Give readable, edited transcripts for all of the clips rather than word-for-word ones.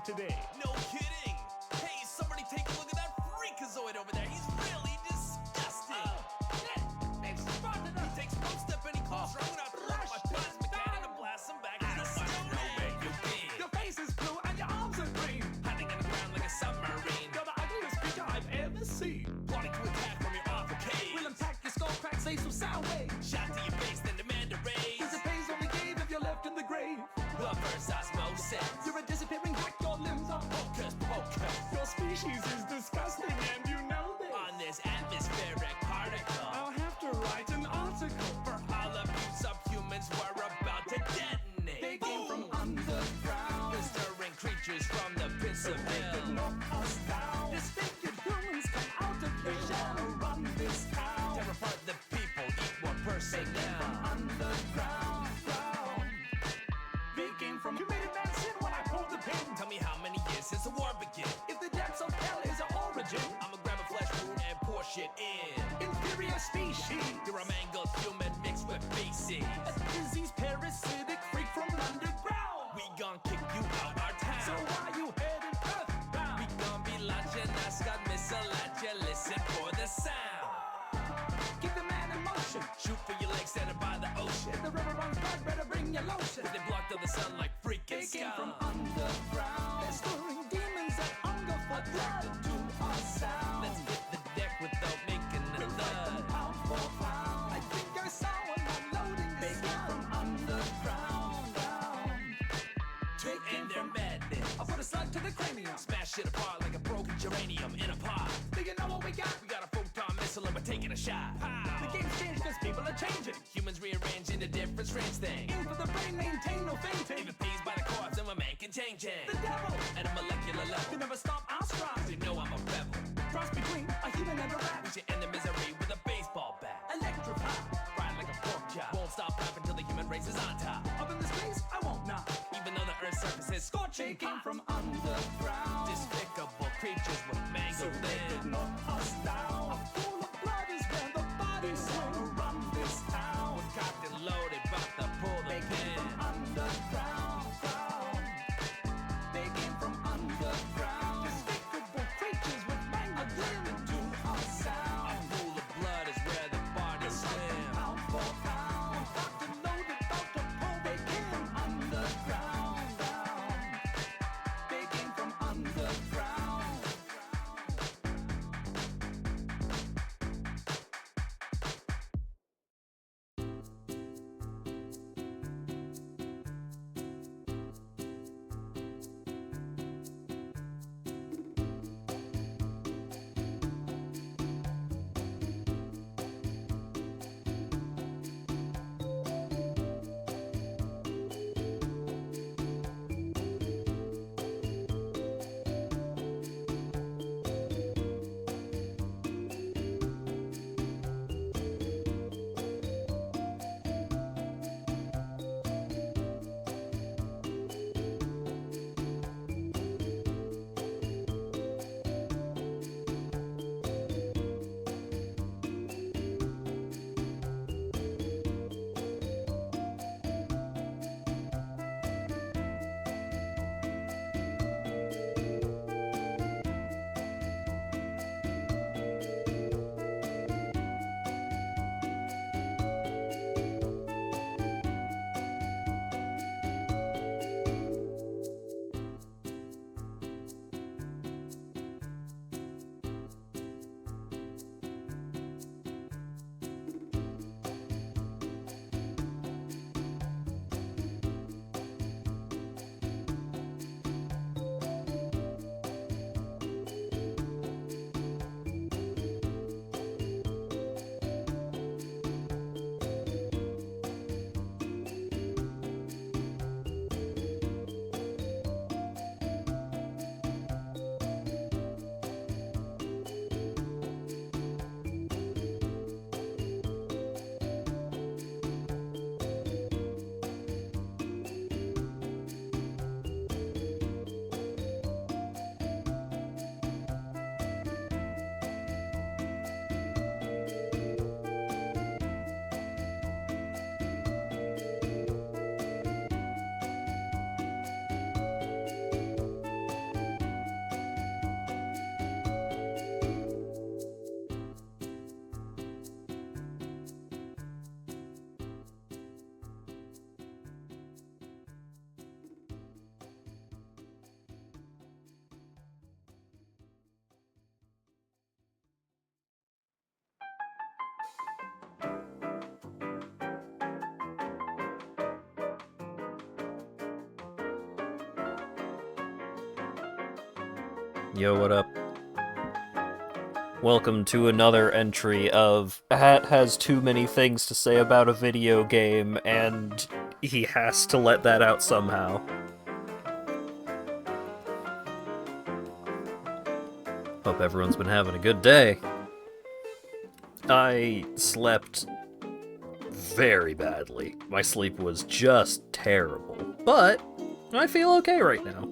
today. No kidding! Hey, somebody take a look at that freakazoid over there. He's really disgusting. They've spotted He us. takes one step any closer. I'm gonna have to load my plasma cannon and blast him back in the I Stone know Age. where you've been. Your face is blue and your arms are green. Hiding in the ground like a submarine. You're the ugliest creature I've ever seen. Plotting to attack from your arcade. We'll attack your skull, crack, say some sound waves. Shot to your face, then demand a raise. Cause the pains only gave if you're left in the grave. Reverse osmosis. You're a disappearing hack, your limbs are Hocus pocus. Your species is disgusting and you know this. On this atmospheric particle. I'll have to write an article. For all of you subhumans, we're about to detonate. They came from underground. Stirring creatures from the pits of They could hell. knock us down. Disfigured humans come out of the shell. Run this town. Tear apart the people, eat one person now. Underground. They came from. You made a bad sin when I pulled the pin. Tell me how many years since the war began. If the depths of hell is our origin, I'ma grab a flesh wound and pour shit in. inferior species. You're a mangled human mixed with feces. A disease parasitic freak from underground. We gon' kick you out our town. So why you headed earthbound? We gon' be launching us, got missile at you. Listen for the sound. Keep the man in motion. Shoot for your legs standing by the ocean. If the river runs blood, better bring your lotion. They blocked out the sun like freaking They came from scum. underground. They're stirring demons that hunger for blood to our sound. Let's hit the deck without making a We'll fight them thud. pound for pound. I think I saw one unloading this. They came from underground. They came And they're from. madness. I put a slug to the cranium. Smash it apart like a broken geranium in a pot. Do you know what we got? We got a photon missile and we're taking a shot. The Pow! game's changed cause people are changing. Humans rearrange into different strange things. Aim for the brain, maintain no fainting. Even peas by the corpse and we're making change. The devil At a molecular can level. never stop our strides. You know I'm a rebel. Cross between a human and a rat. Reach your end of misery with a baseball bat. Electrify. Ride like a pork chop. Won't stop rapping till the human race is on top. Up in the space, I won't knock. Even though the earth's surface is They scorching came hot. from underground. Despicable creatures with So mangled they could limbs. knock us down. A pool of blood is where the bodies swim. Run this town. We're cocked and loaded, about to pull the They came from pin. underground. They came from underground. Despicable creatures with mangled limbs to our A sound. pool of blood is where the bodies swim. Pound for pound. Cocked and loaded, about to pull. They came from underground. They came from underground. Yo, what up? Welcome to another entry of Hat has too many things to say about a video game, and he has to let that out somehow. Hope everyone's been having a good day. I slept very badly. My sleep was just terrible, but I feel okay right now.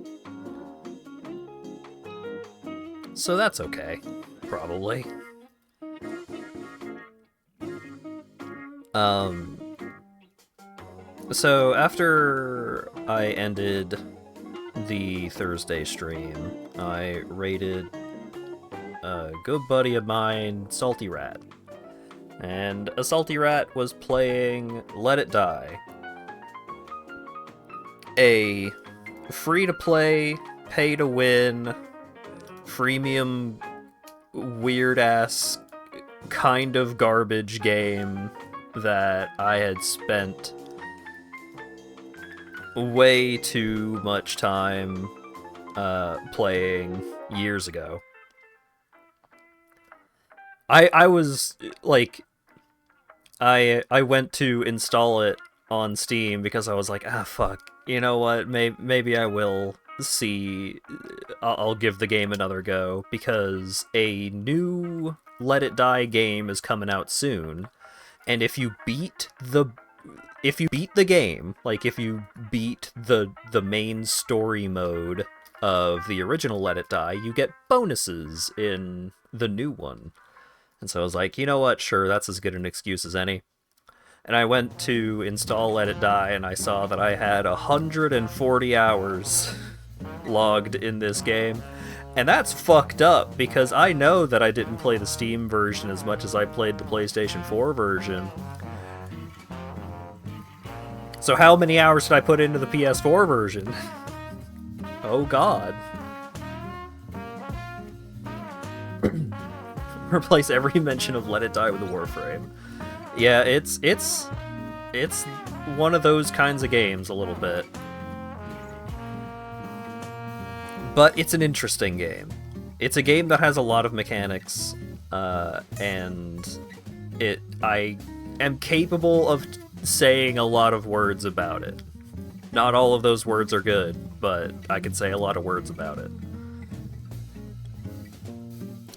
So that's okay, probably. So after I ended the Thursday stream, I raided a good buddy of mine, Salty Rat. And a Salty Rat was playing Let It Die, a free-to-play, pay-to-win, freemium, weird-ass, kind of garbage game that I had spent way too much time playing years ago. I was, like, I went to install it on Steam because I was like, fuck, you know what, maybe I will see, I'll give the game another go, because a new Let It Die game is coming out soon, and if you beat the game, like if you beat the main story mode of the original Let It Die, you get bonuses in the new one. And so I was like, you know what, sure, that's as good an excuse as any. And I went to install Let It Die, and I saw that I had 140 hours logged in this game. And that's fucked up, because I know that I didn't play the Steam version as much as I played the PlayStation 4 version. So how many hours did I put into the PS4 version? Oh god. Replace every mention of Let It Die with a Warframe. Yeah, it's one of those kinds of games a little bit. But it's an interesting game. It's a game that has a lot of mechanics, and I am capable of saying a lot of words about it. Not all of those words are good, but I can say a lot of words about it.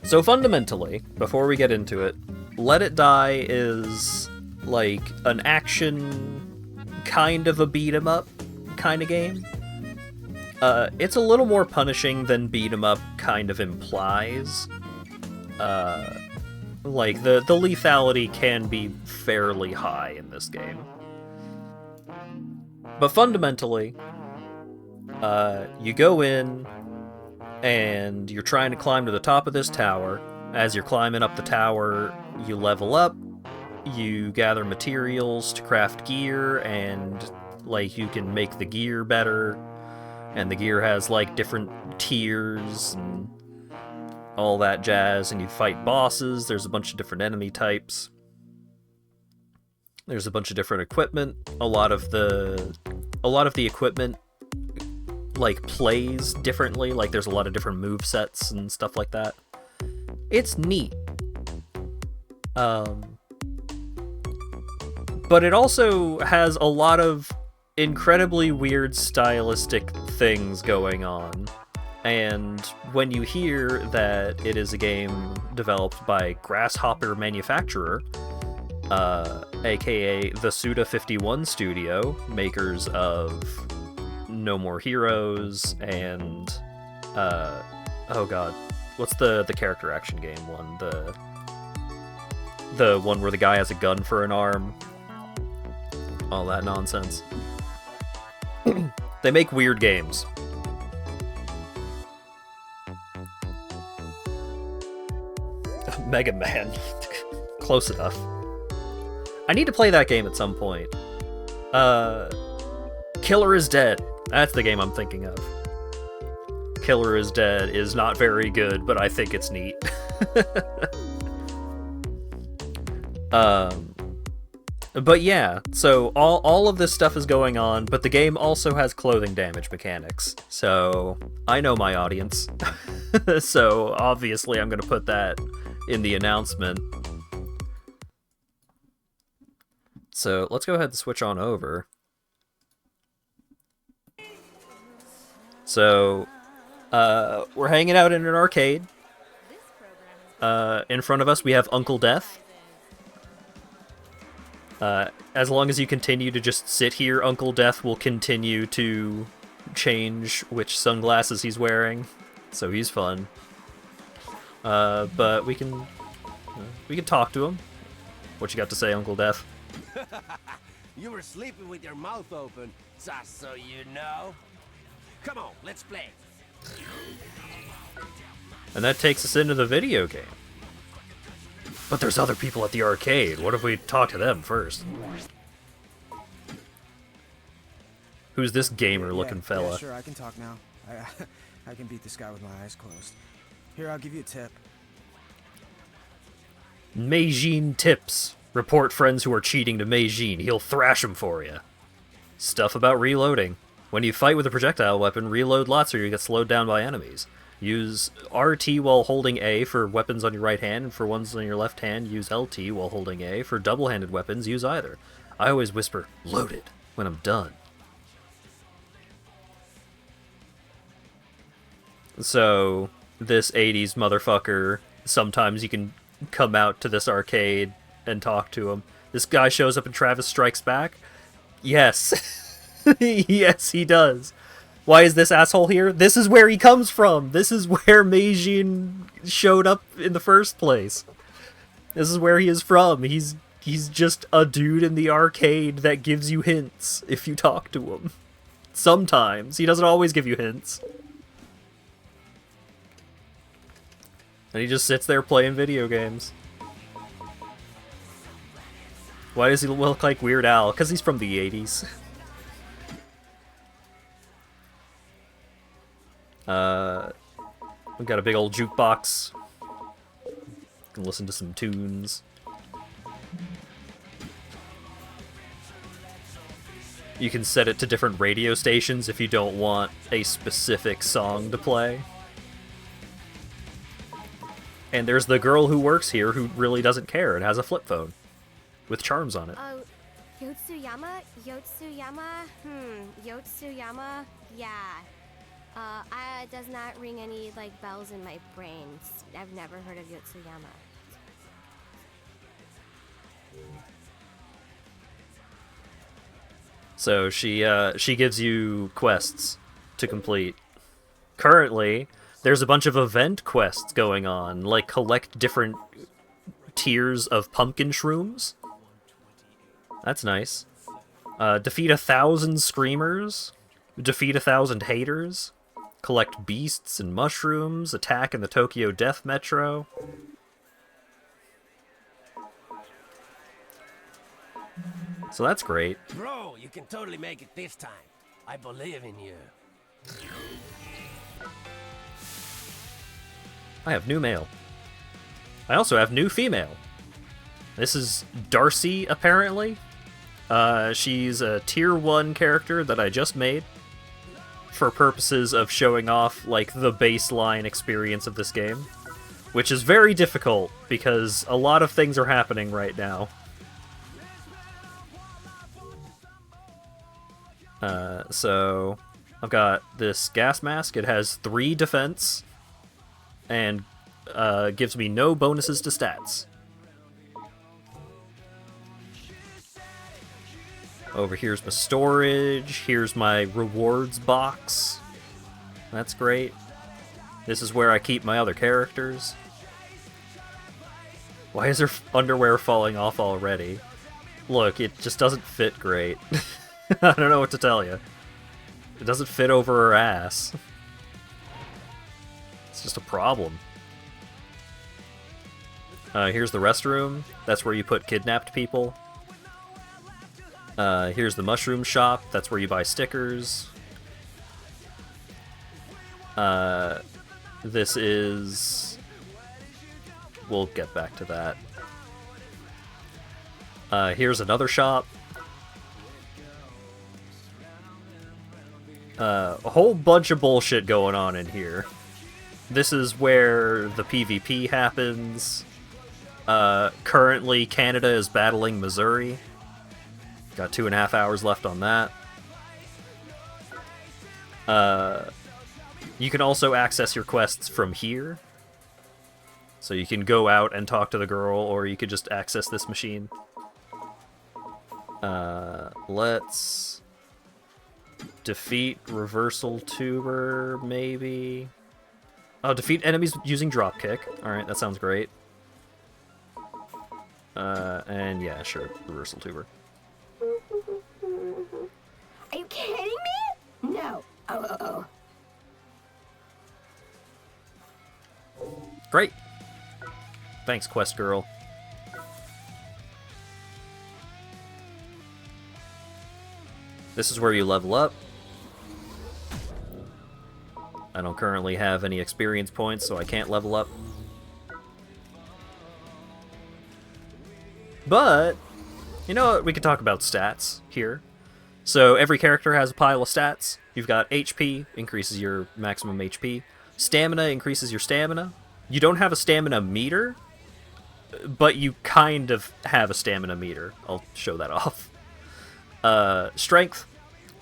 So fundamentally, before we get into it, Let It Die is like an action, kind of a beat-em-up kind of game. It's a little more punishing than beat-em-up kind of implies. Like, the lethality can be fairly high in this game. But fundamentally, you go in, and you're trying to climb to the top of this tower. As you're climbing up the tower, you level up, you gather materials to craft gear, and, like, you can make the gear better, and the gear has, like, different tiers, and all that jazz, and you fight bosses. There's a bunch of different enemy types. There's a bunch of different equipment. A lot of the equipment, like, plays differently. Like, there's a lot of different movesets and stuff like that. It's neat. But it also has a lot of incredibly weird stylistic things going on. And when you hear that it is a game developed by Grasshopper Manufacturer, aka the Suda51 Studio, makers of No More Heroes and oh god, what's the character action game one? The one where the guy has a gun for an arm. All that nonsense. They make weird games. Mega Man. Close enough. I need to play that game at some point. Killer is Dead. That's the game I'm thinking of. Killer is Dead is not very good, but I think it's neat. But yeah, so all of this stuff is going on, but the game also has clothing damage mechanics. So I know my audience. So obviously I'm going to put that in the announcement. So let's go ahead and switch on over. So we're hanging out in an arcade. In front of us we have Uncle Death. As long as you continue to just sit here, Uncle Death will continue to change which sunglasses he's wearing, so he's fun. But we can talk to him. What you got to say, Uncle Death? You were sleeping with your mouth open, just so you know. Come on, let's play. And that takes us into the video game. But there's other people at the arcade. What if we talk to them first? Who's this gamer-looking fella? Yeah, sure, I can talk now. I can beat this guy with my eyes closed. Here, I'll give you a tip. Meijin tips. Report friends who are cheating to Meijin. He'll thrash them for you. Stuff about reloading. When you fight with a projectile weapon, reload lots or you get slowed down by enemies. Use RT while holding A for weapons on your right hand, and for ones on your left hand, use LT while holding A. For double-handed weapons, use either. I always whisper, loaded, when I'm done. So, this 80s motherfucker, sometimes you can come out to this arcade and talk to him. This guy shows up in Travis Strikes Back? Yes. Yes, he does. Why is this asshole here? This is where he comes from. This is where Meijin showed up in the first place. This is where he is from. He's just a dude in the arcade that gives you hints if you talk to him. Sometimes. He doesn't always give you hints. And he just sits there playing video games. Why does he look like Weird Al? Because he's from the 80s. We've got a big old jukebox. You can listen to some tunes. You can set it to different radio stations if you don't want a specific song to play. And there's the girl who works here who really doesn't care and has a flip phone with charms on it. Yotsuyama? Yotsuyama? Yeah. Does not ring any, like, bells in my brain. I've never heard of Yotsuyama. So she gives you quests to complete. Currently, there's a bunch of event quests going on, like collect different tiers of pumpkin shrooms. That's nice. Defeat 1,000 screamers. Defeat 1,000 haters. Collect beasts and mushrooms. Attack in the Tokyo Death Metro. So that's great. Bro, you can totally make it this time. I believe in you. I have new male. I also have new female. This is Darcy, apparently. She's a tier 1 character that I just made for purposes of showing off, like, the baseline experience of this game, which is very difficult because a lot of things are happening right now. So I've got this gas mask. It has 3 defense and gives me no bonuses to stats. Over here's my storage. Here's my rewards box. That's great. This is where I keep my other characters. Why is her underwear falling off already? Look, it just doesn't fit great. I don't know what to tell you. It doesn't fit over her ass. It's just a problem. Here's the restroom. That's where you put kidnapped people. Here's the mushroom shop. That's where you buy stickers. This is... We'll get back to that. Here's another shop. A whole bunch of bullshit going on in here. This is where the PvP happens. Currently, Canada is battling Missouri. Got 2.5 hours left on that. You can also access your quests from here. So you can go out and talk to the girl, or you could just access this machine. Let's defeat Reversal Tuber, maybe. Oh, defeat enemies using Dropkick. Alright, that sounds great. And yeah, sure, Reversal Tuber. Are you kidding me? No. Oh. Great. Thanks, Quest Girl. This is where you level up. I don't currently have any experience points, so I can't level up. But, you know what? We could talk about stats here. So every character has a pile of stats. You've got HP, increases your maximum HP. Stamina increases your stamina. You don't have a stamina meter, but you kind of have a stamina meter. I'll show that off. Strength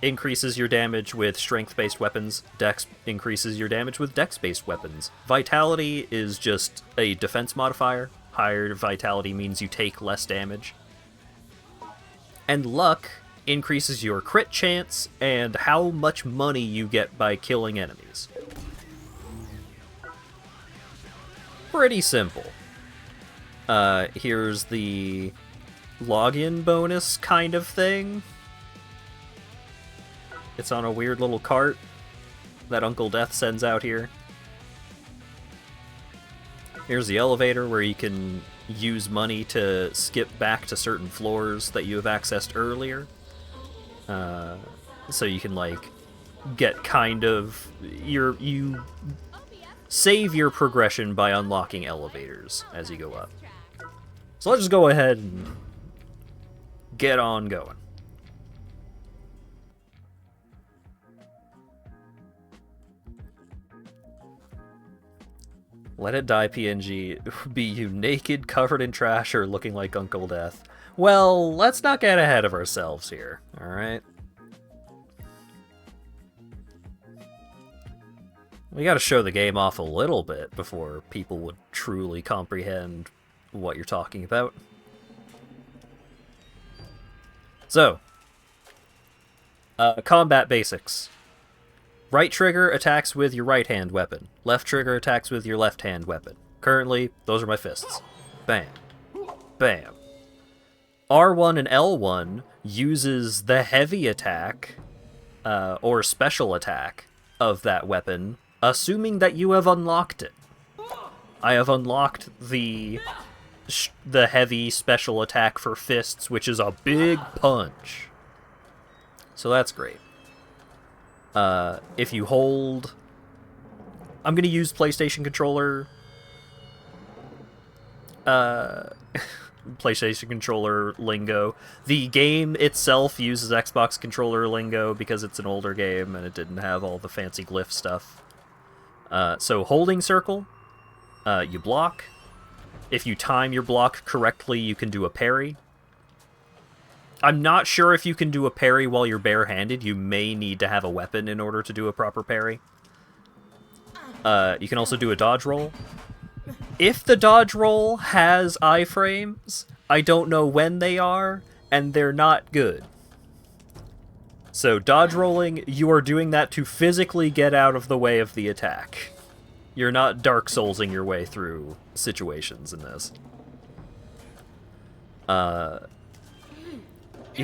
increases your damage with strength-based weapons. Dex increases your damage with dex-based weapons. Vitality is just a defense modifier. Higher vitality means you take less damage. And luck increases your crit chance and how much money you get by killing enemies. Pretty simple. Here's the login bonus kind of thing. It's on a weird little cart that Uncle Death sends out here. Here's the elevator where you can use money to skip back to certain floors that you have accessed earlier. So you can, like, get kind of... You save your progression by unlocking elevators as you go up. So let's just go ahead and get on going. Let it die, PNG. Be you naked, covered in trash, or looking like Uncle Death. Well, let's not get ahead of ourselves here, alright? We gotta show the game off a little bit before people would truly comprehend what you're talking about. So, combat basics. Right trigger attacks with your right hand weapon. Left trigger attacks with your left hand weapon. Currently, those are my fists. Bam. Bam. R1 and L1 uses the heavy attack, or special attack, of that weapon, assuming that you have unlocked it. I have unlocked the heavy special attack for fists, which is a big punch. So that's great. If you hold... I'm gonna use PlayStation controller... PlayStation controller lingo. The game itself uses Xbox controller lingo because it's an older game and it didn't have all the fancy glyph stuff. So holding circle, you block. If you time your block correctly, you can do a parry. I'm not sure if you can do a parry while you're barehanded. You may need to have a weapon in order to do a proper parry. You can also do a dodge roll. If the dodge roll has iframes, I don't know when they are, and they're not good. So dodge rolling, you are doing that to physically get out of the way of the attack. You're not Dark Soulsing your way through situations in this. You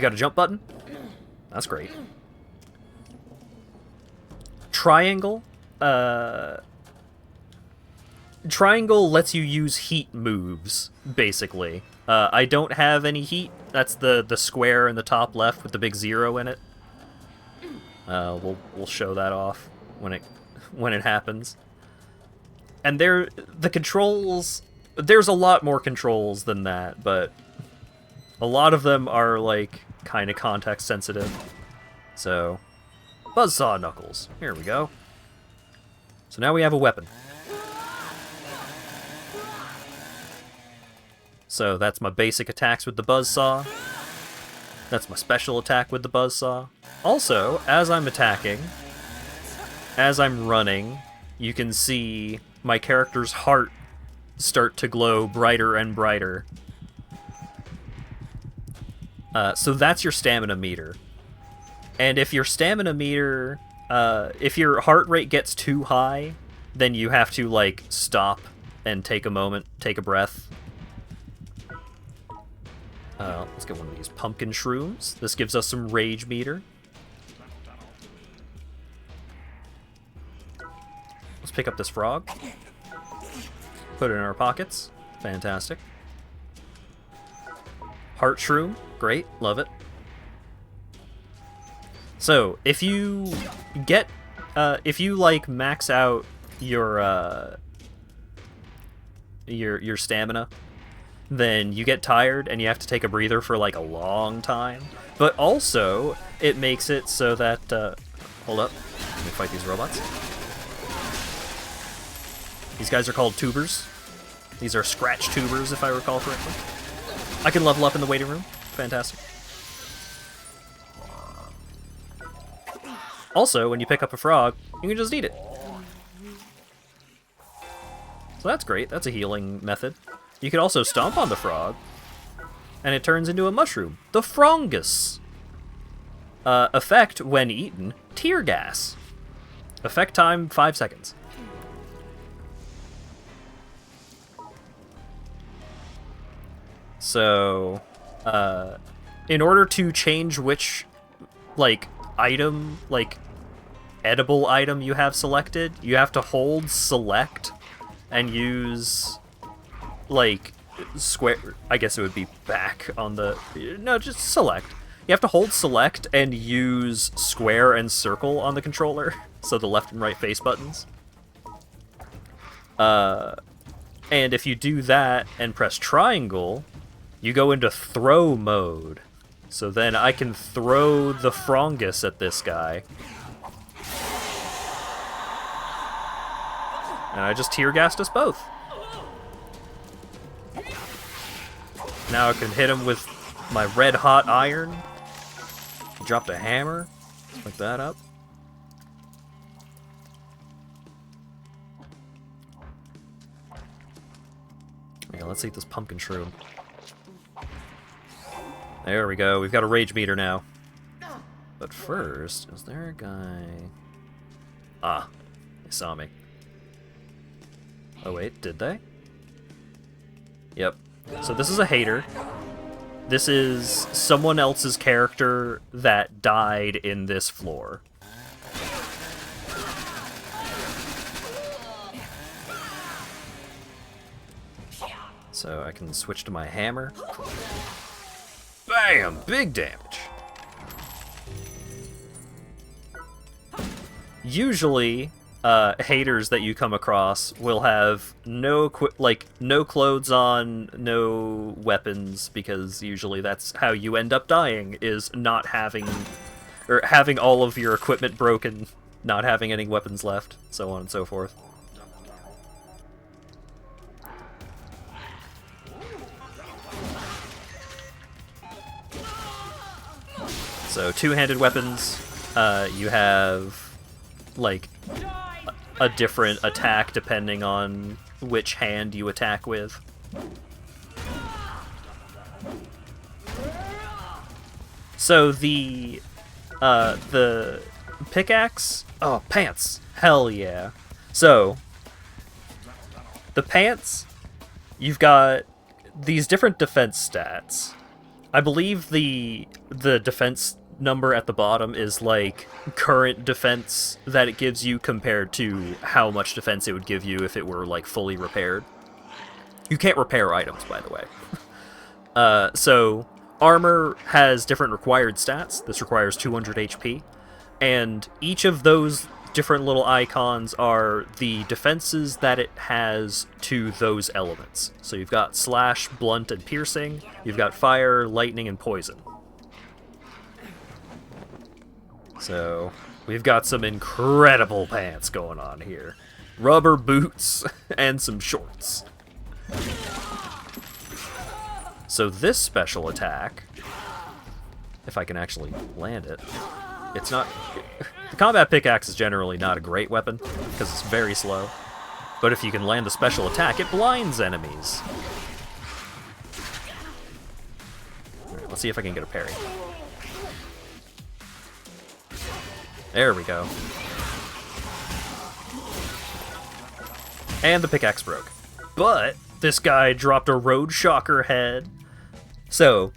got a jump button? That's great. Triangle. Triangle lets you use heat moves, basically. I don't have any heat. That's the square in the top left with the big 0 in it. We'll show that off when it happens. And the controls... There's a lot more controls than that, but A lot of them are, like, kind of context sensitive. So, Buzzsaw Knuckles. Here we go. So now we have a weapon. So that's my basic attacks with the Buzzsaw. That's my special attack with the Buzzsaw. Also, as I'm attacking, as I'm running, you can see my character's heart start to glow brighter and brighter. So that's your stamina meter. And if your stamina meter, if your heart rate gets too high, then you have to, like, stop and take a moment, take a breath. Let's get one of these pumpkin shrooms. This gives us some rage meter. Let's pick up this frog. Put it in our pockets. Fantastic. Heart shroom. Great. Love it. So, if you get... if you, like, max out your stamina, then you get tired and you have to take a breather for, like, a long time. But also, it makes it so that... hold up. Let me fight these robots. These guys are called tubers. These are scratch tubers, if I recall correctly. I can level up in the waiting room. Fantastic. Also, when you pick up a frog, you can just eat it. So that's great. That's a healing method. You can also stomp on the frog, and it turns into a mushroom. The Frongus. Effect, when eaten, tear gas. Effect time, 5 seconds. So, in order to change which, like, item, like, edible item you have selected, you have to hold select and use, like, square... I guess it would be back on the... No, just select. You have to hold select and use square and circle on the controller, so the left and right face buttons. And if you do that and press triangle, you go into throw mode. So then I can throw the Frongus at this guy. And I just tear gassed us both. Now I can hit him with my red hot iron. Dropped a hammer. Pick that up. Yeah, let's eat this pumpkin shroom. There we go. We've got a rage meter now. But first, is there a guy... Ah, they saw me. Oh wait, did they? Yep. So this is a hater. This is someone else's character that died in this floor. So I can switch to my hammer. Bam! Big damage. Usually, haters that you come across will have no clothes on, no weapons, because usually that's how you end up dying, is not having, or having all of your equipment broken, not having any weapons left, so on and so forth. So, two-handed weapons, you have, like, a different attack depending on which hand you attack with. So the pickaxe... Oh, pants! Hell yeah. So, the pants, you've got these different defense stats. I believe the defense number at the bottom is like current defense that it gives you compared to how much defense it would give you if it were like fully repaired. You can't repair items, by the way. So armor has different required stats. This requires 200 HP, and each of those different little icons are the defenses that it has to those elements. So you've got slash, blunt, and piercing. You've got fire, lightning, and poison. So we've got some incredible pants going on here. Rubber boots and some shorts. So this special attack, if I can actually land it, it's not... The combat pickaxe is generally not a great weapon, because it's very slow. But if you can land a special attack, it blinds enemies. Alright, let's see if I can get a parry. There we go. And the pickaxe broke. But this guy dropped a Road Shocker head. So,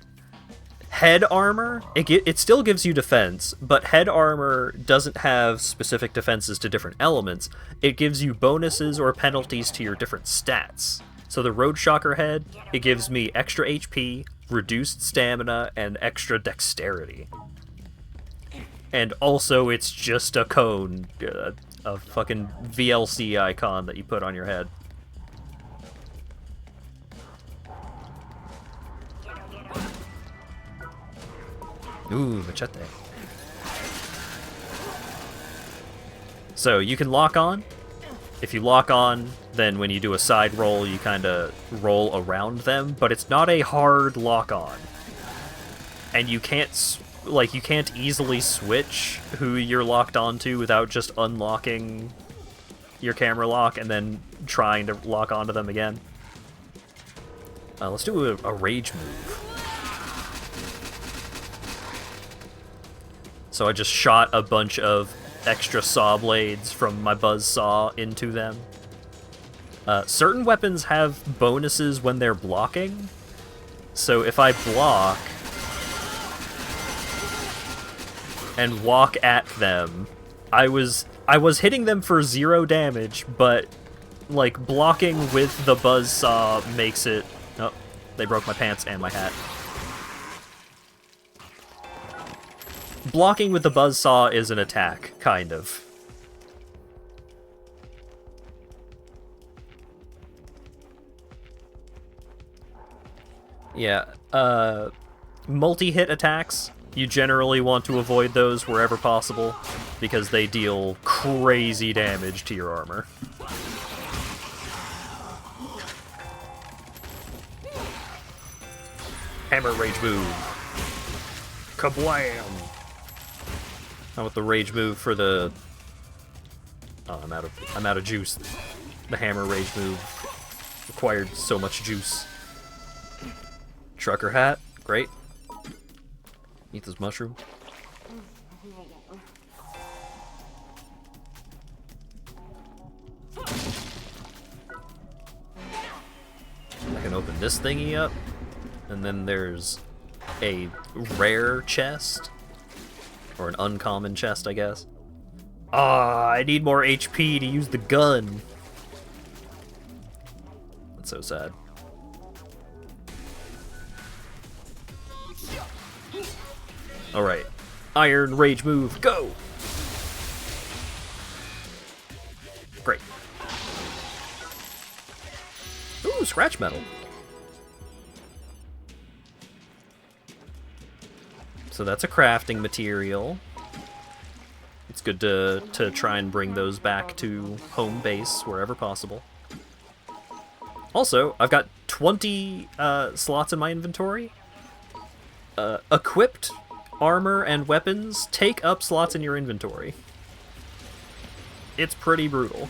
head armor, it still gives you defense, but head armor doesn't have specific defenses to different elements. It gives you bonuses or penalties to your different stats. So the Road Shocker head, it gives me extra HP, reduced stamina, and extra dexterity. And also, it's just a cone, a fucking VLC icon that you put on your head. Ooh, machete. So, you can lock on. If you lock on, then when you do a side roll, you kind of roll around them, but it's not a hard lock on. And you can't, you can't easily switch who you're locked onto without just unlocking your camera lock and then trying to lock onto them again. Let's do a rage move. So I just shot a bunch of extra saw blades from my buzzsaw into them. Certain weapons have bonuses when they're blocking. So if I block and walk at them, I was hitting them for 0 damage, but like blocking with the buzzsaw makes it... Oh, they broke my pants and my hat. Blocking with the buzzsaw is an attack, kind of. Yeah, multi-hit attacks, you generally want to avoid those wherever possible, because they deal crazy damage to your armor. Hammer rage move. Kablam! How about the rage move for the... Oh, I'm out of juice. The hammer rage move required so much juice. Trucker hat, great. Eat this mushroom. I can open this thingy up, and then there's a rare chest. Or an uncommon chest, I guess. Ah, I need more HP to use the gun. That's so sad. Alright. Iron rage move, go! Great. Ooh, scratch metal. So that's a crafting material. It's good to try and bring those back to home base wherever possible. Also, I've got 20 slots in my inventory. Equipped armor and weapons take up slots in your inventory. It's pretty brutal.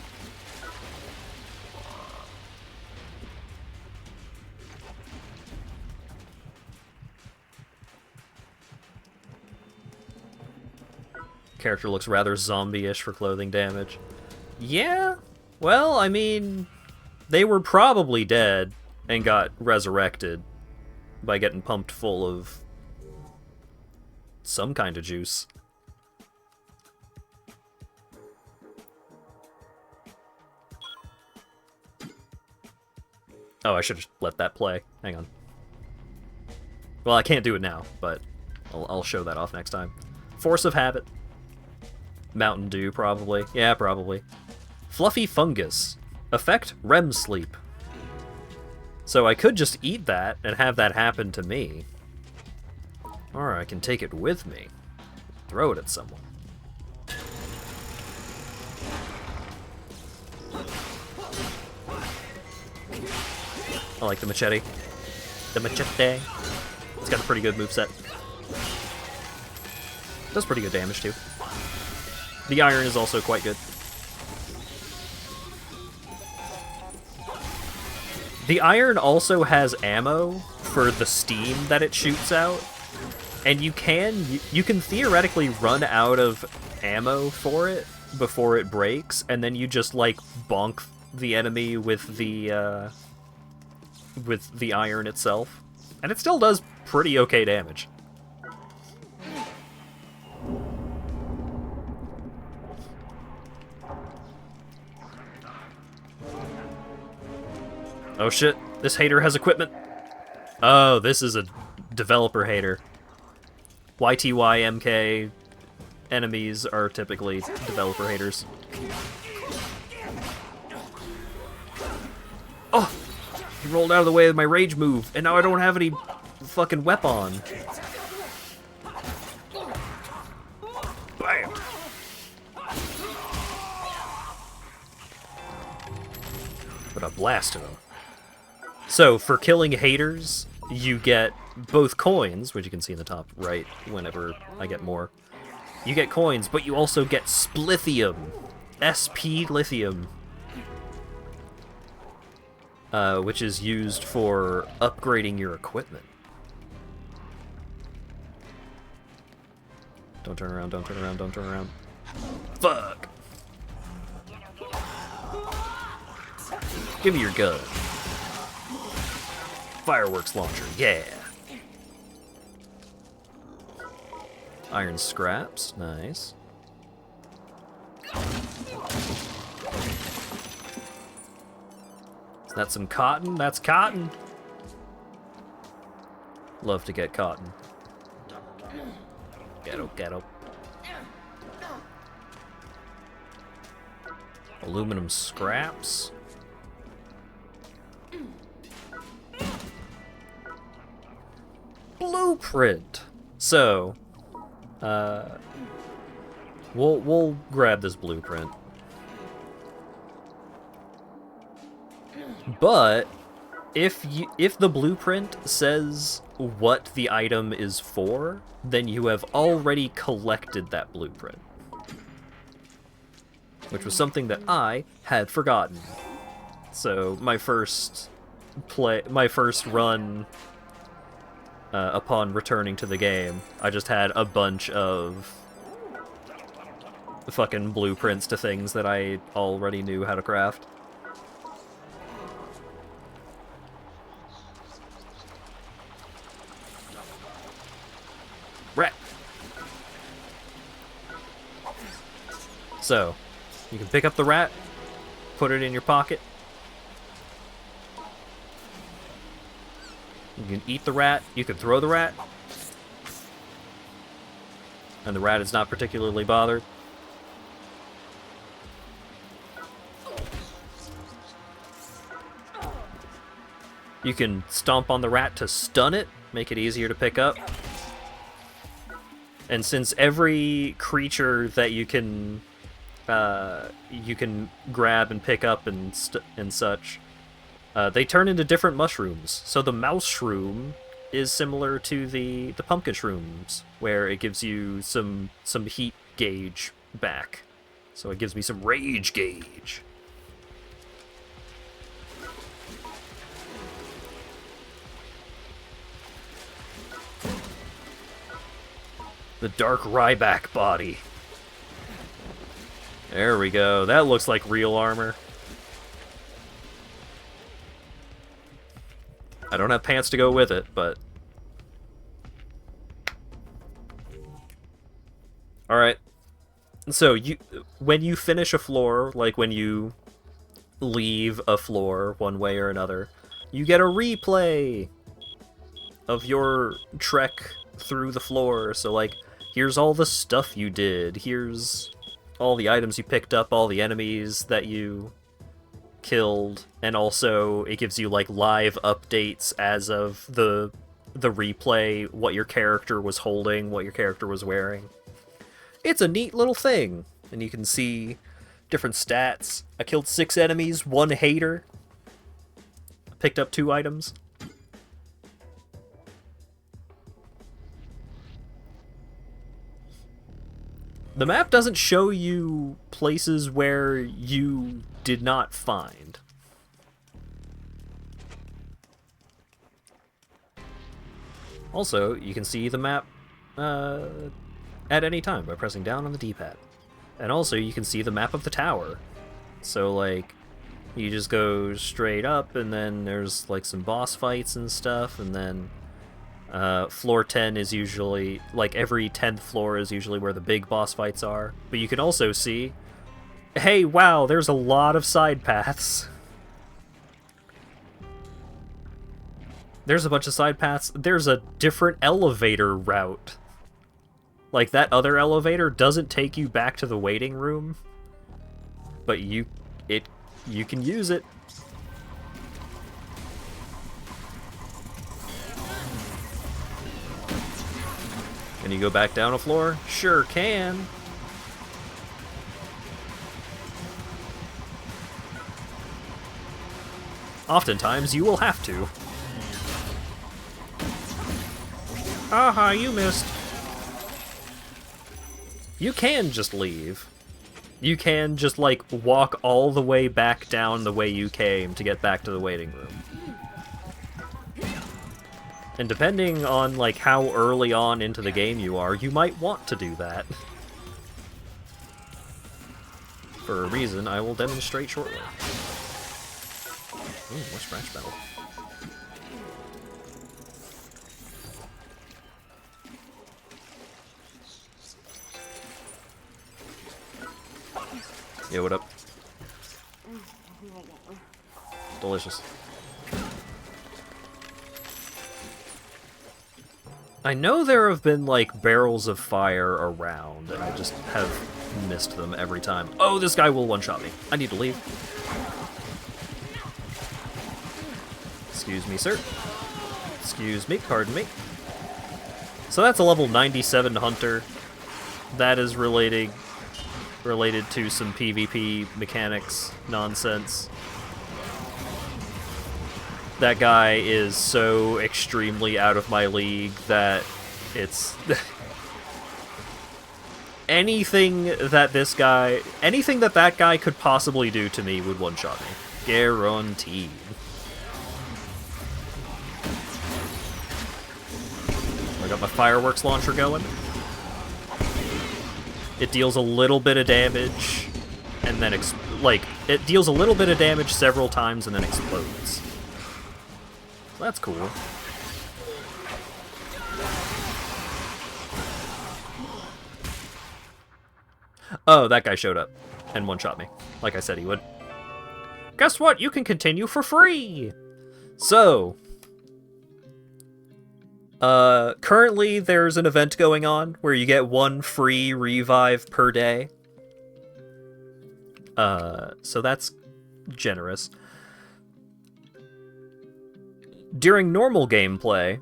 Character looks rather zombie-ish for clothing damage. Yeah? Well, I mean, they were probably dead and got resurrected by getting pumped full of some kind of juice. Oh, I should have let that play. Hang on. Well, I can't do it now, but I'll show that off next time. Force of habit. Mountain Dew, probably. Yeah, probably. Fluffy fungus. Effect REM sleep. So I could just eat that and have that happen to me. Or I can take it with me. Throw it at someone. I like the machete. The machete. It's got a pretty good moveset. Does pretty good damage too. The iron is also quite good. The iron also has ammo for the steam that it shoots out, and you can theoretically run out of ammo for it before it breaks, and then you just like bonk the enemy with the iron itself, and it still does pretty okay damage. Oh shit, this hater has equipment. Oh, this is a developer hater. YTYMK enemies are typically developer haters. Oh! He rolled out of the way of my rage move, and now I don't have any fucking weapon. Bam! But I blasted him. So, for killing haters, you get both coins, which you can see in the top right whenever I get more. You get coins, but you also get splithium. SP lithium. Which is used for upgrading your equipment. Don't turn around, don't turn around, don't turn around. Fuck! Give me your gun. Fireworks launcher, yeah! Iron scraps, nice. Is that some cotton? That's cotton! Love to get cotton. Ghetto, ghetto. Aluminum scraps. Blueprint! So, we'll grab this blueprint. But if the blueprint says what the item is for, then you have already collected that blueprint. Which was something that I had forgotten. So my first run upon returning to the game, I just had a bunch of fucking blueprints to things that I already knew how to craft. Rat! So, you can pick up the rat, put it in your pocket. You can eat the rat, you can throw the rat. And the rat is not particularly bothered. You can stomp on the rat to stun it, make it easier to pick up. And since every creature that you can grab and pick up and such, they turn into different mushrooms. So the mouse shroom is similar to the pumpkin shrooms, where it gives you some heat gauge back. So it gives me some rage gauge. The dark Ryback body. There we go. That looks like real armor. I don't have pants to go with it, but... Alright. So, when you finish a floor, like when you leave a floor one way or another, you get a replay of your trek through the floor. So, like, here's all the stuff you did. Here's all the items you picked up, all the enemies that you killed, and also it gives you like live updates as of the replay, what your character was holding, what your character was wearing. It's a neat little thing, and you can see different stats. I killed 6 enemies, 1 hater. Picked up 2 items. The map doesn't show you places where you did not find. Also, you can see the map at any time by pressing down on the D-pad. And also, you can see the map of the tower. So, like, you just go straight up, and then there's, like, some boss fights and stuff, and then floor 10 is usually, like, every 10th floor is usually where the big boss fights are. But you can also see, hey, wow, there's a lot of side paths. There's a bunch of side paths. There's a different elevator route. Like, that other elevator doesn't take you back to the waiting room, but you can use it. Can you go back down a floor? Sure can. Oftentimes, you will have to. Haha, you missed. You can just leave. You can just, like, walk all the way back down the way you came to get back to the waiting room. And depending on, like, how early on into the game you are, you might want to do that. For a reason I will demonstrate shortly. Ooh, more scratch metal. Yeah, what up? Delicious. I know there have been, like, barrels of fire around, and I just have missed them every time. Oh, this guy will one-shot me. I need to leave. Excuse me, sir. Excuse me, pardon me. So that's a level 97 hunter. That is related to some PvP mechanics nonsense. That guy is so extremely out of my league that it's... anything that that guy could possibly do to me would one-shot me. Guaranteed. I got my fireworks launcher going. It deals a little bit of damage, and then it deals a little bit of damage several times and then explodes. So that's cool. Oh, that guy showed up and one-shot me, like I said he would. Guess what? You can continue for free! So, currently there's an event going on where you get 1 free revive per day. So that's generous. During normal gameplay,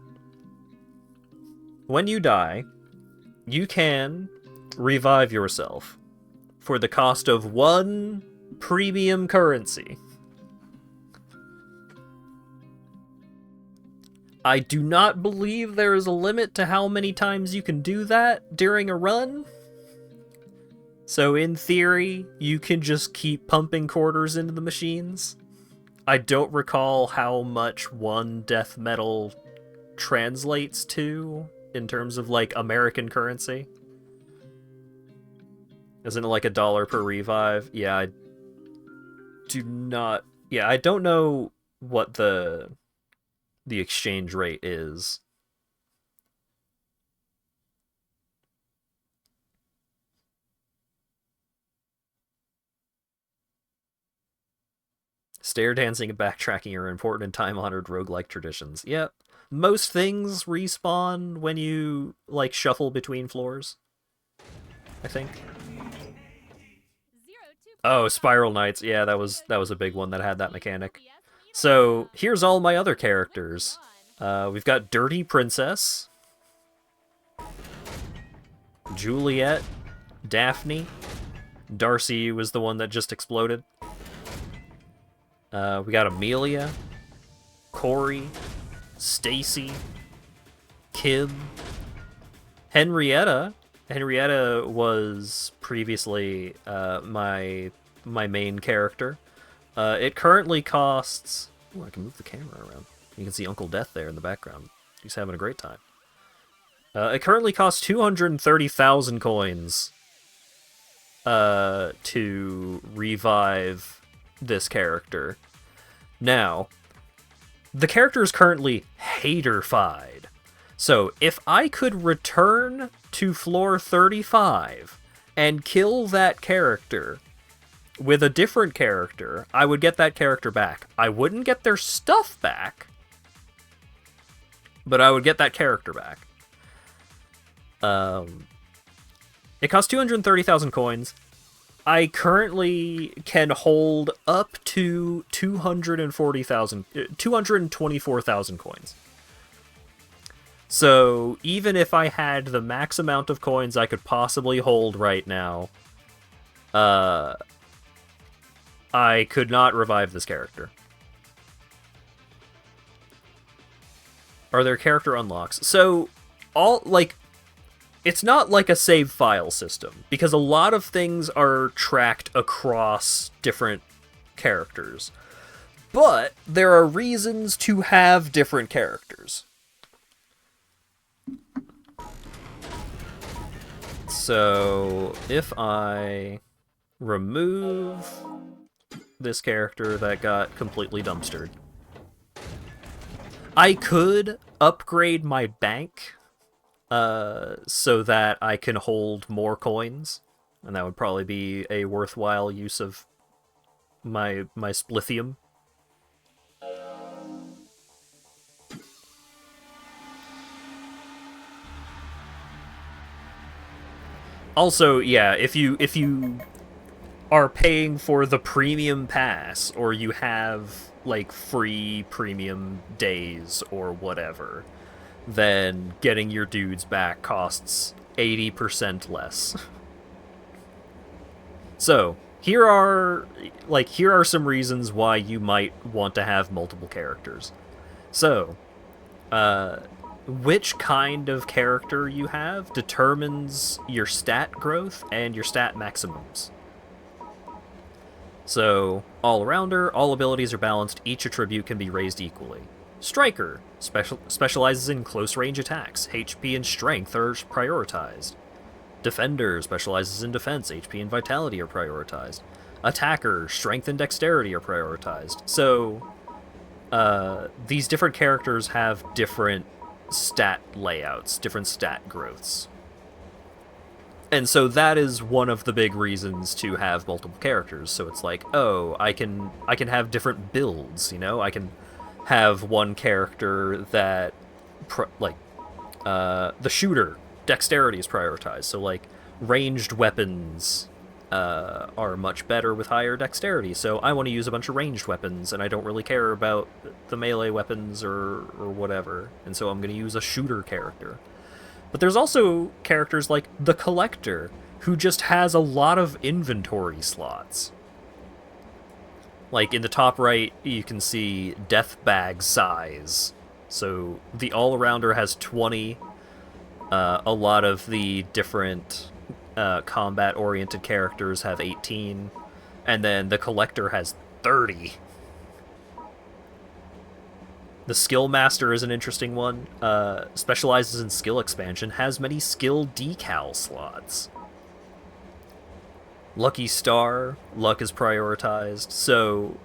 when you die, you can revive yourself for the cost of 1 premium currency. I do not believe there is a limit to how many times you can do that during a run. So in theory, you can just keep pumping quarters into the machines. I don't recall how much 1 death metal translates to in terms of, like, American currency. Isn't it like $1 per revive? Yeah, I don't know what the exchange rate is. Stair dancing and backtracking are important and time-honored roguelike traditions. Yep. Most things respawn when you, like, shuffle between floors, I think. Oh, Spiral Knights. Yeah, that was a big one that had that mechanic. So here's all my other characters. We've got Dirty Princess, Juliet, Daphne. Darcy was the one that just exploded. We got Amelia, Corey, Stacy, Kim, Henrietta. Henrietta was previously my main character. It currently costs... Ooh, I can move the camera around. You can see Uncle Death there in the background. He's having a great time. It currently costs 230,000 coins to revive this character. Now, the character is currently hater-fied. So, if I could return to floor 35 and kill that character with a different character, I would get that character back. I wouldn't get their stuff back, but I would get that character back. It costs 230,000 coins. I currently can hold up to 224,000 coins. So, even if I had the max amount of coins I could possibly hold right now, I could not revive this character. Are there character unlocks? So, it's not like a save file system, because a lot of things are tracked across different characters. But there are reasons to have different characters. So, if I remove this character that got completely dumpstered, I could upgrade my bank so that I can hold more coins, and that would probably be a worthwhile use of my splithium. Also, yeah, if you are paying for the premium pass, or you have like free premium days or whatever, then getting your dudes back costs 80% less. So, here are some reasons why you might want to have multiple characters. So, which kind of character you have determines your stat growth and your stat maximums. So, all-arounder, all abilities are balanced, each attribute can be raised equally. Striker specializes in close-range attacks, HP and strength are prioritized. Defender specializes in defense, HP and vitality are prioritized. Attacker, strength and dexterity are prioritized. So, these different characters have different stat layouts, different stat growths. And so that is one of the big reasons to have multiple characters. So it's like, oh, I can have different builds, you know? I can have one character that, the shooter, dexterity is prioritized. So, like, ranged weapons are much better with higher dexterity. So I want to use a bunch of ranged weapons, and I don't really care about the melee weapons or whatever. And so I'm going to use a shooter character. But there's also characters like the Collector, who just has a lot of inventory slots. Like, in the top right, you can see death bag size. So the all-arounder has 20. A lot of the different combat-oriented characters have 18. And then the Collector has 30. The Skill Master is an interesting one. Specializes in skill expansion, has many skill decal slots. Lucky Star, luck is prioritized, so,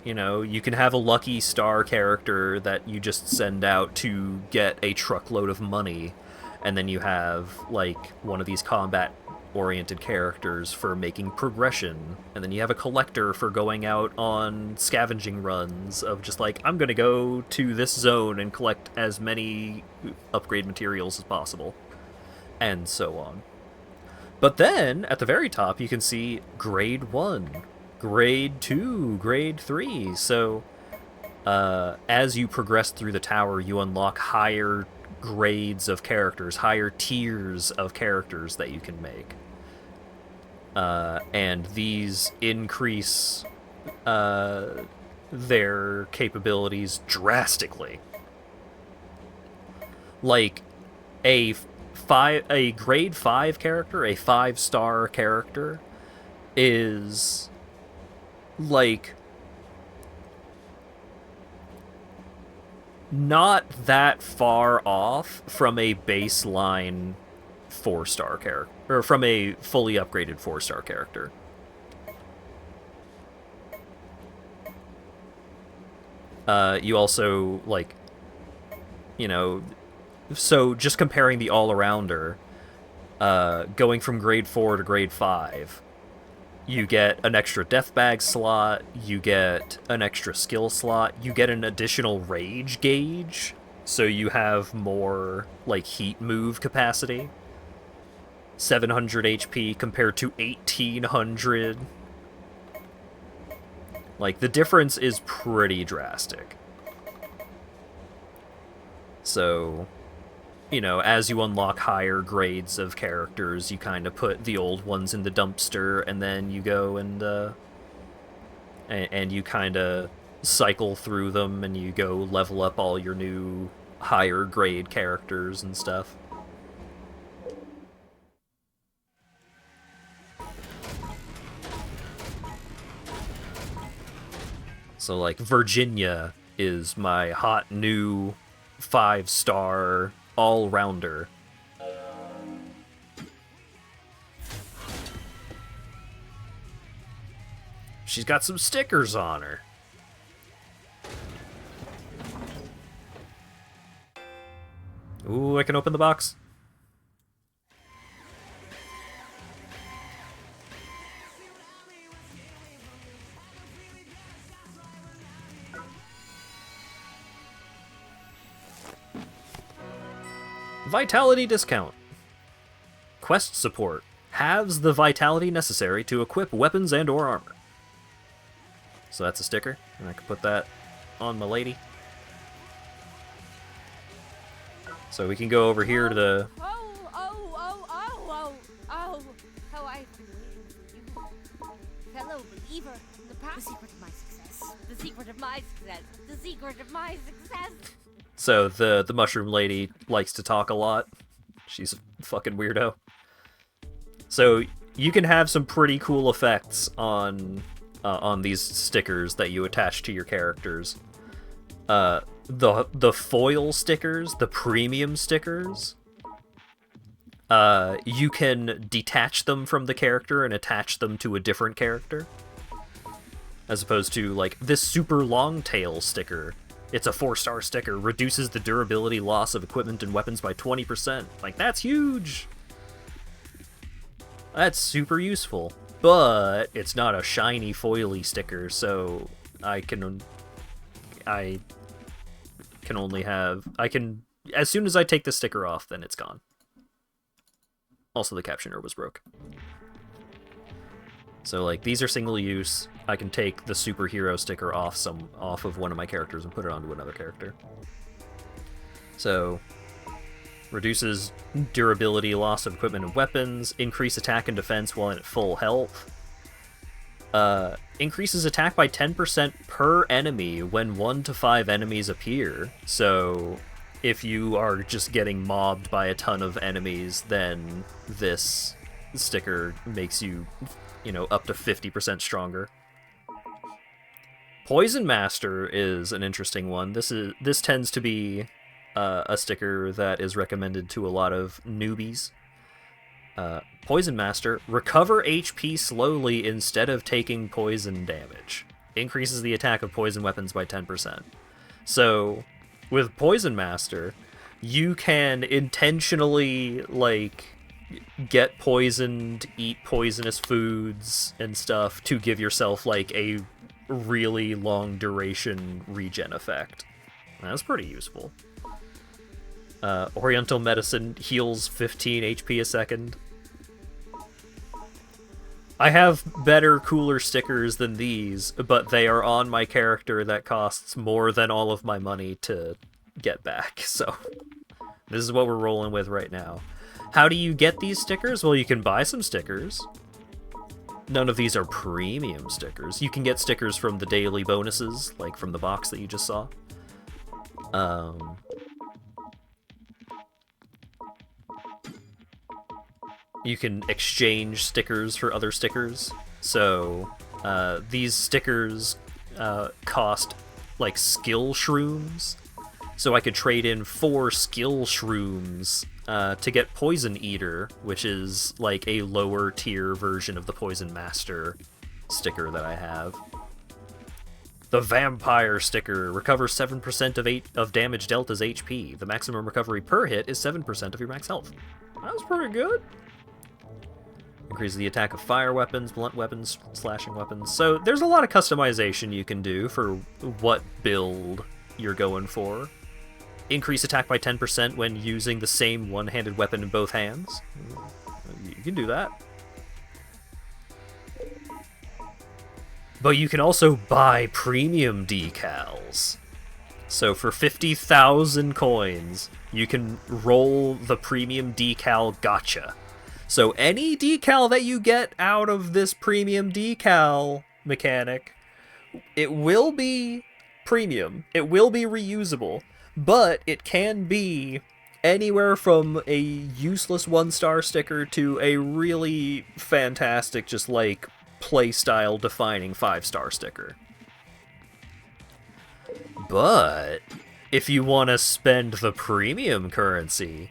you know, you can have a Lucky Star character that you just send out to get a truckload of money, and then you have, like, one of these combat-oriented characters for making progression, and then you have a Collector for going out on scavenging runs of just like, I'm gonna go to this zone and collect as many upgrade materials as possible, and so on. But then, at the very top, you can see Grade 1, Grade 2, Grade 3. So, as you progress through the tower, you unlock higher grades of characters, higher tiers of characters that you can make. And these increase their capabilities drastically. Like, a grade 5 character, a 5-star character, is like not that far off from a baseline 4-star character, or from a fully upgraded 4-star character. You also, like, you know, so just comparing the all-arounder, going from grade 4 to grade 5, you get an extra death bag slot, you get an extra skill slot, you get an additional rage gauge, so you have more, like, heat move capacity. 700 HP compared to 1800. Like, the difference is pretty drastic. So, you know, as you unlock higher grades of characters, you kind of put the old ones in the dumpster, and then you go and you kind of cycle through them, and you go level up all your new higher grade characters and stuff. So, like, Virginia is my hot new 5-star all-rounder. She's got some stickers on her. Ooh, I can open the box. Vitality discount. Quest support. Halves the vitality necessary to equip weapons and or armor. So that's a sticker, and I can put that on my lady. So we can go over here to the... How I've been waiting for you. Fellow believer, the secret of my success. The secret of my success. The secret of my success. So the mushroom lady likes to talk a lot. She's a fucking weirdo. So you can have some pretty cool effects on these stickers that you attach to your characters. The foil stickers, the premium stickers, you can detach them from the character and attach them to a different character. As opposed to, like, this super long tail sticker. It's a 4-star sticker, reduces the durability loss of equipment and weapons by 20%. Like, that's huge! That's super useful. But it's not a shiny foily sticker, so I can only have... as soon as I take the sticker off, then it's gone. Also, the captioner was broke. So, like, these are single use. I can take the superhero sticker off of one of my characters and put it onto another character. So, reduces durability, loss of equipment and weapons, increase attack and defense while at full health. Increases attack by 10% per enemy when 1 to 5 enemies appear. So, if you are just getting mobbed by a ton of enemies, then this sticker makes you, you know, up to 50% stronger. Poison Master is an interesting one. This tends to be a sticker that is recommended to a lot of newbies. Poison Master, recover HP slowly instead of taking poison damage. Increases the attack of poison weapons by 10%. So, with Poison Master, you can intentionally, like, get poisoned, eat poisonous foods and stuff to give yourself, like, a really long duration regen effect. That's pretty useful. Oriental Medicine heals 15 HP a second. I have better, cooler stickers than these, but they are on my character that costs more than all of my money to get back, so this is what we're rolling with right now. How do you get these stickers? Well, you can buy some stickers. None of these are premium stickers. You can get stickers from the daily bonuses, like from the box that you just saw. You can exchange stickers for other stickers. So these stickers cost like skill shrooms. So I could trade in 4 skill shrooms to get Poison Eater, which is like a lower tier version of the Poison Master sticker that I have. The Vampire sticker recovers 7% of damage dealt as HP. The maximum recovery per hit is 7% of your max health. That was pretty good. Increases the attack of fire weapons, blunt weapons, slashing weapons. So there's a lot of customization you can do for what build you're going for. Increase attack by 10% when using the same one-handed weapon in both hands. You can do that. But you can also buy premium decals. So for 50,000 coins, you can roll the premium decal gotcha. So any decal that you get out of this premium decal mechanic, it will be premium. It will be reusable. But it can be anywhere from a useless 1-star sticker to a really fantastic, just like, playstyle defining 5-star sticker. But if you want to spend the premium currency,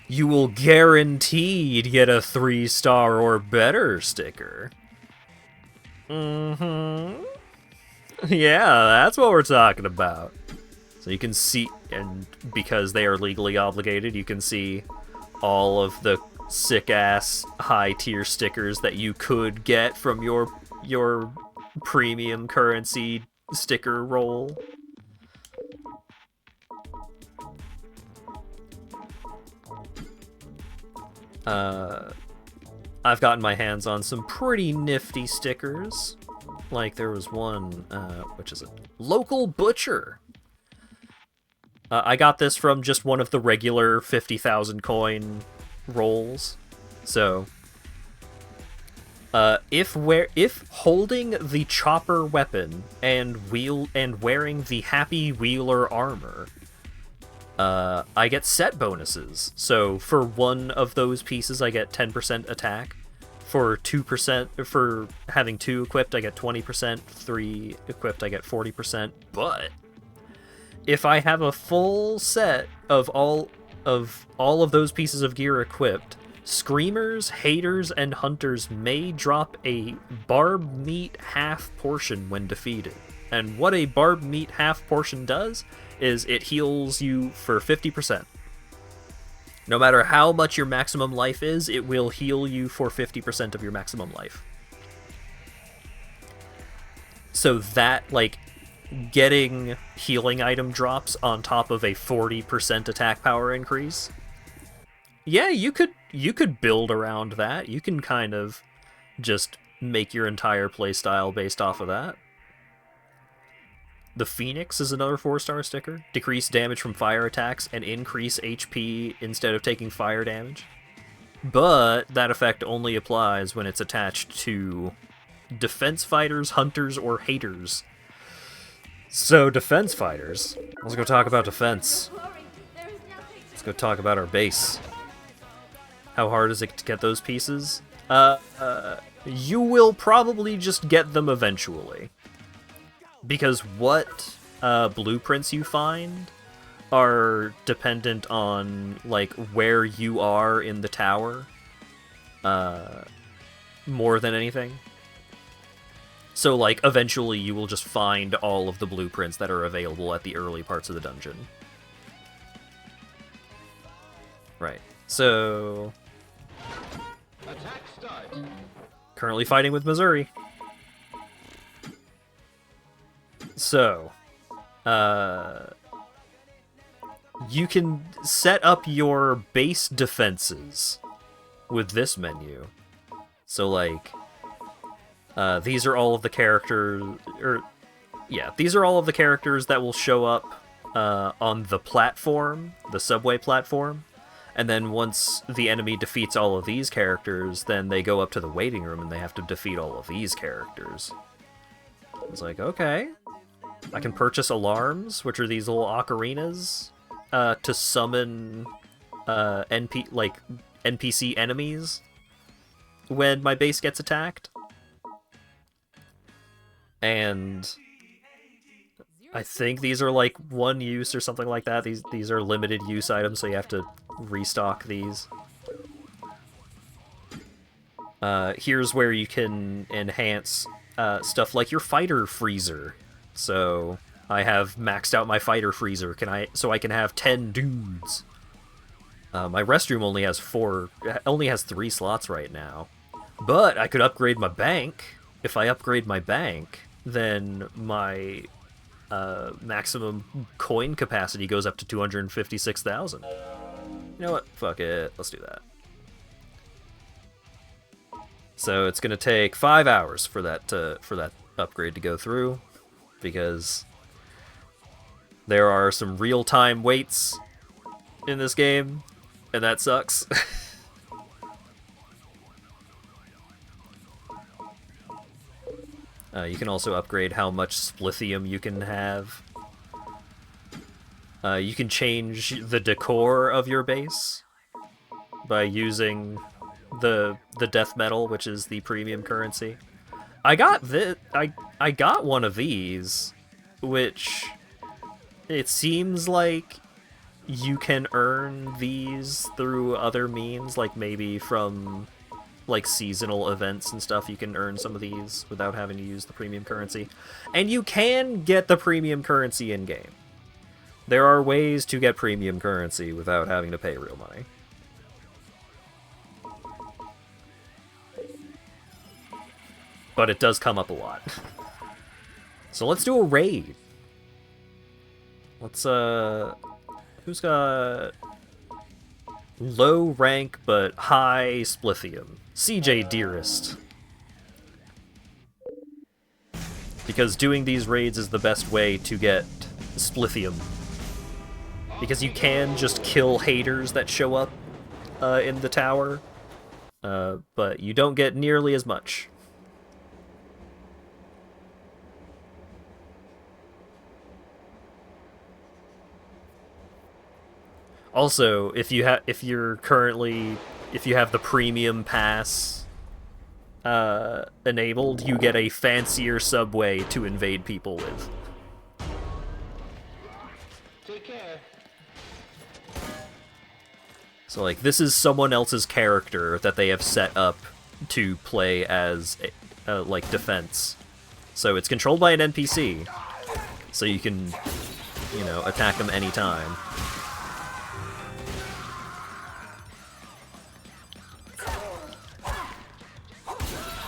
you will guaranteed get a 3-star or better sticker. Mm-hmm. Yeah, that's what we're talking about. So you can see, and because they are legally obligated, you can see all of the sick-ass high-tier stickers that you could get from your premium currency sticker roll. I've gotten my hands on some pretty nifty stickers. Like, there was one, which is a local butcher. I got this from just one of the regular 50,000 coin rolls. So, if holding the chopper weapon and wearing the Happy Wheeler armor, I get set bonuses. So for one of those pieces, I get 10% attack. For 2%, for having 2 equipped, I get 20%. 3 equipped, I get 40%. But if I have a full set of all of those pieces of gear equipped, Screamers, Haters, and Hunters may drop a Barb Meat half portion when defeated. And what a Barb Meat half portion does is it heals you for 50%. No matter how much your maximum life is, it will heal you for 50% of your maximum life. So that, like, getting healing item drops on top of a 40% attack power increase, yeah, you could build around that. You can kind of just make your entire playstyle based off of that. The Phoenix is another 4-star sticker. Decrease damage from fire attacks and increase HP instead of taking fire damage. But that effect only applies when it's attached to defense fighters, hunters, or haters. So, defense fighters. Let's go talk about defense. Let's go talk about our base. How hard is it to get those pieces? You will probably just get them eventually. Because what blueprints you find are dependent on, like, where you are in the tower, more than anything. So, like, eventually you will just find all of the blueprints that are available at the early parts of the dungeon. Right. So, currently fighting with Missouri. So, you can set up your base defenses with this menu. So, like, These are all of the characters, these are all of the characters that will show up on the platform, the subway platform. And then once the enemy defeats all of these characters, then they go up to the waiting room and they have to defeat all of these characters. It's like, okay. I can purchase alarms, which are these little ocarinas, to summon NPC enemies when my base gets attacked. And I think these are like one use or something like that. These are limited use items, so you have to restock these. Here's where you can enhance stuff like your fighter freezer. So I have maxed out my fighter freezer. So I can have 10 dudes. My restroom only has 3 slots right now. But I could upgrade my bank. If I upgrade my bank, then my maximum coin capacity goes up to 256,000. You know what? Fuck it. Let's do that. So it's gonna take 5 hours for that upgrade to go through, because there are some real-time waits in this game, and that sucks. You can also upgrade how much splithium you can have. You can change the decor of your base by using the death metal, which is the premium currency. I got one of these, which it seems like you can earn these through other means, like maybe from like seasonal events and stuff. You can earn some of these without having to use the premium currency. And you can get the premium currency in-game. There are ways to get premium currency without having to pay real money. But it does come up a lot. So let's do a raid. Let's, who's got low rank but high splithium? CJ Dearest. Because doing these raids is the best way to get splithium. Because you can just kill haters that show up in the tower, but you don't get nearly as much. Also, if you have the premium pass enabled, you get a fancier subway to invade people with. Take care. So, like, this is someone else's character that they have set up to play as, like, defense. So it's controlled by an NPC, so you can, you know, attack them anytime.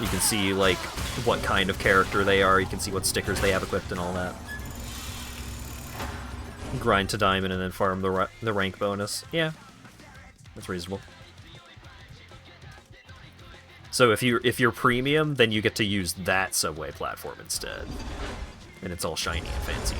You can see, like, what kind of character they are, you can see what stickers they have equipped and all that. Grind to diamond and then farm the rank bonus. Yeah, that's reasonable. So if you're premium, then you get to use that subway platform instead. And it's all shiny and fancy.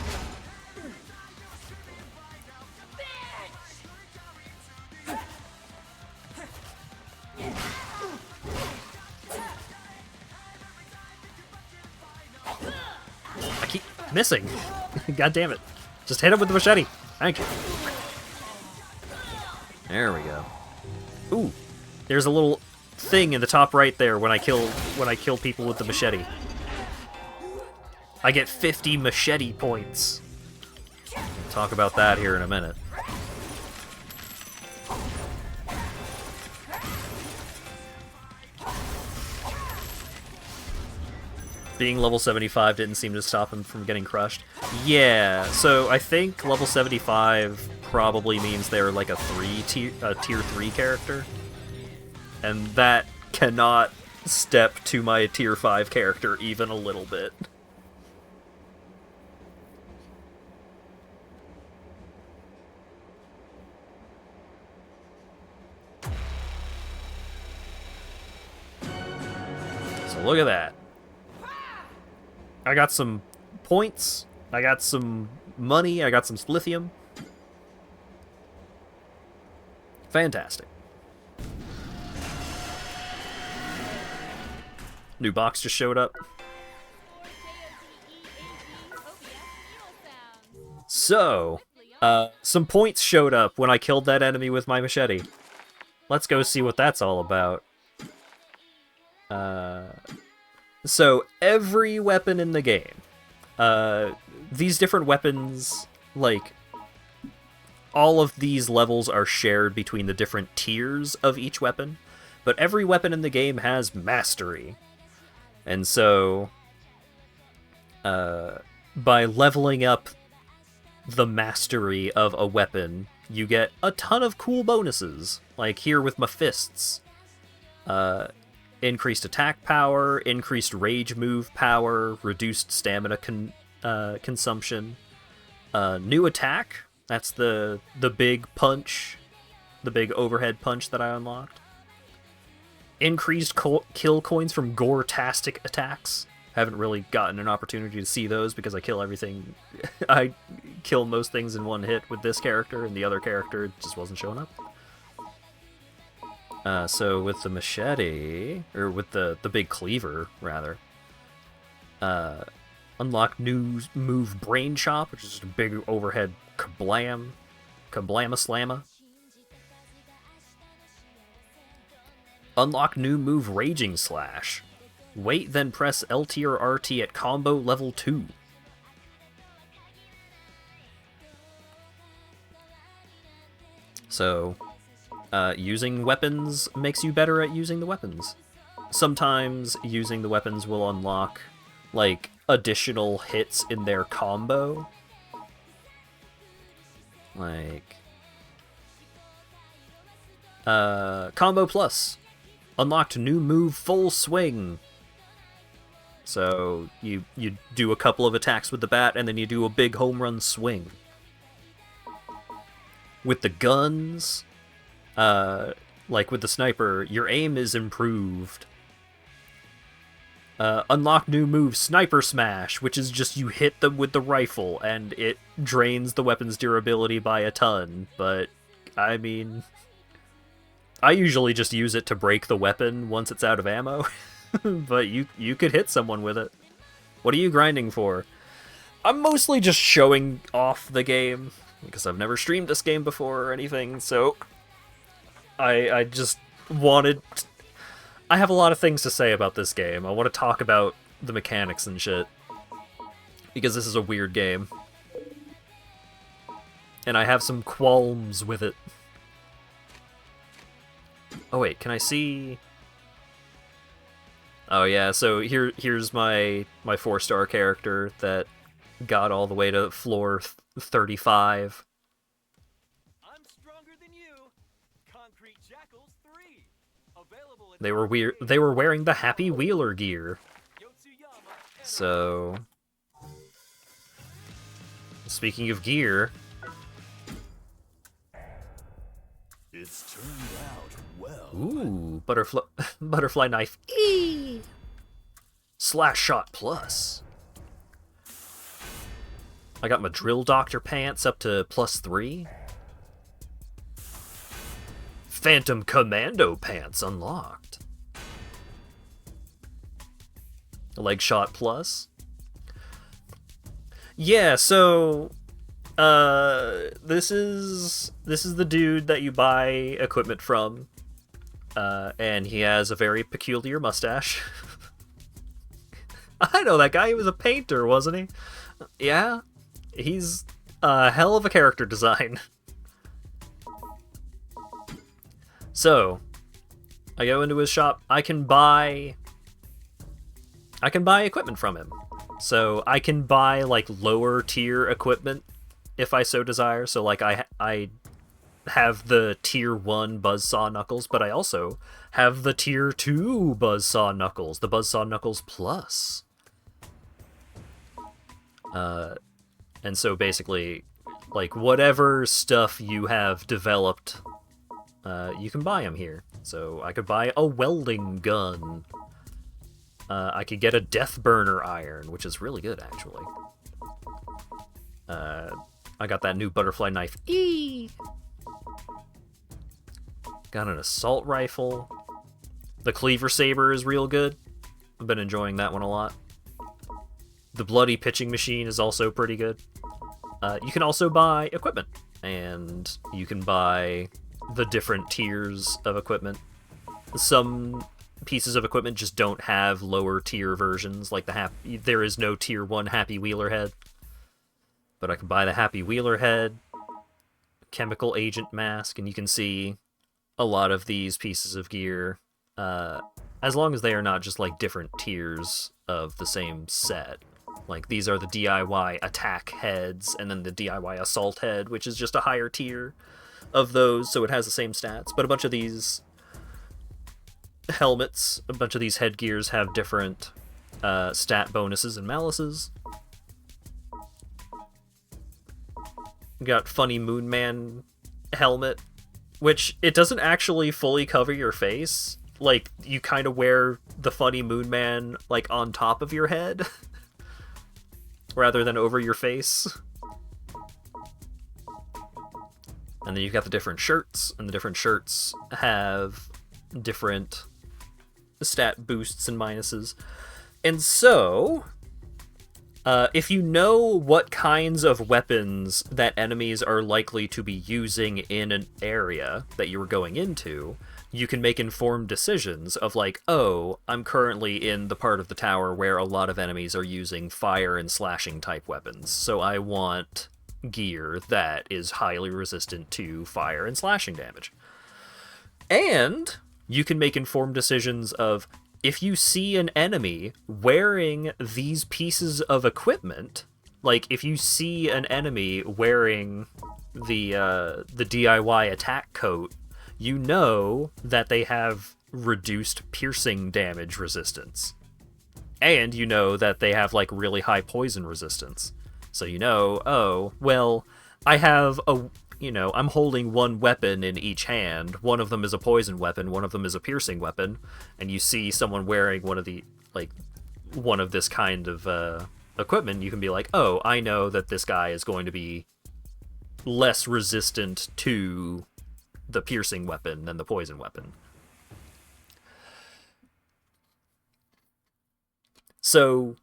I keep missing. God damn it. Just hit him with the machete. Thank you. There we go. Ooh. There's a little thing in the top right there when I kill people with the machete. I get 50 machete points. We'll talk about that here in a minute. Being level 75 didn't seem to stop him from getting crushed. Yeah, so I think level 75 probably means they're like a tier 3 character. And that cannot step to my tier 5 character even a little bit. So look at that. I got some points, I got some money, I got some lithium. Fantastic. New box just showed up. So, some points showed up when I killed that enemy with my machete. Let's go see what that's all about. So, every weapon in the game, these different weapons, like, all of these levels are shared between the different tiers of each weapon, but every weapon in the game has mastery. And so, by leveling up the mastery of a weapon, you get a ton of cool bonuses. Like here with my fists. Increased attack power, increased rage move power, reduced stamina consumption. New attack, that's the big punch, the big overhead punch that I unlocked. Increased kill coins from gore-tastic attacks. Haven't really gotten an opportunity to see those because I kill everything. I kill most things in one hit with this character, and the other character just wasn't showing up. So with the machete, or with the big cleaver, rather, unlock new move Brain Chop, which is just a big overhead kablam, kablama-slamma. Unlock new move Raging Slash. Wait, then press LT or RT at combo level 2. So, using weapons makes you better at using the weapons. Sometimes using the weapons will unlock, like, additional hits in their combo. Like, Combo Plus. Unlocked new move Full Swing. So you do a couple of attacks with the bat, and then you do a big home run swing. With the guns, like with the sniper, your aim is improved. Unlock new move Sniper Smash, which is just you hit them with the rifle, and it drains the weapon's durability by a ton, but, I mean, I usually just use it to break the weapon once it's out of ammo, but you could hit someone with it. What are you grinding for? I'm mostly just showing off the game, because I've never streamed this game before or anything, so I just wanted... I have a lot of things to say about this game. I want to talk about the mechanics and shit, because this is a weird game. And I have some qualms with it. Oh wait, can I see... Oh yeah, so here's my 4-star character that got all the way to floor 35. I'm stronger than you. Concrete Jackals 3. Available at They were wearing the Happy Wheeler gear. Yotsuyama. So, speaking of gear, It's turned out well. ooh, butterfly knife E Slash Shot Plus. I got my Drill Doctor pants up to +3. Phantom Commando pants unlocked. Leg Shot Plus. Yeah, so this is the dude that you buy equipment from, and he has a very peculiar mustache. I know that guy. He was a painter, wasn't he? Yeah, he's a hell of a character design. So, I go into his shop. I can buy equipment from him. So I can buy like lower tier equipment if I so desire. So like I have the tier 1 Buzzsaw Knuckles, but I also have the tier 2 Buzzsaw Knuckles, the Buzzsaw Knuckles Plus. And so basically, like whatever stuff you have developed, you can buy them here. So I could buy a welding gun. I could get a Death Burner Iron, which is really good, actually. I got that new butterfly knife. Eee! Got an assault rifle. The cleaver saber is real good. I've been enjoying that one a lot. The bloody pitching machine is also pretty good. You can also buy equipment, and you can buy the different tiers of equipment. Some pieces of equipment just don't have lower tier versions, like there is no tier 1 Happy Wheeler head. But I can buy the Happy Wheeler head, chemical agent mask, and you can see a lot of these pieces of gear, as long as they are not just like different tiers of the same set. Like, these are the DIY attack heads, and then the DIY assault head, which is just a higher tier of those, so it has the same stats. But a bunch of these helmets, a bunch of these headgears have different stat bonuses and malices. Got Funny Moon Man helmet, which it doesn't actually fully cover your face. Like, you kind of wear the Funny Moon Man, like, on top of your head, rather than over your face. And then you've got the different shirts, and the different shirts have different stat boosts and minuses. And so, if you know what kinds of weapons that enemies are likely to be using in an area that you were going into, you can make informed decisions of like, oh, I'm currently in the part of the tower where a lot of enemies are using fire and slashing type weapons, so I want gear that is highly resistant to fire and slashing damage. And you can make informed decisions of, if you see an enemy wearing these pieces of equipment, like if you see an enemy wearing the DIY attack coat, you know that they have reduced piercing damage resistance. And you know that they have like really high poison resistance. So you know, oh, well, I have I'm holding one weapon in each hand. One of them is a poison weapon, one of them is a piercing weapon, and you see someone wearing one of this kind of equipment, you can be like, oh, I know that this guy is going to be less resistant to the piercing weapon than the poison weapon. So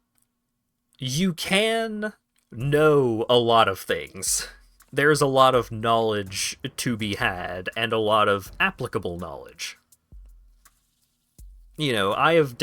you can know a lot of things. There's a lot of knowledge to be had, and a lot of applicable knowledge. You know, I have,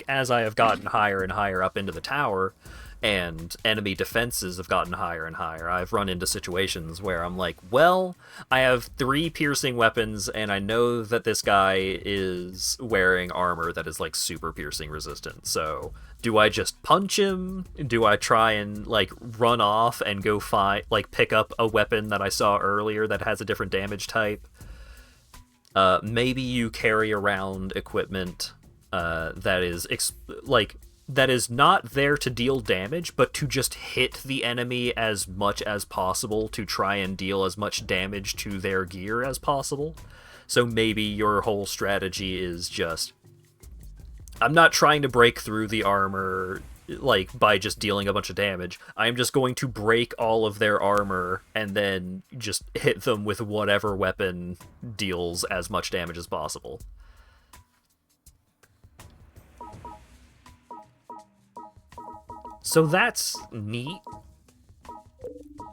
as I have gotten higher and higher up into the tower, and enemy defenses have gotten higher and higher, I've run into situations where I'm like, well, I have 3 piercing weapons, and I know that this guy is wearing armor that is, like, super piercing resistant, so do I just punch him? Do I try and, like, run off and go pick up a weapon that I saw earlier that has a different damage type? Maybe you carry around equipment that is not there to deal damage, but to just hit the enemy as much as possible to try and deal as much damage to their gear as possible. So maybe your whole strategy is just, I'm not trying to break through the armor, like, by just dealing a bunch of damage. I'm just going to break all of their armor and then just hit them with whatever weapon deals as much damage as possible. So that's neat.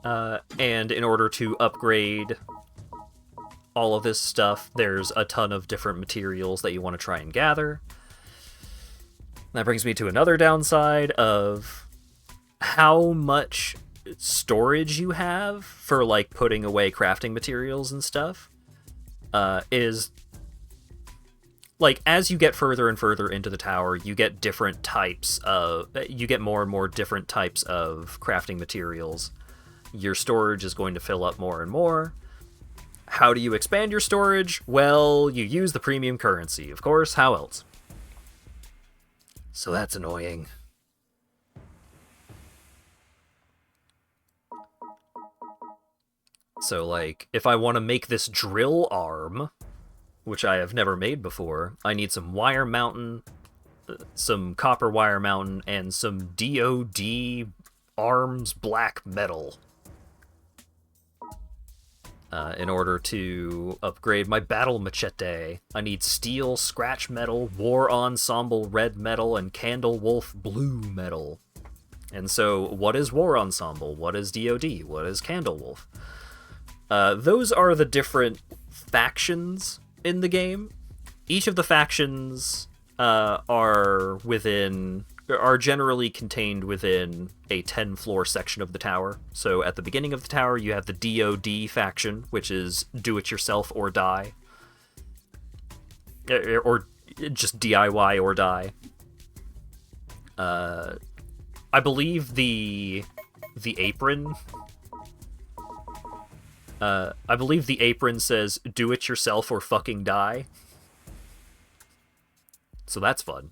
And in order to upgrade all of this stuff, there's a ton of different materials that you want to try and gather. That brings me to another downside of how much storage you have for, like, putting away crafting materials and stuff. Is, like, as you get further and further into the tower, you get you get more and more different types of crafting materials. Your storage is going to fill up more and more. How do you expand your storage? Well, you use the premium currency, of course. How else? So that's annoying. So, like, if I want to make this drill arm, which I have never made before, I need some wire mountain, some copper wire mountain, and some DoD arms black metal. In order to upgrade my battle machete, I need steel, scratch metal, war ensemble red metal, and candle wolf blue metal. And so, what is war ensemble? What is DoD? What is candle wolf? Those are the different factions in the game. Each of the factions are generally contained within a 10-floor section of the tower. So at the beginning of the tower, you have the DoD faction, which is do it yourself or die. Or just DIY or die. I believe the apron... I believe the apron says, do it yourself or fucking die. So that's fun.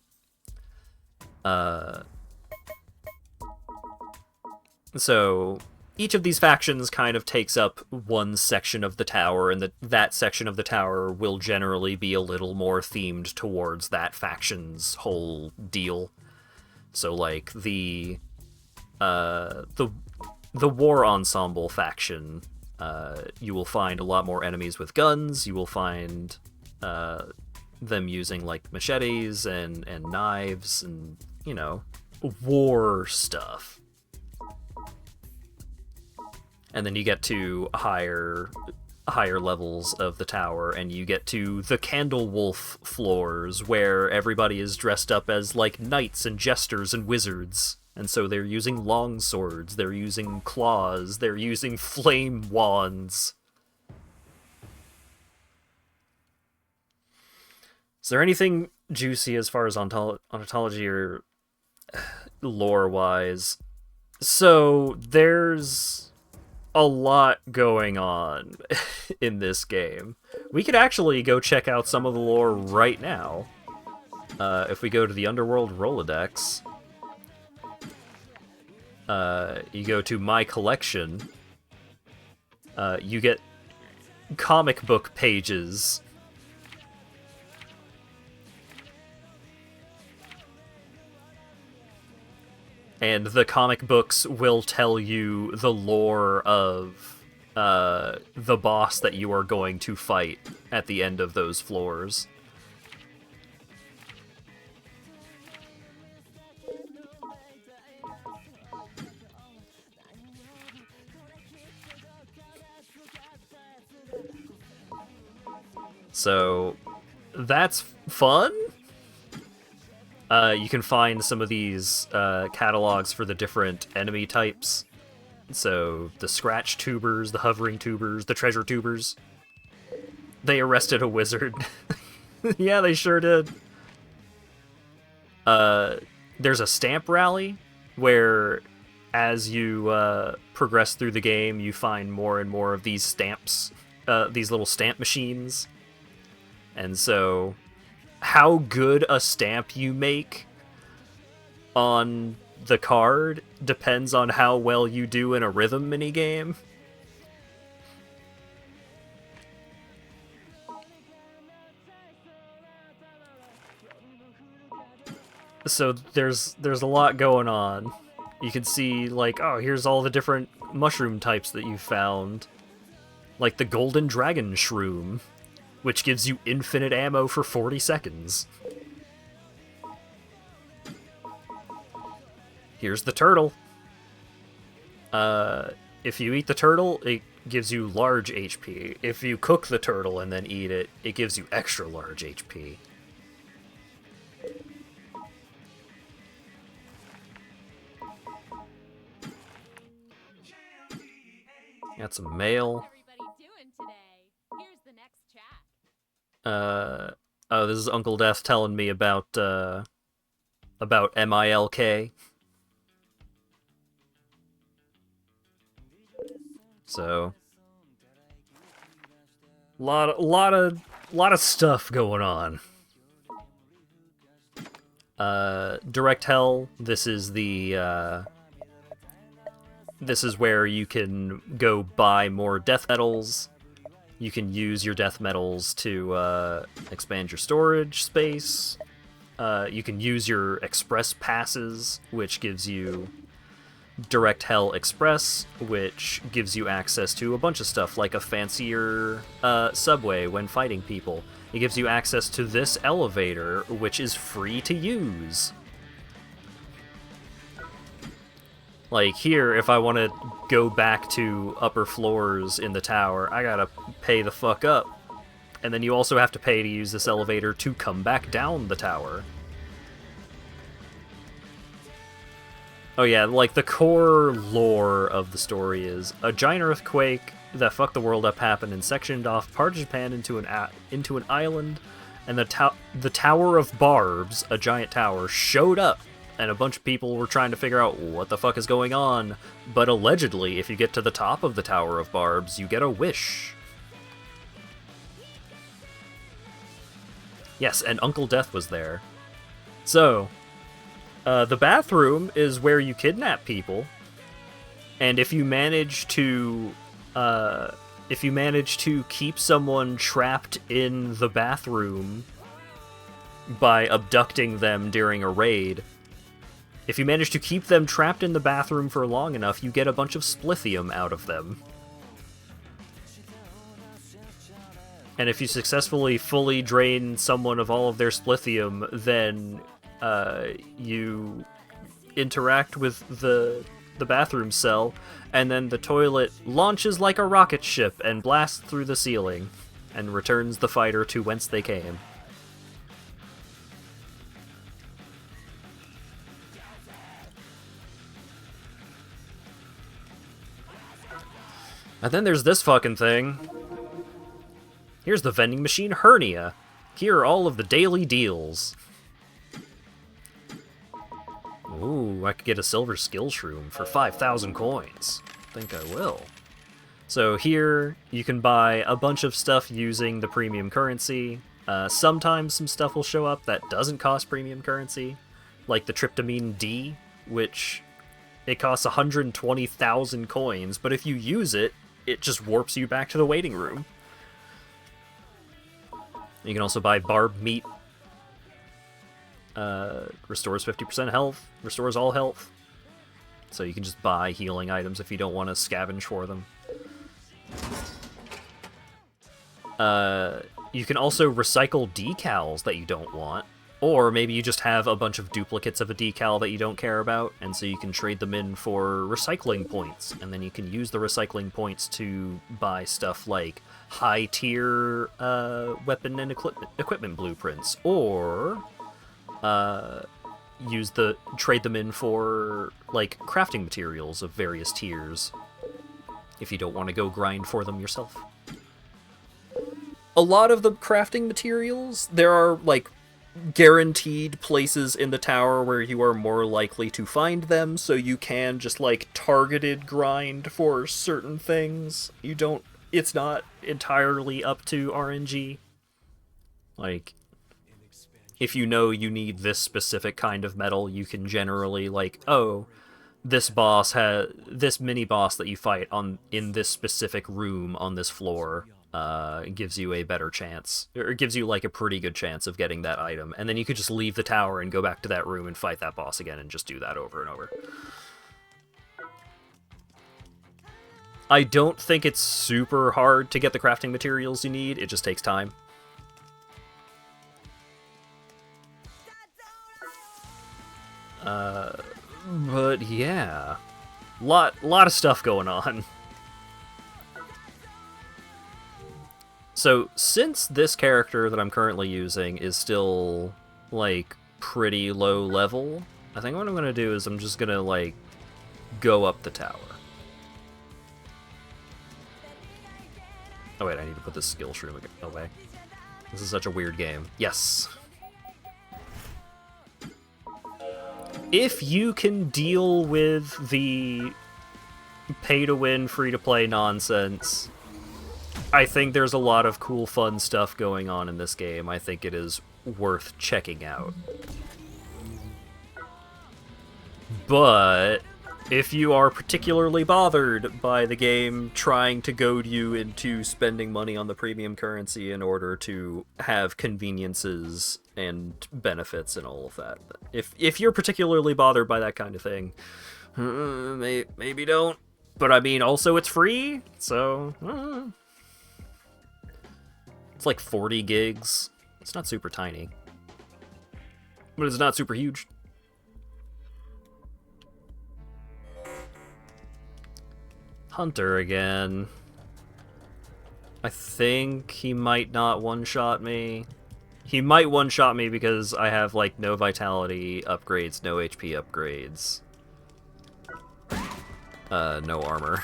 So each of these factions kind of takes up one section of the tower, and that section of the tower will generally be a little more themed towards that faction's whole deal. So like the war ensemble faction, you will find a lot more enemies with guns. You will find them using like machetes and knives and, you know, war stuff. And then you get to higher levels of the tower, and you get to the Candle Wolf floors, where everybody is dressed up as like knights and jesters and wizards. And so they're using long swords, they're using claws, they're using flame wands. Is there anything juicy as far as ontology or lore-wise? So, there's a lot going on in this game. We could actually go check out some of the lore right now. If we go to the Underworld Rolodex, you go to My Collection, you get comic book pages. And the comic books will tell you the lore of the boss that you are going to fight at the end of those floors. So, that's fun. You can find some of these catalogs for the different enemy types. So, the scratch tubers, the hovering tubers, the treasure tubers. They arrested a wizard. Yeah, they sure did. There's a stamp rally, where as you progress through the game, you find more and more of these stamps, these little stamp machines. And so, how good a stamp you make on the card depends on how well you do in a rhythm minigame. So there's a lot going on. You can see, like, oh, here's all the different mushroom types that you found. Like the Golden Dragon Shroom, which gives you infinite ammo for 40 seconds. Here's the turtle. If you eat the turtle, it gives you large HP. If you cook the turtle and then eat it, it gives you extra large HP. Got some mail. Oh, this is Uncle Death telling me about MILK. So, lot of stuff going on. Direct Hell. This is where you can go buy more death metals. You can use your death metals to expand your storage space. you can use your express passes, which gives you Direct Hell Express, which gives you access to a bunch of stuff, like a fancier subway when fighting people. It gives you access to this elevator, which is free to use. Like here, if I want to go back to upper floors in the tower, I gotta pay the fuck up. And then you also have to pay to use this elevator to come back down the tower. Oh yeah, like the core lore of the story is a giant earthquake that fucked the world up happened and sectioned off part of Japan into an island, and the Tower of Barbs, a giant tower, showed up, and a bunch of people were trying to figure out what the fuck is going on. But allegedly, if you get to the top of the Tower of Barbs, you get a wish. Yes, and Uncle Death was there. So, the bathroom is where you kidnap people, and if you manage to keep someone trapped in the bathroom by abducting them during a raid, if you manage to keep them trapped in the bathroom for long enough, you get a bunch of splithium out of them. And if you successfully fully drain someone of all of their splithium, then you interact with the bathroom cell, and then the toilet launches like a rocket ship and blasts through the ceiling, and returns the fighter to whence they came. And then there's this fucking thing. Here's the vending machine hernia. Here are all of the daily deals. Ooh, I could get a silver skill shroom for 5,000 coins. Think I will. So here, you can buy a bunch of stuff using the premium currency. Sometimes some stuff will show up that doesn't cost premium currency, like the tryptamine D, which it costs 120,000 coins, but if you use it, it just warps you back to the waiting room. You can also buy barb meat. Restores 50% health, restores all health. So you can just buy healing items if you don't want to scavenge for them. You can also recycle decals that you don't want. Or maybe you just have a bunch of duplicates of a decal that you don't care about, and so you can trade them in for recycling points, and then you can use the recycling points to buy stuff like high-tier weapon and equipment blueprints, or trade them in for like crafting materials of various tiers if you don't want to go grind for them yourself. A lot of the crafting materials, there are like guaranteed places in the tower where you are more likely to find them, so you can just like targeted grind for certain things. It's not entirely up to RNG. Like, if you know you need this specific kind of metal, you can generally like, oh, this mini boss that you fight in this specific room on this floor gives you a better chance, or gives you like a pretty good chance of getting that item, and then you could just leave the tower and go back to that room and fight that boss again and just do that over and over. I don't think it's super hard to get the crafting materials you need, it just takes time. But yeah, lot of stuff going on. So, since this character that I'm currently using is still, like, pretty low level, I think what I'm gonna do is I'm just gonna, like, go up the tower. Oh wait, I need to put this skill shroom away. This is such a weird game. Yes! If you can deal with the pay-to-win, free-to-play nonsense, I think there's a lot of cool, fun stuff going on in this game. I think it is worth checking out. But if you are particularly bothered by the game trying to goad you into spending money on the premium currency in order to have conveniences and benefits and all of that, if you're particularly bothered by that kind of thing, maybe don't. But I mean, also it's free, so it's like 40 gigs. It's not super tiny, but it's not super huge. Hunter again. I think he might not one-shot me. He might one-shot me because I have, like, no vitality upgrades, no HP upgrades. No armor.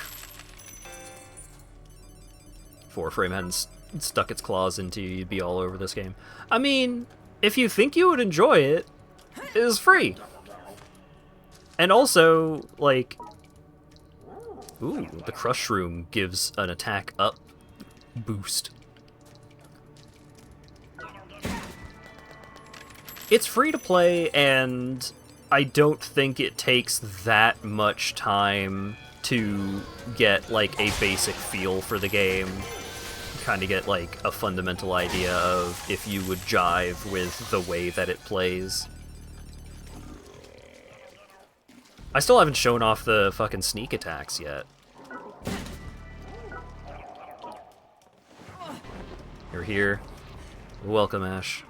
4-frame hadn't stuck its claws into you, you'd be all over this game. I mean, if you think you would enjoy it, it is free. And also, like... Ooh, the Crush Room gives an attack up boost. It's free to play, and I don't think it takes that much time to get, like, a basic feel for the game. Kind of get, like, a fundamental idea of if you would jive with the way that it plays. I still haven't shown off the fucking sneak attacks yet. You're here. Welcome, Ash.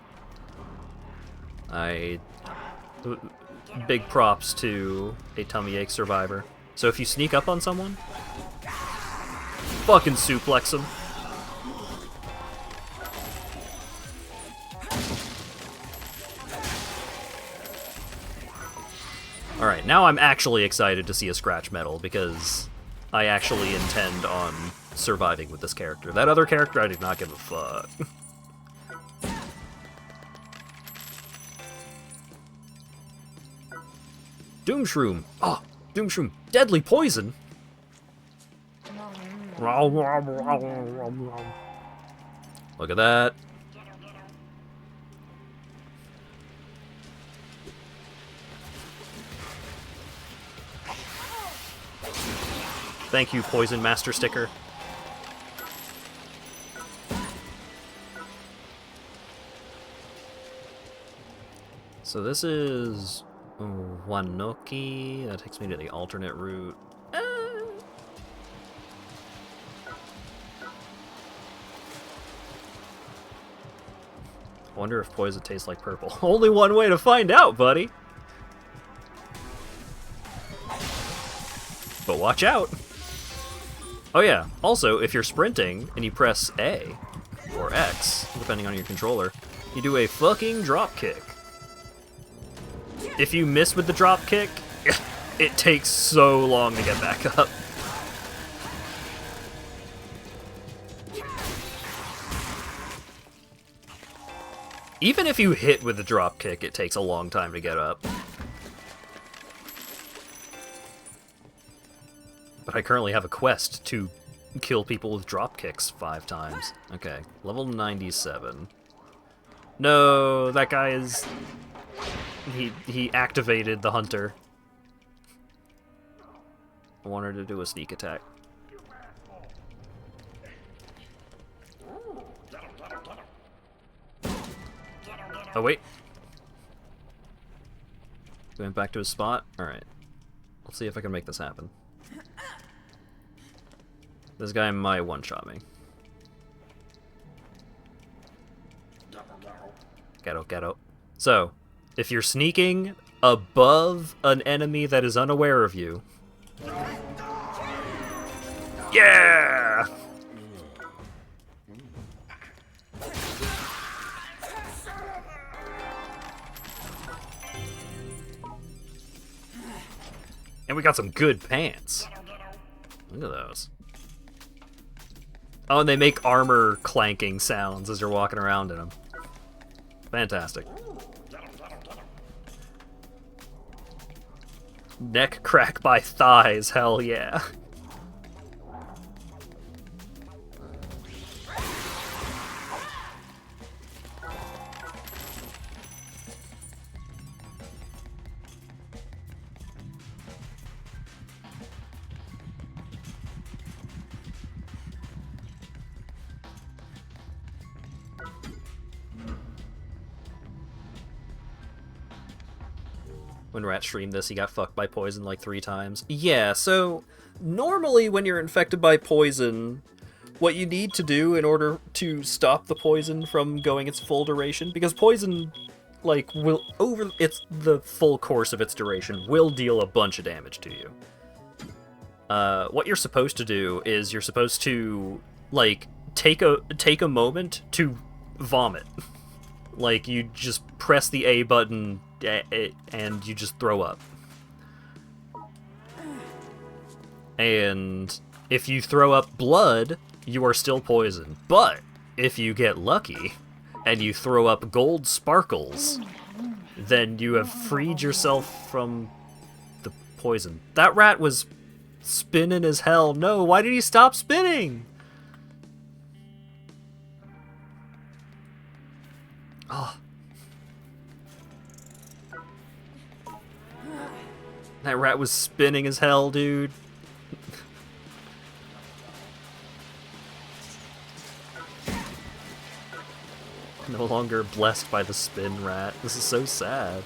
Big props to a tummy ache survivor. So if you sneak up on someone, fucking suplex them. Alright, now I'm actually excited to see a scratch medal, because I actually intend on surviving with this character. That other character, I did not give a fuck. Doomshroom! Oh, Doomshroom! Deadly poison! Look at that. Thank you, Poison Master Sticker. So this is Wanoki. That takes me to the alternate route. I wonder if poison tastes like purple. Only one way to find out, buddy. But watch out. Oh yeah, also, if you're sprinting and you press A or X, depending on your controller, you do a fucking drop kick. If you miss with the drop kick, it takes so long to get back up. Even if you hit with the drop kick, it takes a long time to get up. But I currently have a quest to kill people with drop kicks 5 times. Okay, level 97. No, that guy is... He activated the hunter. I want her to do a sneak attack. Oh, wait. He went back to his spot? Alright. Let's see if I can make this happen. This guy might one-shot me. Ghetto. So, if you're sneaking above an enemy that is unaware of you... Yeah! And we got some good pants. Look at those. Oh, and they make armor clanking sounds as you're walking around in them. Fantastic. Neck crack by thighs, hell yeah. when Rat streamed this, he got fucked by poison like 3 times. Yeah, so normally when you're infected by poison, what you need to do in order to stop the poison from going its full duration, because poison, like, will, over the full course of its duration, will deal a bunch of damage to you. What you're supposed to do is you're supposed to, like, take a moment to vomit. Like, you just press the A button and you just throw up. And if you throw up blood, you are still poisoned. But if you get lucky and you throw up gold sparkles, then you have freed yourself from the poison. That rat was spinning as hell. No, why did he stop spinning? Oh. That rat was spinning as hell, dude. No longer blessed by the spin rat. This is so sad.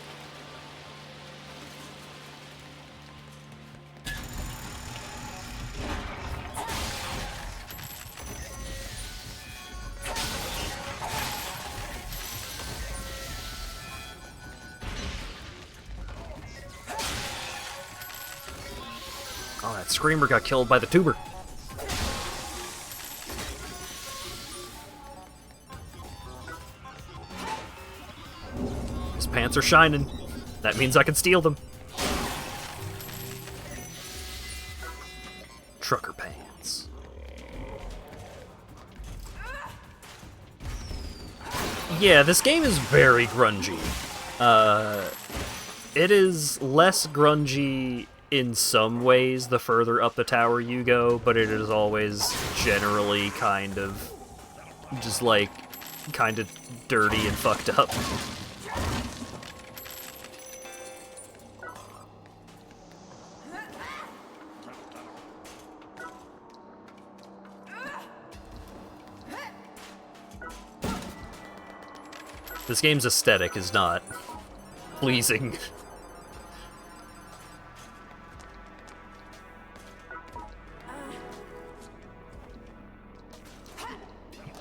Oh, that screamer got killed by the tuber. His pants are shining. That means I can steal them. Trucker pants. Yeah, this game is very grungy. It is less grungy in some ways the further up the tower you go, but it is always generally kind of just like kind of dirty and fucked up. This game's aesthetic is not pleasing.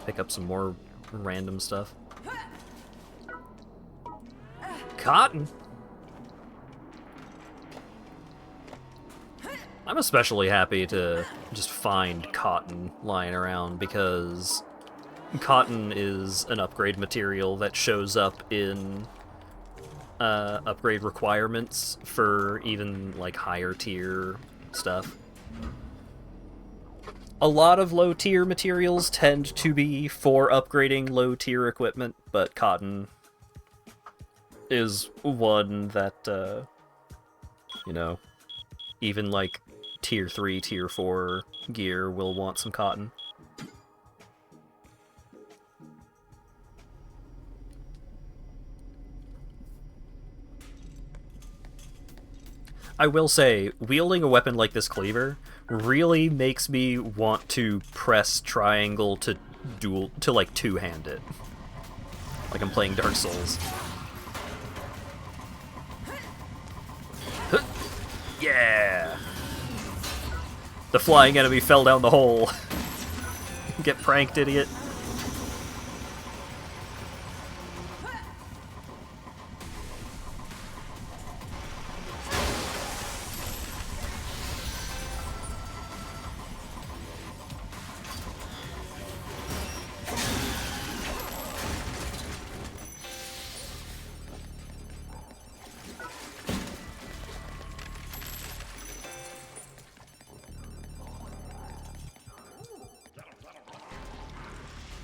Pick up some more random stuff. Cotton? I'm especially happy to just find cotton lying around because cotton is an upgrade material that shows up in upgrade requirements for even like higher tier stuff. A lot of low tier materials tend to be for upgrading low tier equipment, but cotton is one that, you know, even like tier 3, tier 4 gear will want some cotton. I will say, wielding a weapon like this cleaver really makes me want to press triangle to like two-hand it. Like I'm playing Dark Souls. Yeah! The flying enemy fell down the hole. Get pranked, idiot.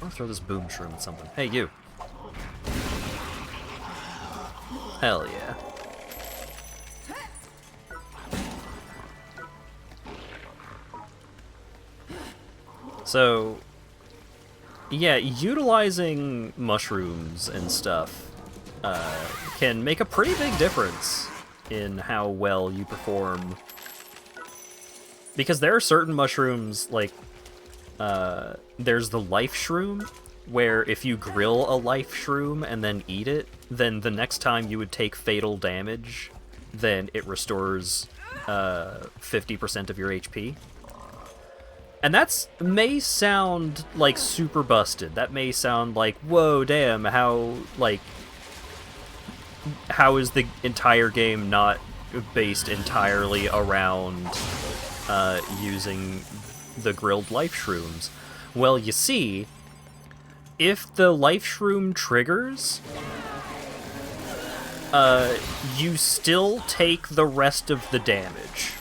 I'll throw this boom shroom at something. Hey, you. Hell yeah. So, yeah, utilizing mushrooms and stuff can make a pretty big difference in how well you perform. Because there are certain mushrooms, like, there's the life shroom, where if you grill a life shroom and then eat it, then the next time you would take fatal damage, then it restores 50% of your HP. And that's may sound like super busted. That may sound like, whoa, damn, how is the entire game not based entirely around using the grilled life shrooms? Well, you see, if the life shroom triggers, you still take the rest of the damage.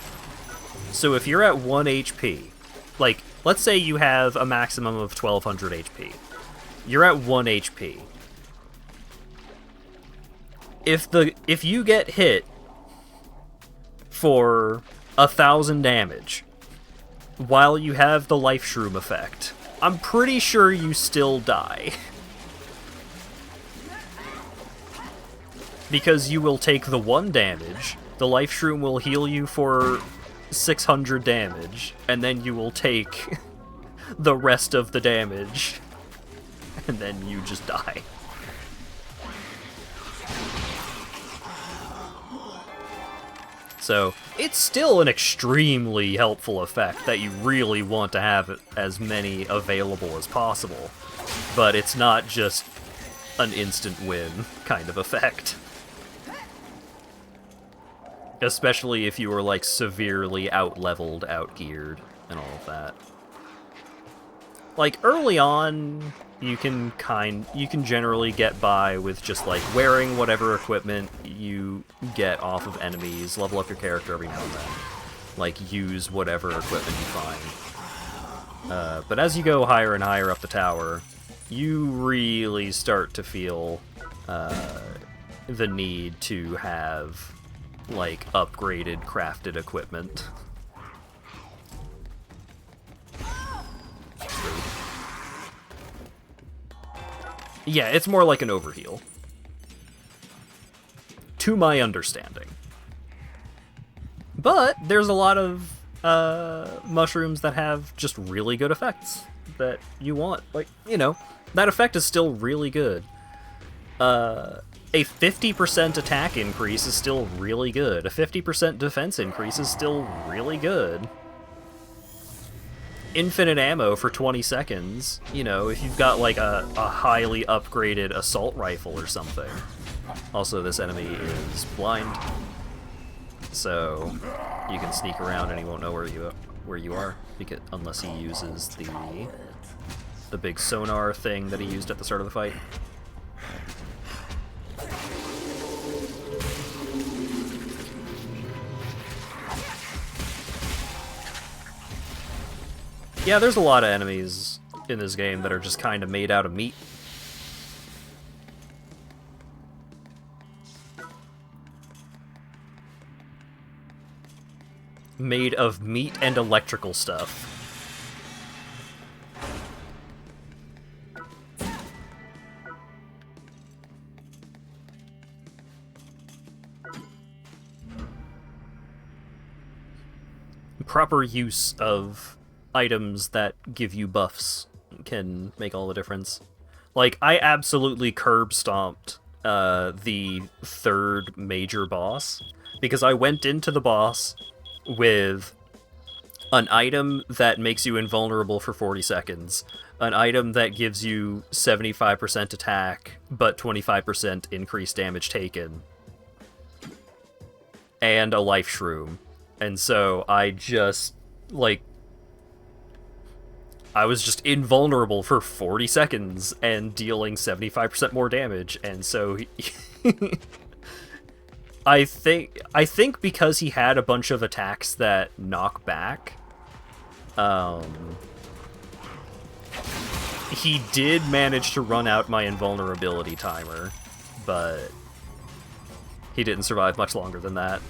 So if you're at 1 HP, like, let's say you have a maximum of 1200 HP. You're at 1 HP. If you get hit for 1000 damage while you have the life shroom effect, I'm pretty sure you still die. Because you will take the 1 damage, the life shroom will heal you for 600 damage, and then you will take the rest of the damage, and then you just die. So, it's still an extremely helpful effect that you really want to have as many available as possible, but it's not just an instant win kind of effect. Especially if you were, like, severely out-leveled, out-geared, and all of that. Like, early on, you can generally get by with just, like, wearing whatever equipment you get off of enemies, level up your character every now and then. Like, use whatever equipment you find. But as you go higher and higher up the tower, you really start to feel the need to have, like, upgraded, crafted equipment. Yeah, it's more like an overheal. To my understanding. But there's a lot of mushrooms that have just really good effects that you want. Like, you know, that effect is still really good. A 50% attack increase is still really good. A 50% defense increase is still really good. Infinite ammo for 20 seconds, you know, if you've got like a highly upgraded assault rifle or something. Also, this enemy is blind, so you can sneak around and he won't know where you are, because unless he uses the big sonar thing that he used at the start of the fight. Yeah, there's a lot of enemies in this game that are just kind of made out of meat. Made of meat and electrical stuff. Proper use of items that give you buffs can make all the difference. Like, I absolutely curb stomped the third major boss, because I went into the boss with an item that makes you invulnerable for 40 seconds, an item that gives you 75% attack, but 25% increased damage taken, and a life shroom. And so I just, like, I was just invulnerable for 40 seconds and dealing 75% more damage, and so I think because he had a bunch of attacks that knock back, he did manage to run out my invulnerability timer, but he didn't survive much longer than that.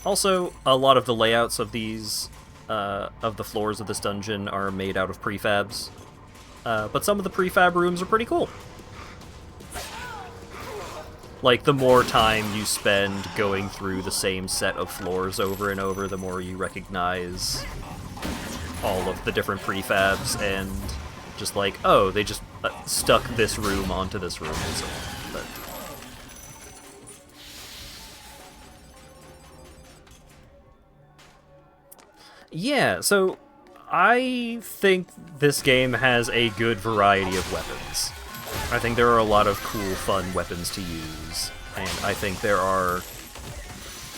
Also, a lot of the layouts of these, of the floors of this dungeon are made out of prefabs, but some of the prefab rooms are pretty cool. Like, the more time you spend going through the same set of floors over and over, the more you recognize all of the different prefabs, and just like, oh, they just stuck this room onto this room, and so on. But yeah, so I think this game has a good variety of weapons. I think there are a lot of cool, fun weapons to use, and I think there are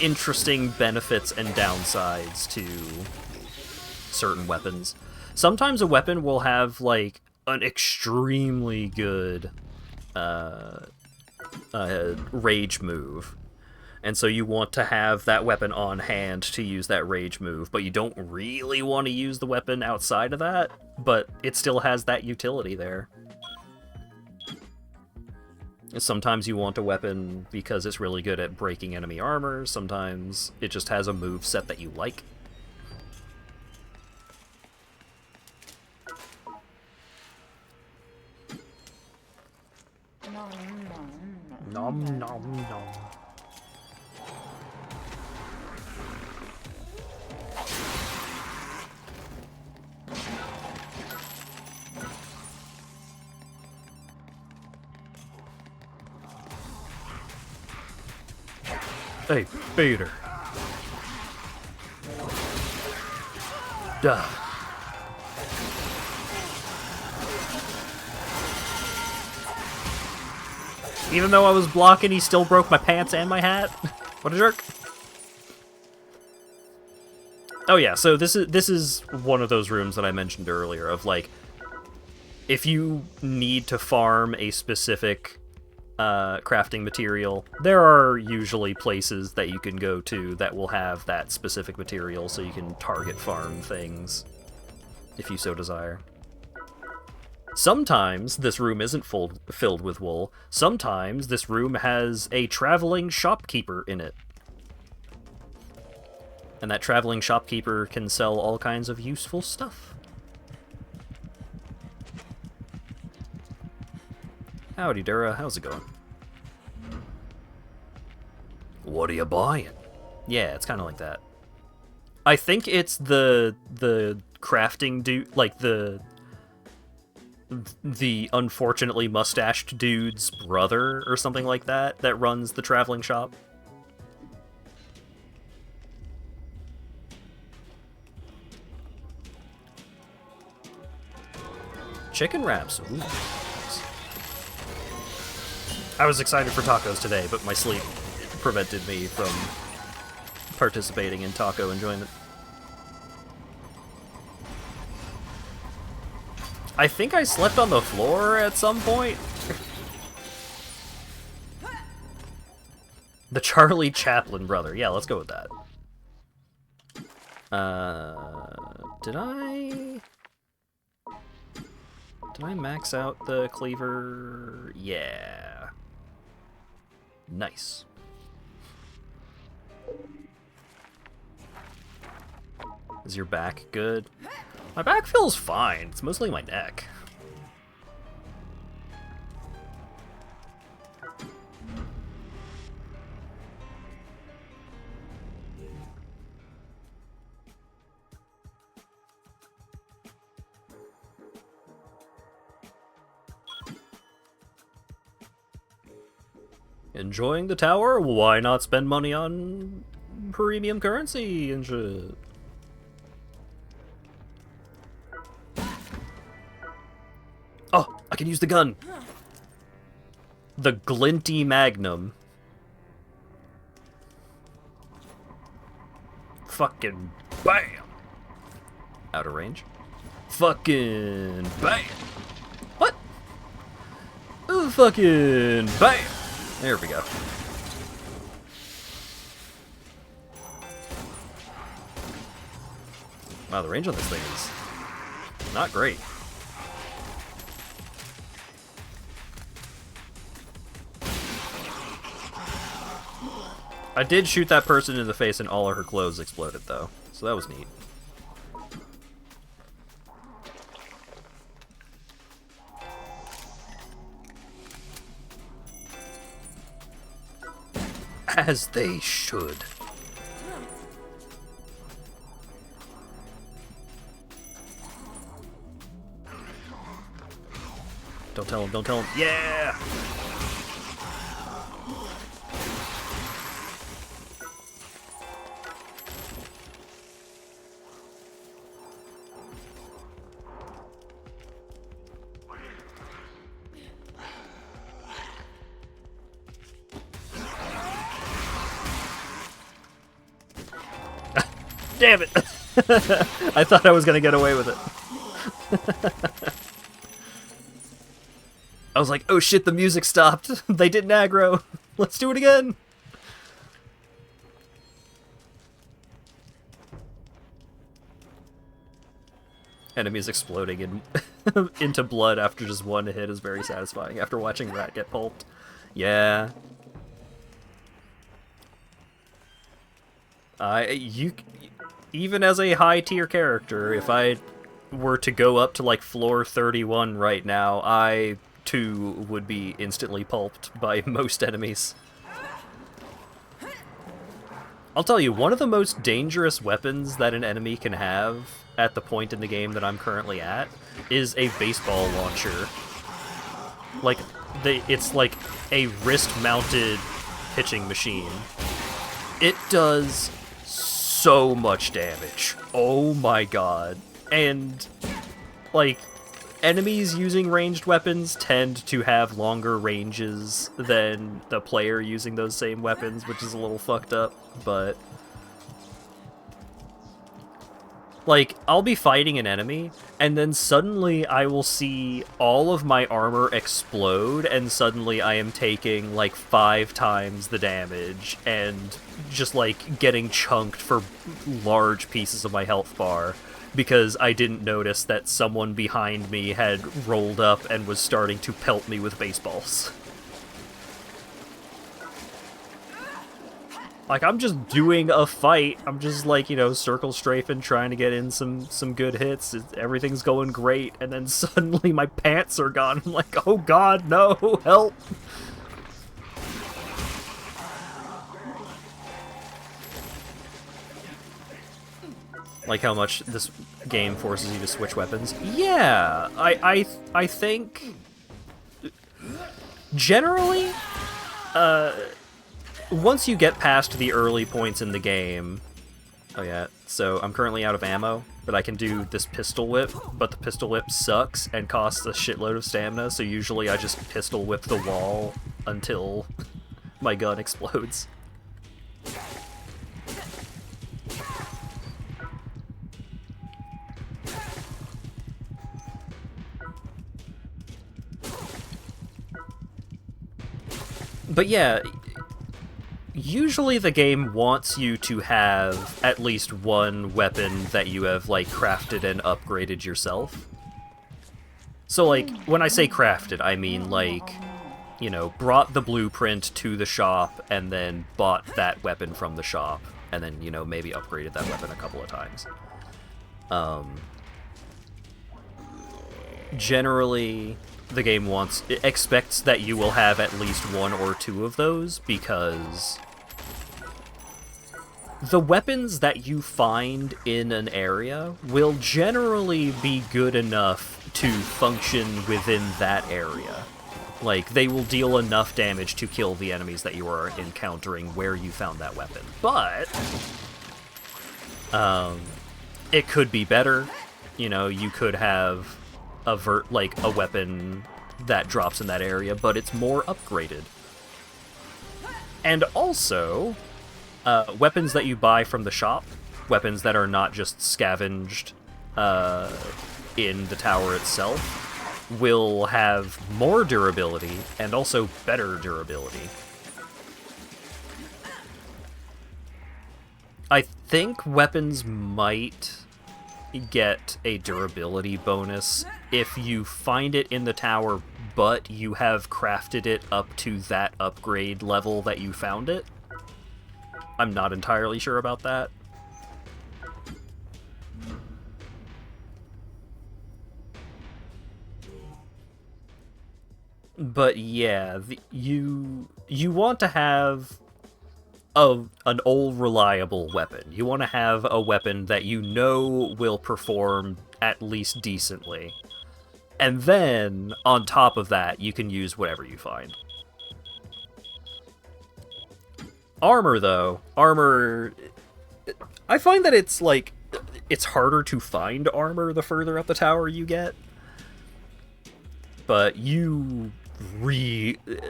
interesting benefits and downsides to certain weapons. Sometimes a weapon will have, like, an extremely good rage move, and so you want to have that weapon on hand to use that rage move, but you don't really want to use the weapon outside of that, but it still has that utility there. Sometimes you want a weapon because it's really good at breaking enemy armor, sometimes it just has a move set that you like. Nom nom nom. Hey, Peter. Duh. Even though I was blocking, he still broke my pants and my hat? What a jerk. Oh yeah, so this is one of those rooms that I mentioned earlier of, like, if you need to farm a specific crafting material, there are usually places that you can go to that will have that specific material, so you can target farm things if you so desire. Sometimes this room isn't filled with wool. Sometimes this room has a traveling shopkeeper in it. And that traveling shopkeeper can sell all kinds of useful stuff. Howdy, Dura. How's it going? What are you buying? Yeah, it's kind of like that. I think it's the crafting dude, like the unfortunately mustached dude's brother or something like that, that runs the traveling shop. Chicken wraps. Ooh. I was excited for tacos today, but my sleep prevented me from participating in taco enjoyment. I think I slept on the floor at some point. The Charlie Chaplin brother. Yeah, let's go with that. Did I max out the cleaver? Yeah. Nice. Is your back good? My back feels fine. It's mostly my neck. Enjoying the tower? Why not spend money on premium currency and shit? Oh, I can use the gun. The Glinty Magnum. Fucking bam. Out of range. Fucking bam. What? Ooh, fucking bam. There we go. Wow, the range on this thing is not great. I did shoot that person in the face and all of her clothes exploded, though, so that was neat. As they should. Don't tell him, don't tell him. Yeah! Damn it! I thought I was gonna get away with it. I was like, oh shit, the music stopped. They didn't aggro. Let's do it again. Enemies exploding into blood after just one hit is very satisfying after watching Rat get pulped. Yeah. Even as a high tier character, if I were to go up to like floor 31 right now, I too would be instantly pulped by most enemies. I'll tell you, one of the most dangerous weapons that an enemy can have at the point in the game that I'm currently at is a baseball launcher. Like, it's like a wrist-mounted pitching machine. It does so much damage. Oh my god. And, like, enemies using ranged weapons tend to have longer ranges than the player using those same weapons, which is a little fucked up, but... Like, I'll be fighting an enemy, and then suddenly I will see all of my armor explode, and suddenly I am taking, like, 5 times the damage, and just, like, getting chunked for large pieces of my health bar, because I didn't notice that someone behind me had rolled up and was starting to pelt me with baseballs. Like, I'm just doing a fight. I'm just, like, you know, circle strafing, trying to get in some good hits. Everything's going great, and then suddenly my pants are gone. I'm like, oh god, no, help! Like how much this game forces you to switch weapons. Yeah, I think... Generally, once you get past the early points in the game... Oh yeah, so I'm currently out of ammo, but I can do this pistol whip, but the pistol whip sucks and costs a shitload of stamina, so usually I just pistol whip the wall until my gun explodes. But yeah, usually the game wants you to have at least one weapon that you have, like, crafted and upgraded yourself. So, like, when I say crafted, I mean, like, you know, brought the blueprint to the shop and then bought that weapon from the shop, and then, you know, maybe upgraded that weapon a couple of times. Generally... the game expects that you will have at least one or two of those, because the weapons that you find in an area will generally be good enough to function within that area. Like, they will deal enough damage to kill the enemies that you are encountering where you found that weapon. But, it could be better. You know, you could have a weapon that drops in that area, but it's more upgraded. And also, weapons that you buy from the shop, weapons that are not just scavenged in the tower itself, will have more durability and also better durability. I think weapons might get a durability bonus if you find it in the tower, but you have crafted it up to that upgrade level that you found it. I'm not entirely sure about that. But yeah, you want to have an old reliable weapon. You want to have a weapon that you know will perform at least decently. And then, on top of that, you can use whatever you find. Armor, though. Armor... I find that it's, like... It's harder to find armor the further up the tower you get. But you...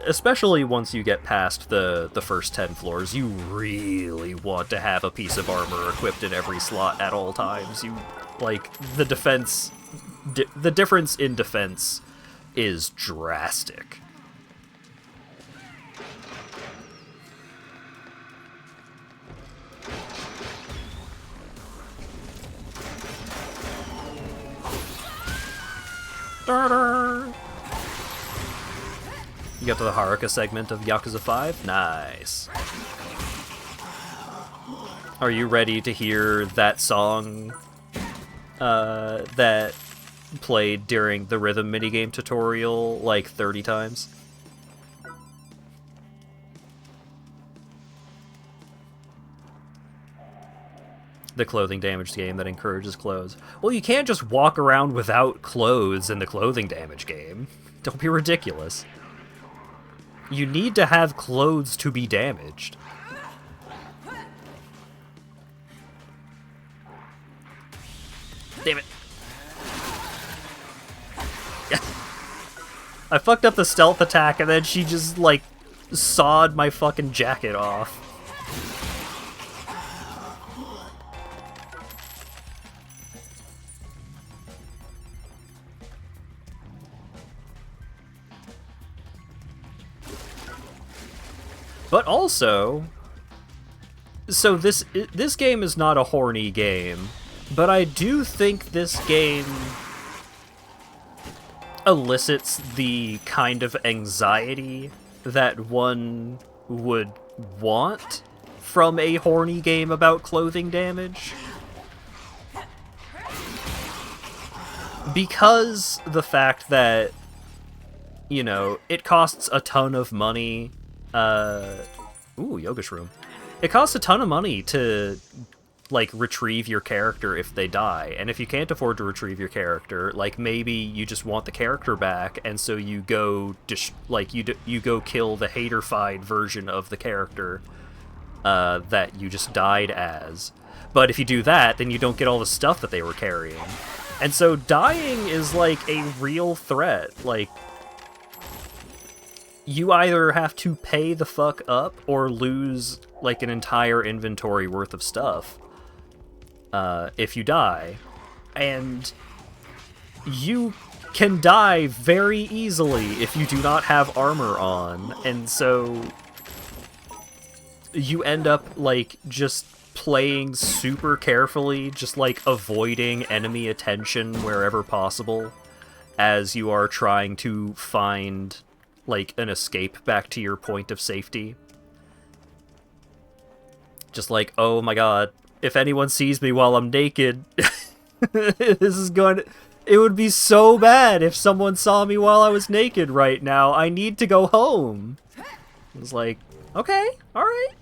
especially once you get past the first 10 floors, you really want to have a piece of armor equipped in every slot at all times. You, like, the defense... the difference in defense is drastic. You got to the Haruka segment of Yakuza 5? Nice. Are you ready to hear that song that played during the rhythm minigame tutorial like 30 times? The clothing damage game that encourages clothes. Well, you can't just walk around without clothes in the clothing damage game. Don't be ridiculous. You need to have clothes to be damaged. Damn it. I fucked up the stealth attack and then she just, like, sawed my fucking jacket off. But also, so this game is not a horny game, but I do think this game elicits the kind of anxiety that one would want from a horny game about clothing damage. Because the fact that, you know, it costs a ton of money. Ooh, yoga shroom. It costs a ton of money to, like, retrieve your character if they die, and if you can't afford to retrieve your character, like, maybe you just want the character back, and so you go, you go kill the hater-fied version of the character that you just died as. But if you do that, then you don't get all the stuff that they were carrying. And so dying is, like, a real threat. Like, you either have to pay the fuck up or lose, like, an entire inventory worth of stuff if you die. And you can die very easily if you do not have armor on. And so you end up, like, just playing super carefully, just, like, avoiding enemy attention wherever possible as you are trying to find, like, an escape back to your point of safety. Just like, oh my god, if anyone sees me while I'm naked, this is going to... It would be so bad if someone saw me while I was naked right now. I need to go home. It was like, okay, alright.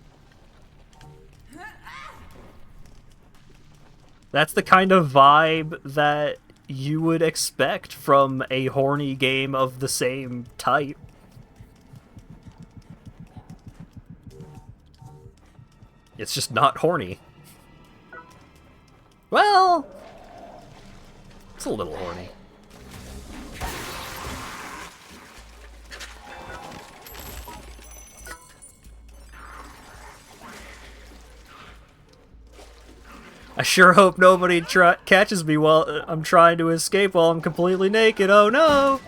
That's the kind of vibe that you would expect from a horny game of the same type. It's just not horny. Well, it's a little horny. I sure hope nobody catches me while I'm trying to escape while I'm completely naked. Oh no!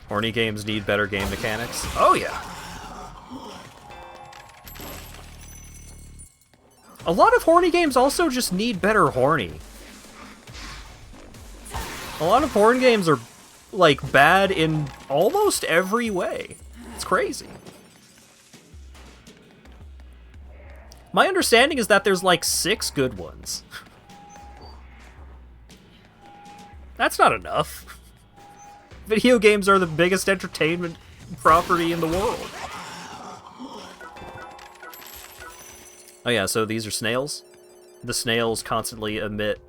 Horny games need better game mechanics. Oh yeah! A lot of horny games also just need better horny. A lot of porn games are, like, bad in almost every way. It's crazy. My understanding is that there's, like, 6 good ones. That's not enough. Video games are the biggest entertainment property in the world. Oh yeah, so these are snails. The snails constantly emit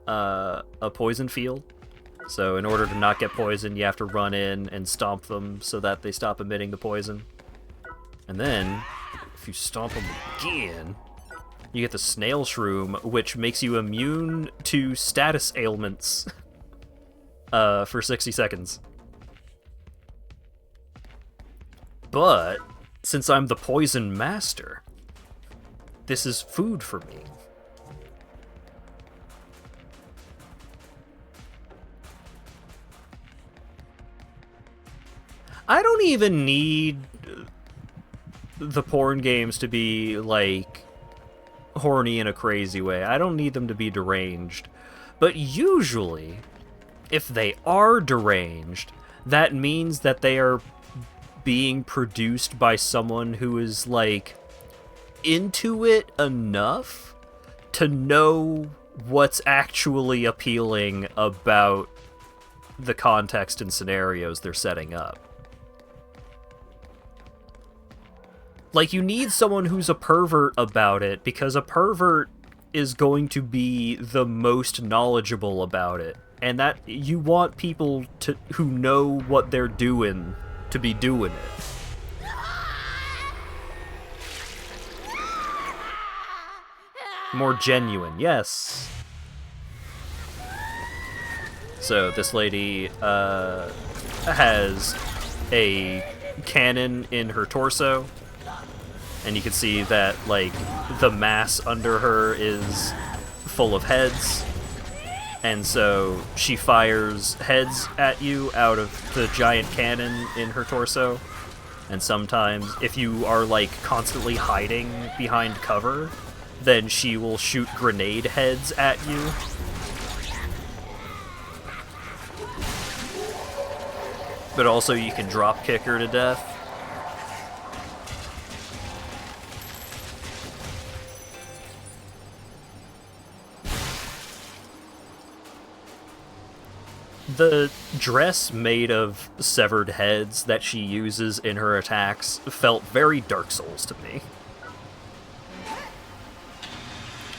a poison field. So in order to not get poisoned, you have to run in and stomp them so that they stop emitting the poison. And then, if you stomp them again, you get the snail shroom, which makes you immune to status ailments for 60 seconds. But, since I'm the poison master, this is food for me. I don't even need the porn games to be, like, horny in a crazy way. I don't need them to be deranged. But usually, if they are deranged, that means that they are being produced by someone who is, like, into it enough to know what's actually appealing about the context and scenarios they're setting up. Like, you need someone who's a pervert about it, because a pervert is going to be the most knowledgeable about it. And that you want people to who know what they're doing to be doing it. More genuine, yes. So this lady has a cannon in her torso. And you can see that, like, the mass under her is full of heads. And so she fires heads at you out of the giant cannon in her torso. And sometimes, if you are, like, constantly hiding behind cover, then she will shoot grenade heads at you. But also you can drop kick her to death. The dress made of severed heads that she uses in her attacks felt very Dark Souls to me.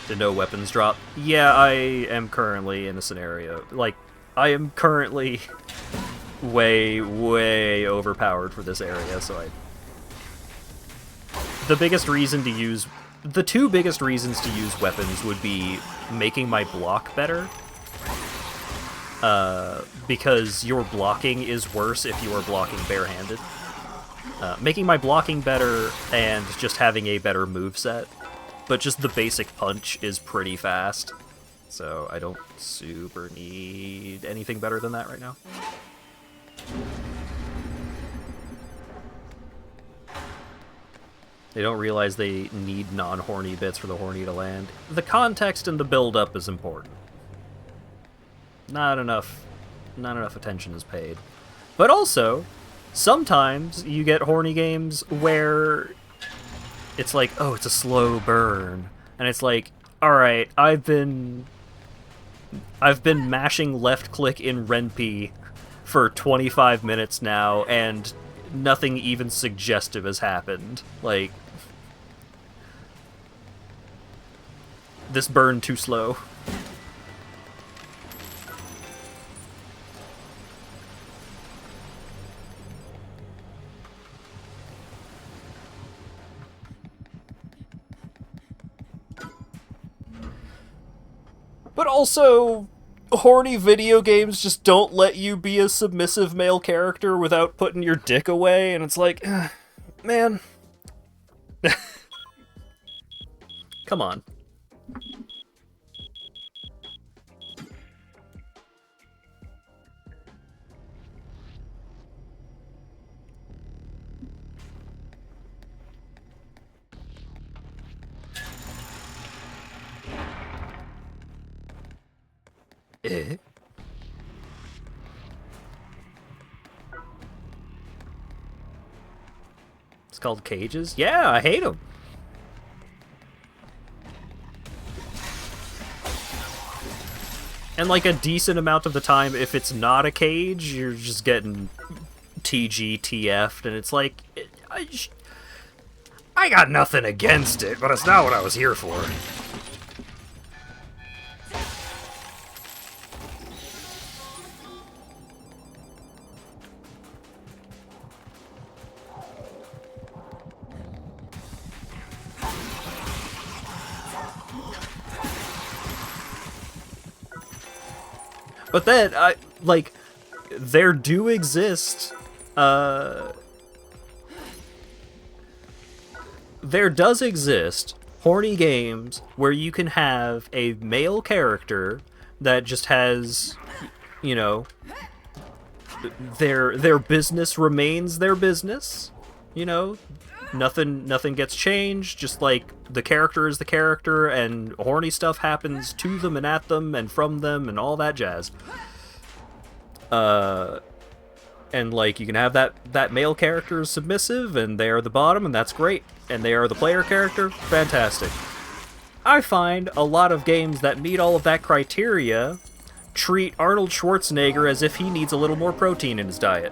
Did no weapons drop? Yeah, I am currently in a scenario. Like, I am currently way, way overpowered for this area, so the biggest reason to use... The two biggest reasons to use weapons would be making my block better, because your blocking is worse if you are blocking barehanded. Making my blocking better and just having a better moveset. But just the basic punch is pretty fast. So I don't super need anything better than that right now. They don't realize they need non-horny bits for the horny to land. The context and the build-up is important. Not enough attention is paid. But also, sometimes you get horny games where it's like, oh, it's a slow burn. And it's like, alright, I've been mashing left click in Ren'Py for 25 minutes now, and nothing even suggestive has happened. Like, this burned too slow. But also, horny video games just don't let you be a submissive male character without putting your dick away, and it's like, man. Come on. Eh? It's called cages? Yeah, I hate them. And like a decent amount of the time, if it's not a cage, you're just getting TGTF'd, and it's like, I got nothing against it, but it's not what I was here for. But then, there do exist, there does exist horny games where you can have a male character that just has, you know, their business remains their business, you know, nothing gets changed, just like the character is the character, and horny stuff happens to them and at them and from them and all that jazz. And like you can have that male character is submissive and they are the bottom, and that's great, and they are the player character, fantastic. I find a lot of games that meet all of that criteria treat Arnold Schwarzenegger as if he needs a little more protein in his diet.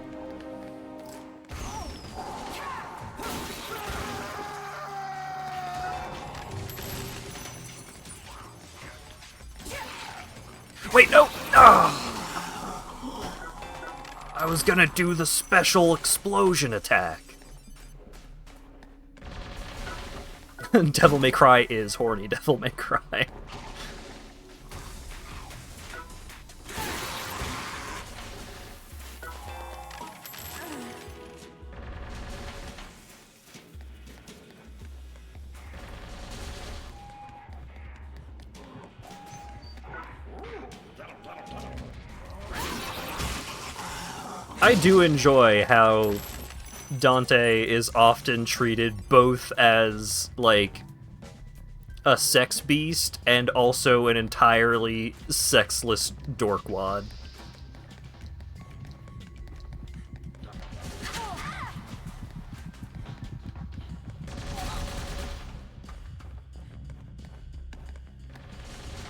Wait, no! Ah! I was gonna do the special explosion attack. Devil May Cry is horny Devil May Cry. I do enjoy how Dante is often treated both as, like, a sex beast and also an entirely sexless dorkwad.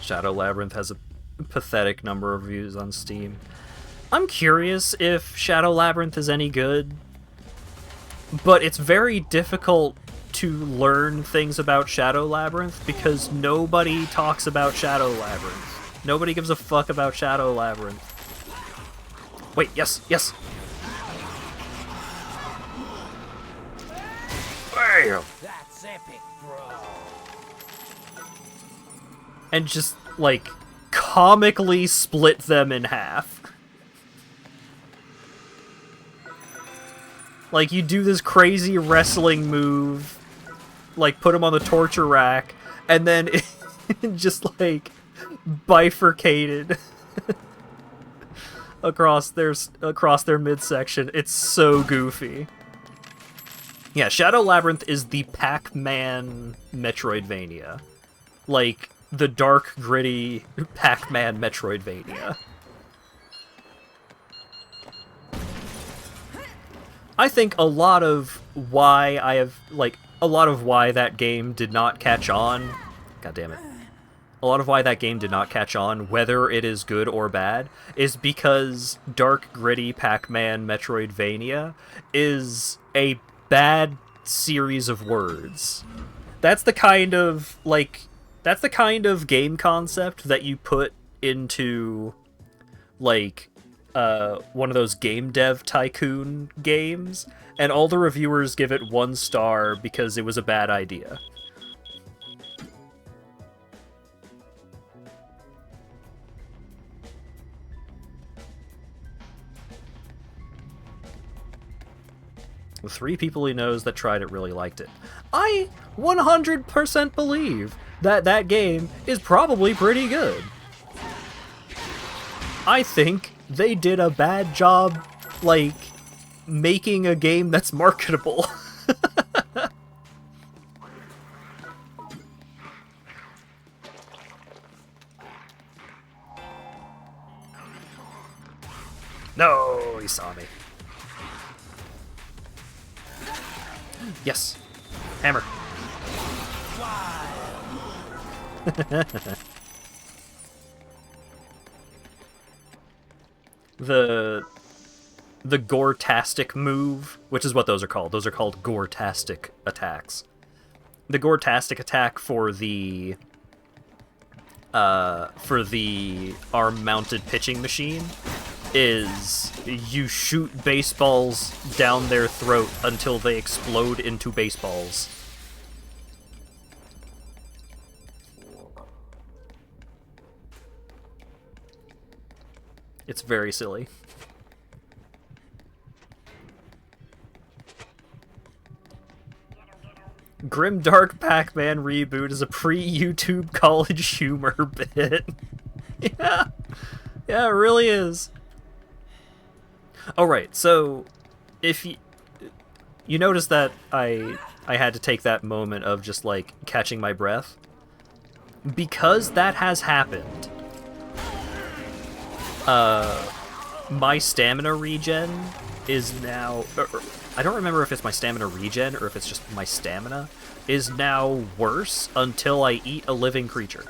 Shadow Labyrinth has a pathetic number of reviews on Steam. I'm curious if Shadow Labyrinth is any good, but it's very difficult to learn things about Shadow Labyrinth because nobody talks about Shadow Labyrinth. Nobody gives a fuck about Shadow Labyrinth. Wait, yes, yes! Bam! That's epic, bro. And just, like, comically split them in half. Like, you do this crazy wrestling move, like, put them on the torture rack, and then it just, like, bifurcated across their midsection. It's so goofy. Yeah, Shadow Labyrinth is the Pac-Man Metroidvania. Like, the dark, gritty Pac-Man Metroidvania. I think a lot of why that game did not catch on... God damn it. A lot of why that game did not catch on, whether it is good or bad, is because dark, gritty Pac-Man Metroidvania is a bad series of words. That's the kind of game concept that you put into, like, one of those game dev tycoon games, and all the reviewers give it 1 star because it was a bad idea. The 3 people he knows that tried it really liked it. I 100% believe that that game is probably pretty good. I think they did a bad job, like, making a game that's marketable. No, he saw me. Yes. Hammer. the Gore-tastic move, which is what those are called. Those are called Gore-tastic attacks. The Gore-tastic attack for the arm-mounted pitching machine is you shoot baseballs down their throat until they explode into baseballs. It's very silly. Grimdark Pac-Man reboot is a pre-YouTube college humor bit. Yeah. Yeah, it really is. Oh, right, so if you notice that I had to take that moment of just, like, catching my breath? Because that has happened, my stamina regen is now... I don't remember if it's my stamina regen or if it's just my stamina is now worse until I eat a living creature.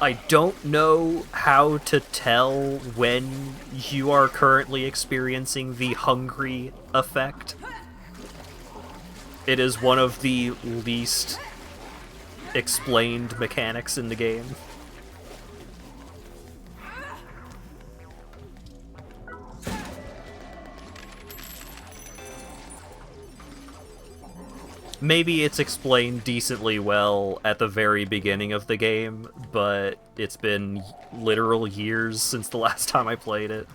I don't know how to tell when you are currently experiencing the hungry effect. It is one of the least explained mechanics in the game. Maybe it's explained decently well at the very beginning of the game, but it's been literal years since the last time I played it.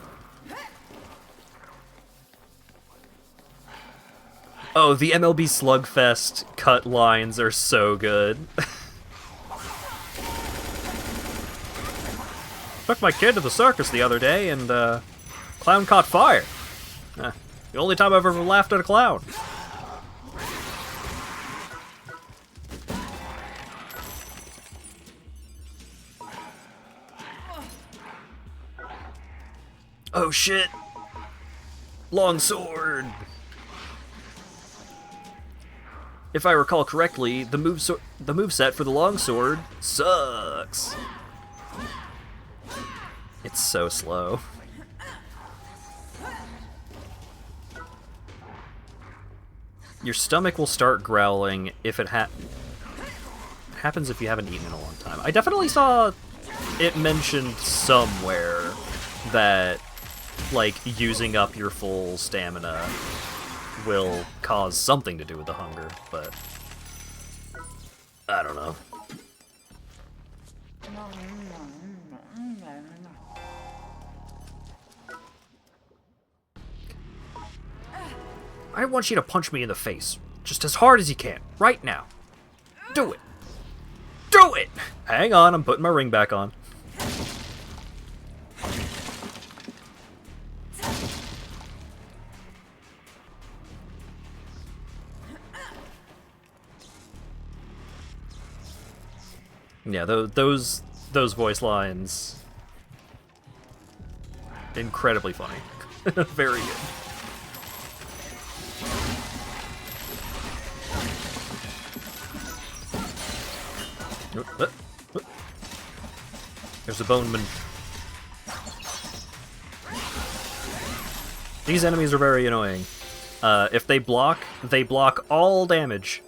Oh, the MLB Slugfest cut lines are so good. Took my kid to the circus the other day and, clown caught fire. The only time I've ever laughed at a clown. Oh shit! Longsword! If I recall correctly, the moveset for the longsword sucks. It's so slow. Your stomach will start growling if it happens if you haven't eaten in a long time. I definitely saw it mentioned somewhere that, like, using up your full stamina will cause something to do with the hunger, but I don't know. I want you to punch me in the face, just as hard as you can, right now. Do it! Do it! Hang on, I'm putting my ring back on. Yeah, those voice lines, incredibly funny. Very good. There's a boneman. These enemies are very annoying. If they block all damage.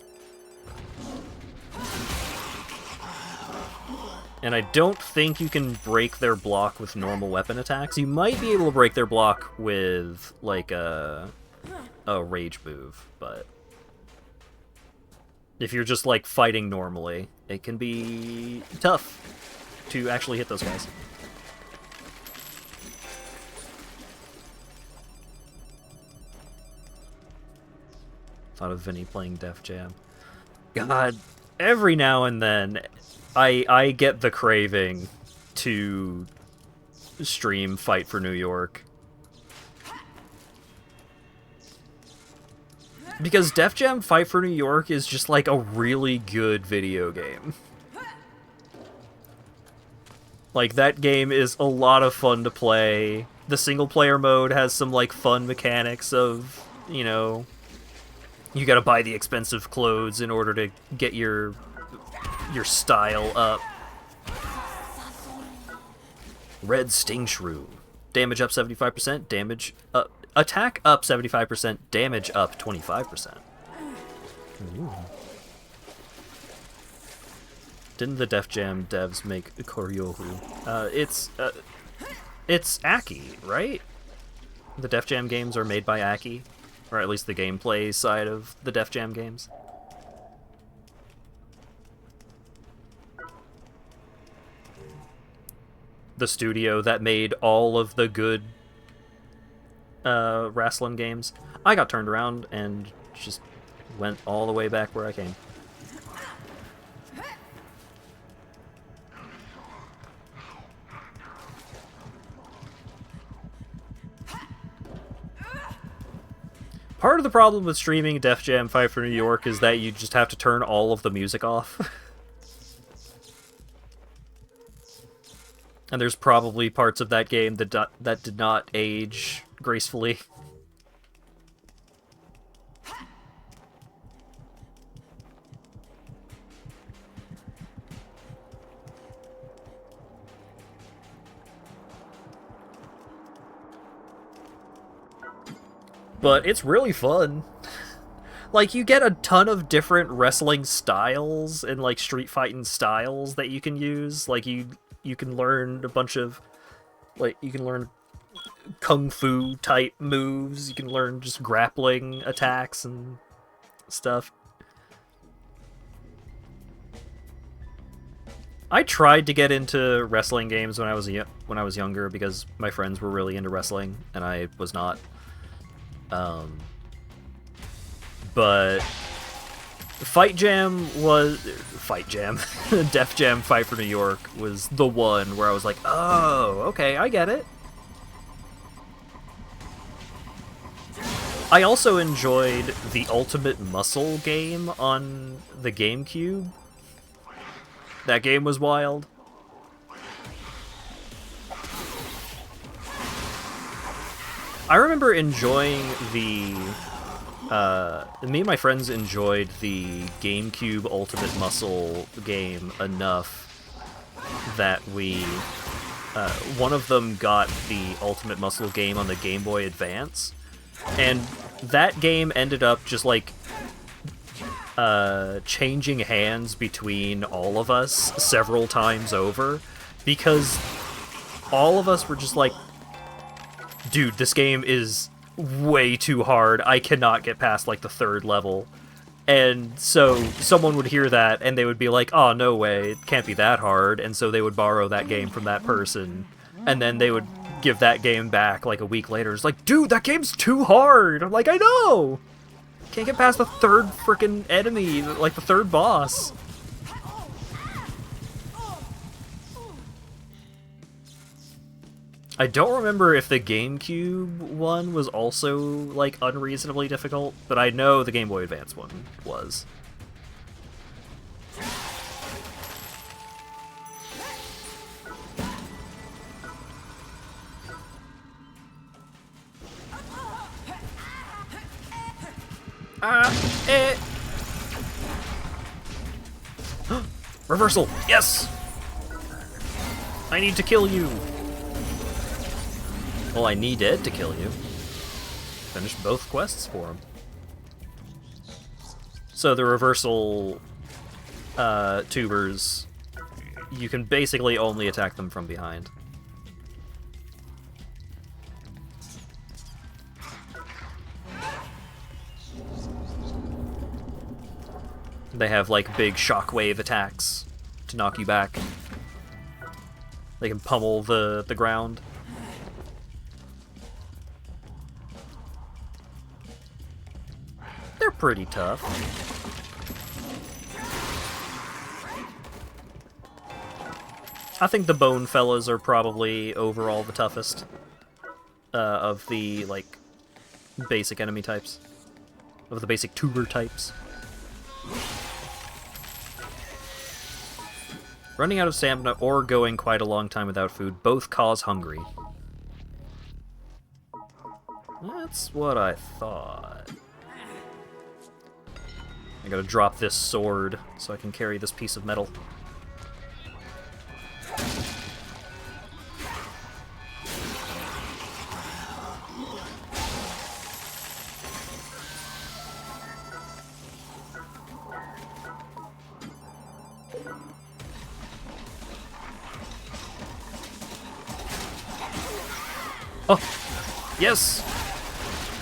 And I don't think you can break their block with normal weapon attacks. You might be able to break their block with, like, a rage move, but if you're just, like, fighting normally, it can be tough to actually hit those guys. Thought of Vinny playing Def Jam. God, every now and then I get the craving to stream Fight for New York. Because Def Jam Fight for New York is just like a really good video game. Like, that game is a lot of fun to play. The single player mode has some, like, fun mechanics of, you know, you gotta buy the expensive clothes in order to get your your style up. Red Sting Shrew. Damage up 75%, damage up... Attack up 75%, damage up 25%. Ooh. Didn't the Def Jam devs make Koryohu? It's Aki, right? The Def Jam games are made by Aki, or at least the gameplay side of the Def Jam games. The studio that made all of the good wrestling games. I got turned around and just went all the way back where I came. Part of the problem with streaming Def Jam Fight for New York is that you just have to turn all of the music off. And there's probably parts of that game that did not age gracefully. But it's really fun. Like, you get a ton of different wrestling styles and, like, street fighting styles that you can use. Like, you can learn a bunch of, like, you can learn kung fu type moves. You can learn just grappling attacks and stuff. I tried to get into wrestling games when I was younger because my friends were really into wrestling and I was not. But Def Jam Fight for New York was the one where I was like, oh, okay, I get it. I also enjoyed the Ultimate Muscle game on the GameCube. That game was wild. I remember enjoying the... me and my friends enjoyed the GameCube Ultimate Muscle game enough that we... one of them got the Ultimate Muscle game on the Game Boy Advance, and that game ended up just, like, changing hands between all of us several times over, because all of us were just like, dude, this game is way too hard. I cannot get past, like, the 3rd level. And so someone would hear that, and they would be like, oh, no way, it can't be that hard. And so they would borrow that game from that person. And then they would give that game back, like, a week later. It's like, dude, that game's too hard! I'm like, I know! Can't get past the 3rd frickin' enemy, like, the 3rd boss. I don't remember if the GameCube one was also, like, unreasonably difficult, but I know the Game Boy Advance one was. Reversal! Yes! I need to kill you! Well, I needed to kill you. Finished both quests for him. So the reversal tubers, you can basically only attack them from behind. They have, like, big shockwave attacks to knock you back. They can pummel the ground. They're pretty tough. I think the Bone Fellas are probably overall the toughest of the, like, basic enemy types. Of the basic tuber types. Running out of stamina or going quite a long time without food both cause hungry. That's what I thought. I gotta drop this sword so I can carry this piece of metal. Oh! Yes!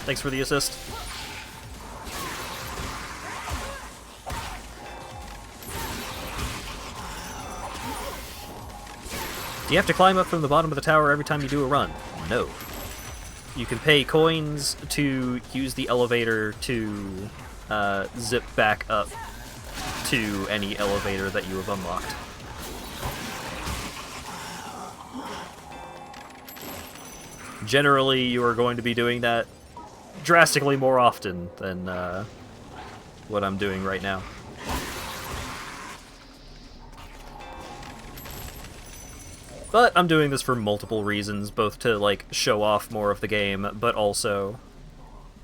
Thanks for the assist. Do you have to climb up from the bottom of the tower every time you do a run? No. You can pay coins to use the elevator to zip back up to any elevator that you have unlocked. Generally, you are going to be doing that drastically more often than what I'm doing right now. But I'm doing this for multiple reasons, both to, like, show off more of the game, but also...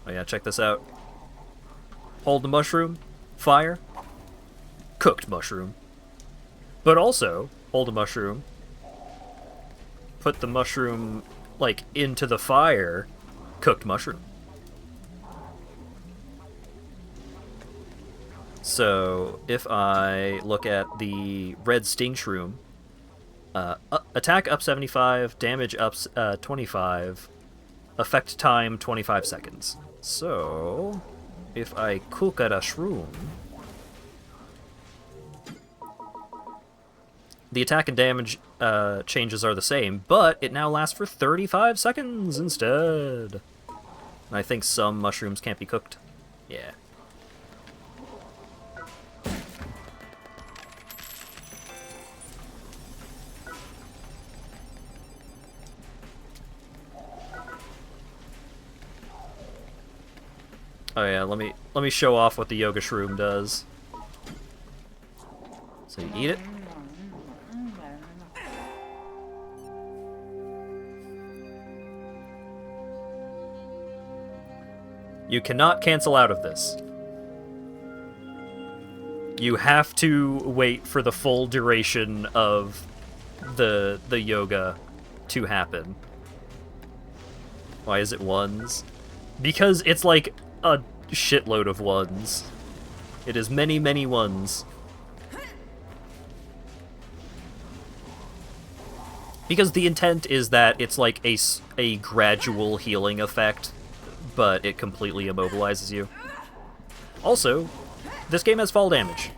Oh yeah, check this out. Hold the mushroom, fire, cooked mushroom. But also, hold a mushroom, put the mushroom, like, into the fire, cooked mushroom. So, if I look at the red sting shroom, attack up 75, damage up 25, effect time 25 seconds. So, if I cook at a shroom, the attack and damage changes are the same, but it now lasts for 35 seconds instead. And I think some mushrooms can't be cooked. Yeah. Oh yeah, let me show off what the yoga shroom does. So you eat it. You cannot cancel out of this. You have to wait for the full duration of the yoga to happen. Why is it ones? Because it's like a shitload of ones. It is many, many ones. Because the intent is that it's like a gradual healing effect, but it completely immobilizes you. Also, this game has fall damage.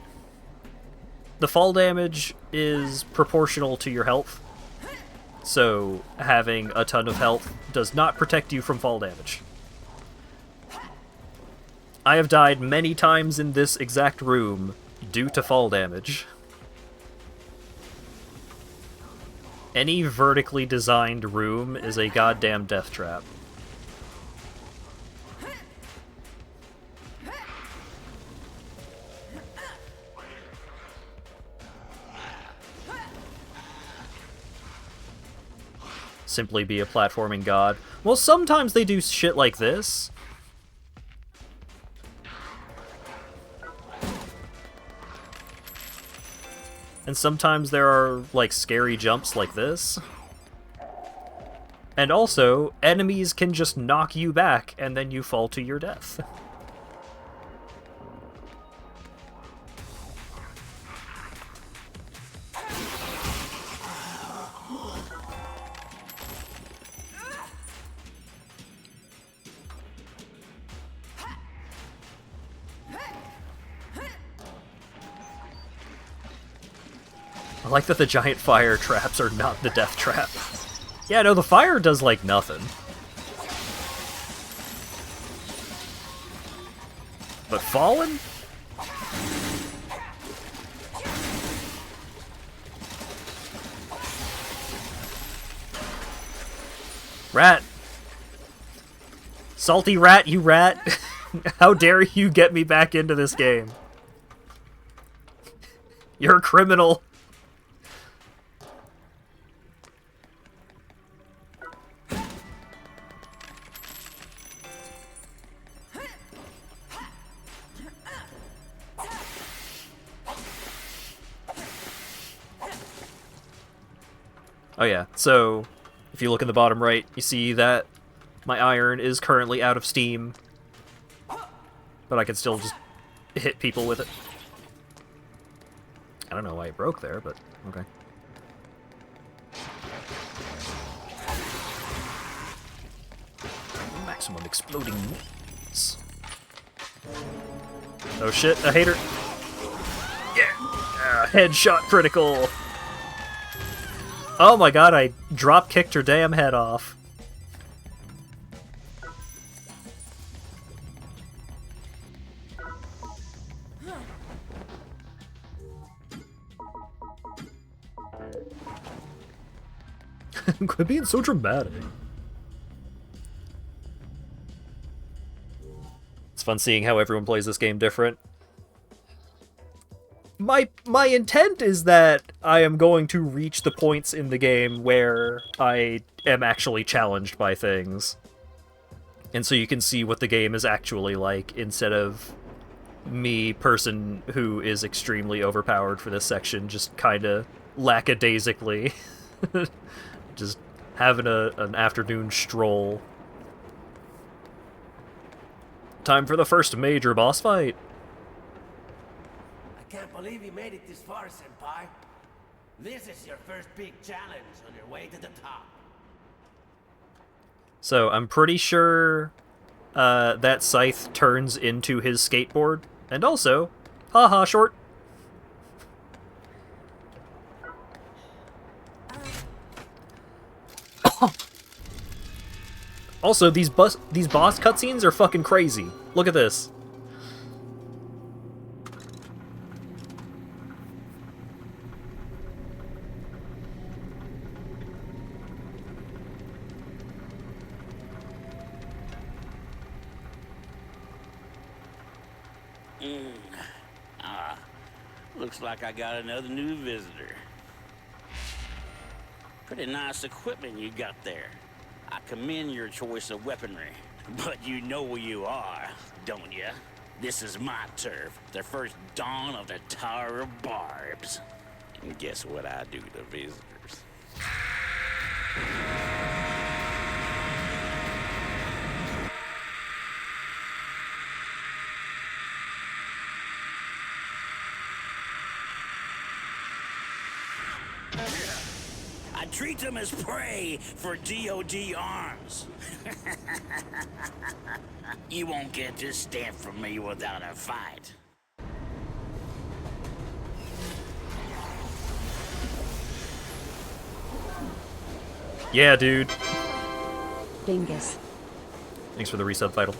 The fall damage is proportional to your health, so having a ton of health does not protect you from fall damage. I have died many times in this exact room due to fall damage. Any vertically designed room is a goddamn death trap. Simply be a platforming god. Well, sometimes they do shit like this. And sometimes there are, like, scary jumps like this. And also, enemies can just knock you back, and then you fall to your death. I like that the giant fire traps are not the death trap. Yeah, no, the fire does, like, nothing. But fallen? Rat! Salty rat, you rat! How dare you get me back into this game? You're a criminal! Oh yeah, so if you look in the bottom right, you see that my iron is currently out of steam, but I can still just hit people with it. I don't know why it broke there, but okay. Maximum exploding wounds. Oh shit, a hater. Yeah! Headshot critical! Oh my god, I drop kicked her damn head off. Quit being so dramatic. It's fun seeing how everyone plays this game different. My intent is that I am going to reach the points in the game where I am actually challenged by things. And so you can see what the game is actually like, instead of me, person who is extremely overpowered for this section, just kinda lackadaisically just having an afternoon stroll. Time for the first major boss fight. I can't believe you made it this far, Senpai. This is your first big challenge on your way to the top. So I'm pretty sure that scythe turns into his skateboard. And also, haha, short. Also, these boss cutscenes are fucking crazy. Look at this. Looks like I got another new visitor. Pretty nice equipment you got there. I commend your choice of weaponry. But you know who you are, don't you? This is my turf, the first dawn of the Tower of Barbs. And guess what I do to visitors? I treat them as prey for DOD arms. You won't get this stamp from me without a fight. Yeah, dude. Dingus. Thanks for the resubtitle.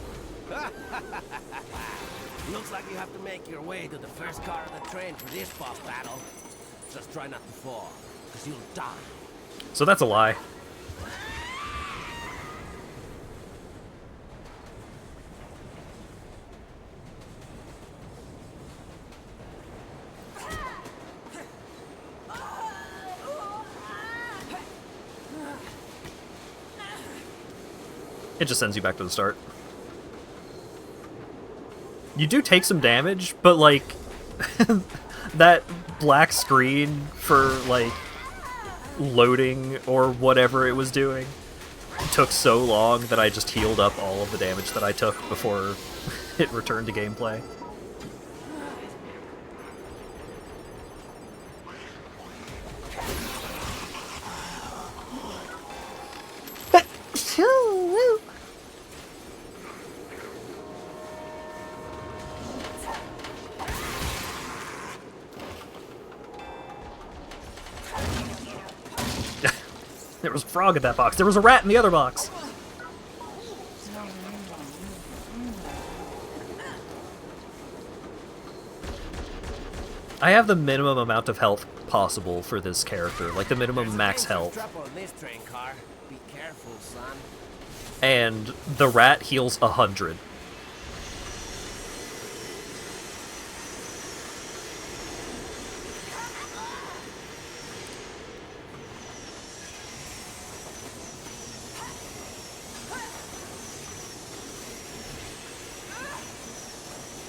Looks like you have to make your way to the first car of the train for this boss battle. Just try not to fall, because you'll die. So that's a lie. It just sends you back to the start. You do take some damage, but like that black screen for like loading or whatever it was doing took so long that I just healed up all of the damage that I took before it returned to gameplay. There was a frog in that box. There was a rat in the other box. I have the minimum amount of health possible for this character, like the minimum max health. Trouble in this train car. Be careful, son. And the rat heals 100.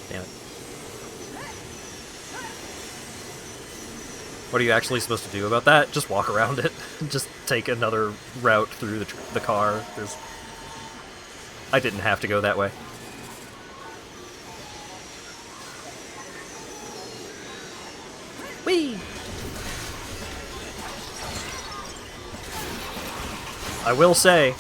Damn it. What are you actually supposed to do about that? Just walk around it. Just take another route through the car. I didn't have to go that way. Whee! I will say,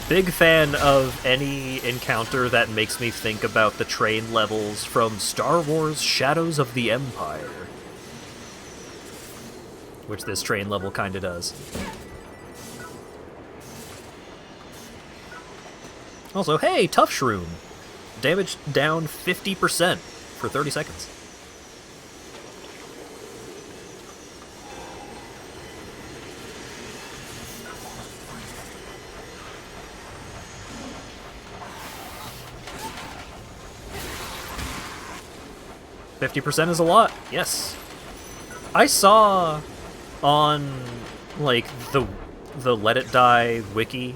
big fan of any encounter that makes me think about the train levels from Star Wars Shadows of the Empire. Which this train level kinda does. Also, hey, Tough Shroom! Damage down 50% for 30 seconds. $50% is a lot, yes. I saw on, like, the Let It Die wiki,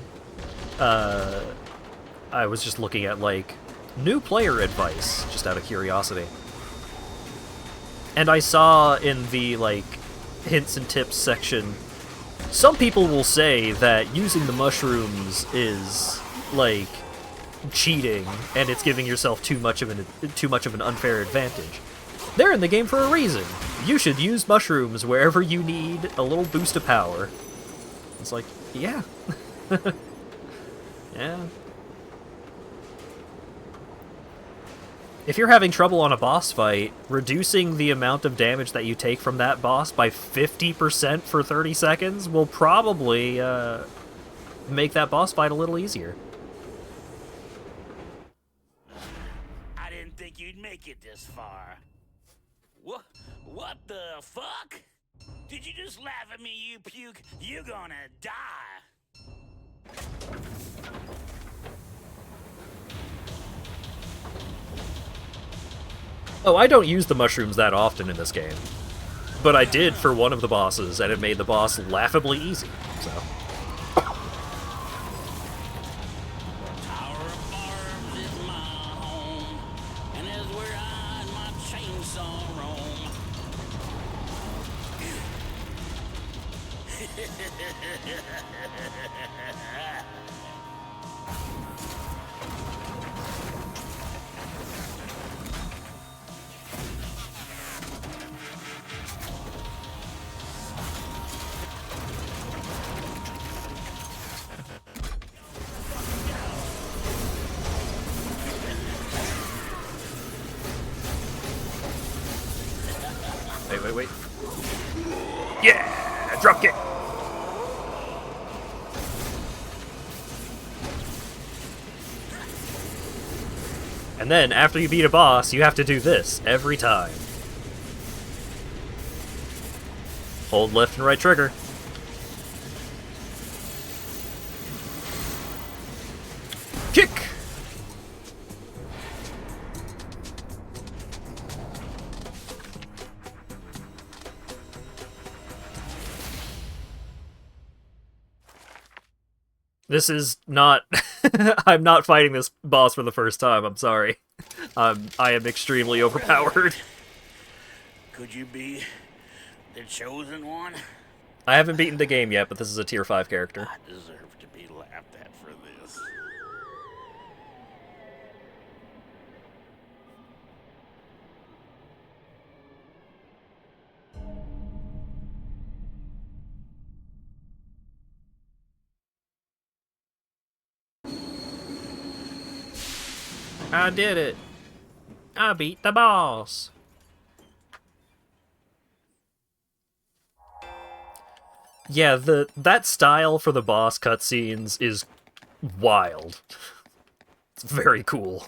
I was just looking at, like, new player advice, just out of curiosity. And I saw in the, like, hints and tips section, some people will say that using the mushrooms is, like, cheating, and it's giving yourself too much of an unfair advantage. They're in the game for a reason. You should use mushrooms wherever you need a little boost of power. It's like, yeah. Yeah. If you're having trouble on a boss fight, reducing the amount of damage that you take from that boss by 50% for 30 seconds will probably make that boss fight a little easier. I didn't think you'd make it this far. What the fuck? Did you just laugh at me, you puke? You're gonna die. Oh, I don't use the mushrooms that often in this game. But I did for one of the bosses, and it made the boss laughably easy, so... Wait. Yeah! Drop kick! And then, after you beat a boss, you have to do this every time. Hold left and right trigger. Kick! This is not... I'm not fighting this boss for the first time, I'm sorry. I am extremely overpowered. Could you be the chosen one? I haven't beaten the game yet, but this is a tier 5 character. I deserve to be laughed at for this. I did it. I beat the boss. Yeah, that style for the boss cutscenes is wild. It's very cool.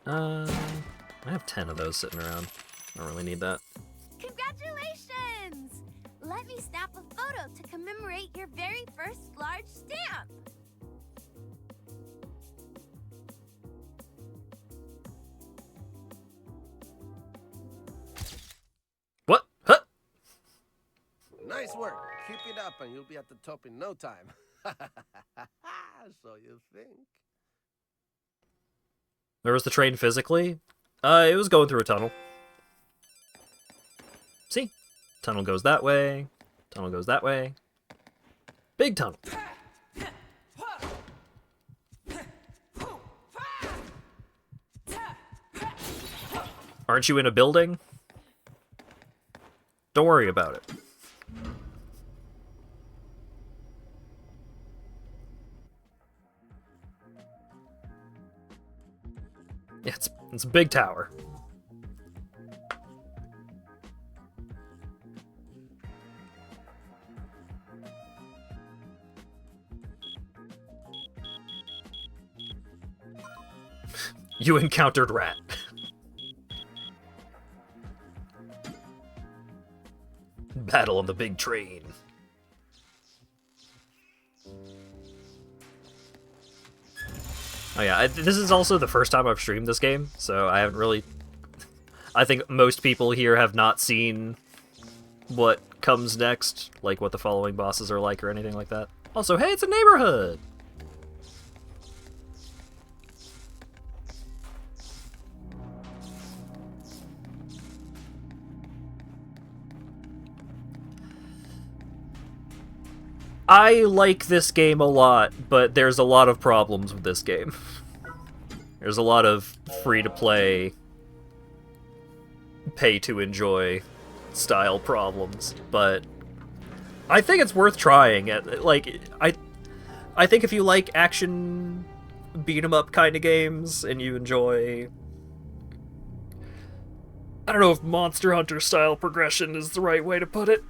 I have 10 of those sitting around. I don't really need that. Congratulations! Let me snap a photo to commemorate your very first large stamp. What? Huh? Nice work. Keep it up and you'll be at the top in no time. So you think? Where was the train physically? It was going through a tunnel. See? Tunnel goes that way. Tunnel goes that way. Big tunnel. Aren't you in a building? Don't worry about it. Yeah, it's a big tower. You encountered Rat. Battle on the big train. Oh yeah, this is also the first time I've streamed this game, so I haven't really... I think most people here have not seen what comes next, like what the following bosses are like or anything like that. Also, hey, it's a neighborhood! I like this game a lot, but there's a lot of problems with this game. There's a lot of free-to-play, pay-to-enjoy style problems, but I think it's worth trying. Like, I think if you like action beat-em-up kind of games, and you enjoy... I don't know if Monster Hunter style progression is the right way to put it.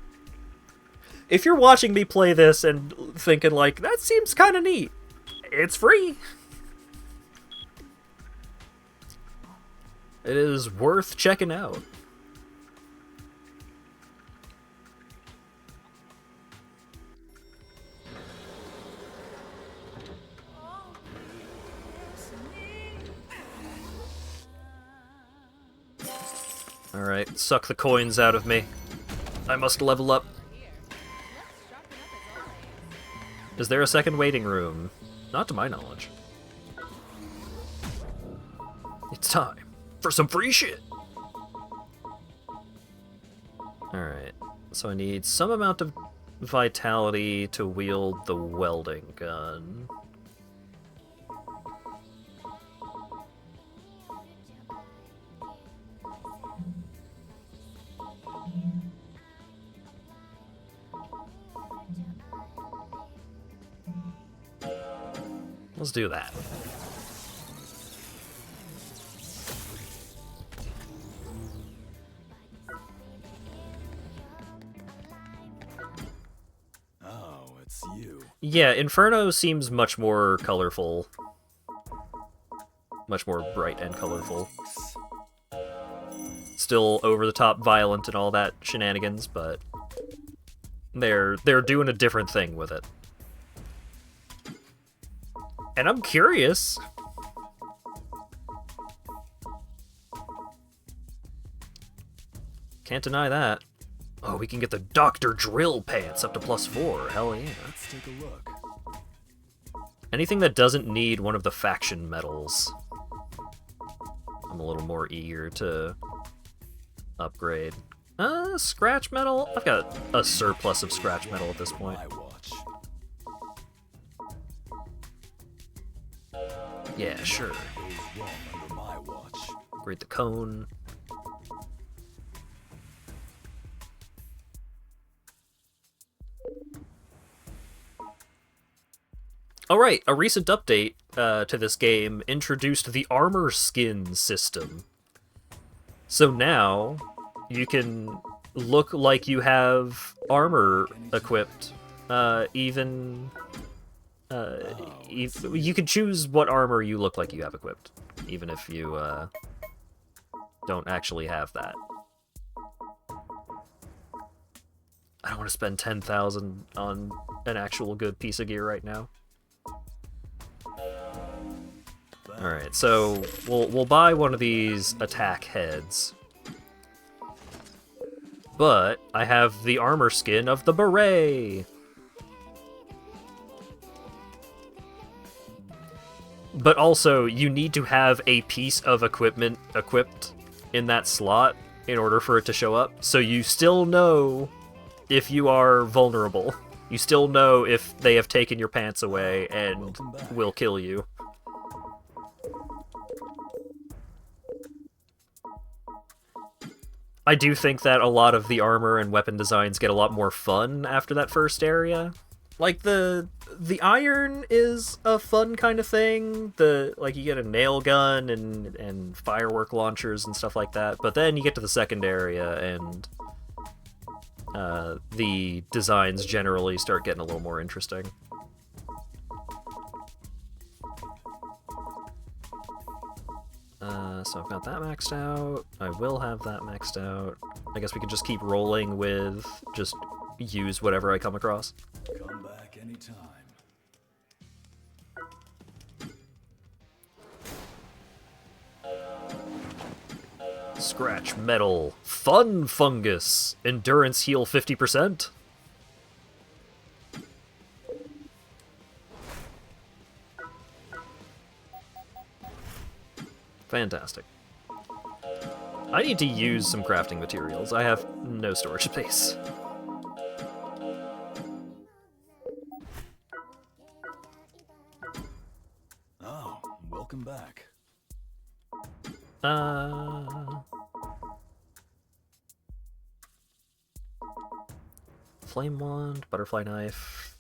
If you're watching me play this and thinking, like, that seems kind of neat, it's free. It is worth checking out. Alright, suck the coins out of me. I must level up. Is there a second waiting room? Not to my knowledge. It's time for some free shit! Alright, so I need some amount of vitality to wield the welding gun. Let's do that. Oh, it's you. Yeah, Inferno seems much more colorful. Much more bright and colorful. Still over-the-top violent and all that shenanigans, but they're doing a different thing with it. And I'm curious. Can't deny that. Oh, we can get the Dr. Drill pants up to +4. Hell yeah. Let's take a look. Anything that doesn't need one of the faction medals, I'm a little more eager to upgrade. Scratch metal? I've got a surplus of scratch metal at this point. My watch. Yeah, sure. Goes wrong under my watch. Upgrade the cone. Alright, a recent update to this game introduced the armor skin system. So now, you can look like you have armor equipped, even... you can choose what armor you look like you have equipped, even if you don't actually have that. I don't want to spend 10,000 on an actual good piece of gear right now. Alright, so we'll buy one of these attack heads. But I have the armor skin of the beret. But also, you need to have a piece of equipment equipped in that slot in order for it to show up. So you still know if you are vulnerable. You still know if they have taken your pants away and will kill you. I do think that a lot of the armor and weapon designs get a lot more fun after that first area. Like, the iron is a fun kind of thing. Like, you get a nail gun and firework launchers and stuff like that. But then you get to the second area, and the designs generally start getting a little more interesting. So I've got that maxed out. I will have that maxed out. I guess we can just keep rolling with just use whatever I come across. Come back anytime. Scratch metal. Fun fungus. Endurance heal 50%. Fantastic. I need to use some crafting materials. I have no storage space. Oh, welcome back. Flame wand, butterfly knife.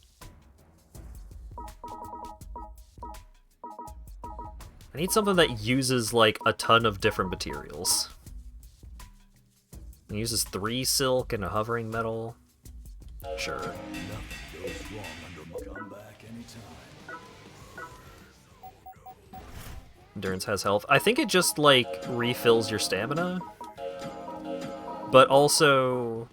I need something that uses, like, a ton of different materials. It uses 3 silk and a hovering metal. Sure. Nothing goes wrong under come back anytime. Endurance has health. I think it just, like, refills your stamina. But also...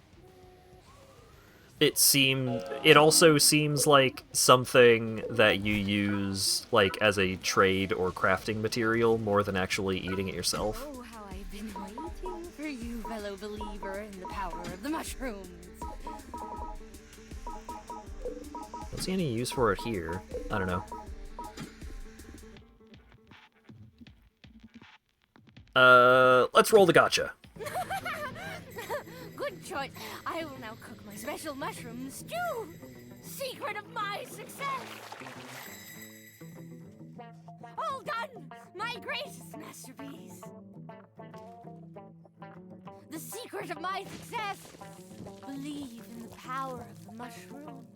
It also seems like something that you use, like, as a trade or crafting material more than actually eating it yourself. Oh, how I've been waiting for you, fellow believer in the power of the mushrooms. Don't see any use for it here. I don't know. Let's roll the gotcha. Good choice. I will now cook my special mushroom stew. Secret of my success. All done. My greatest masterpiece. The secret of my success. Believe in the power of the mushroom.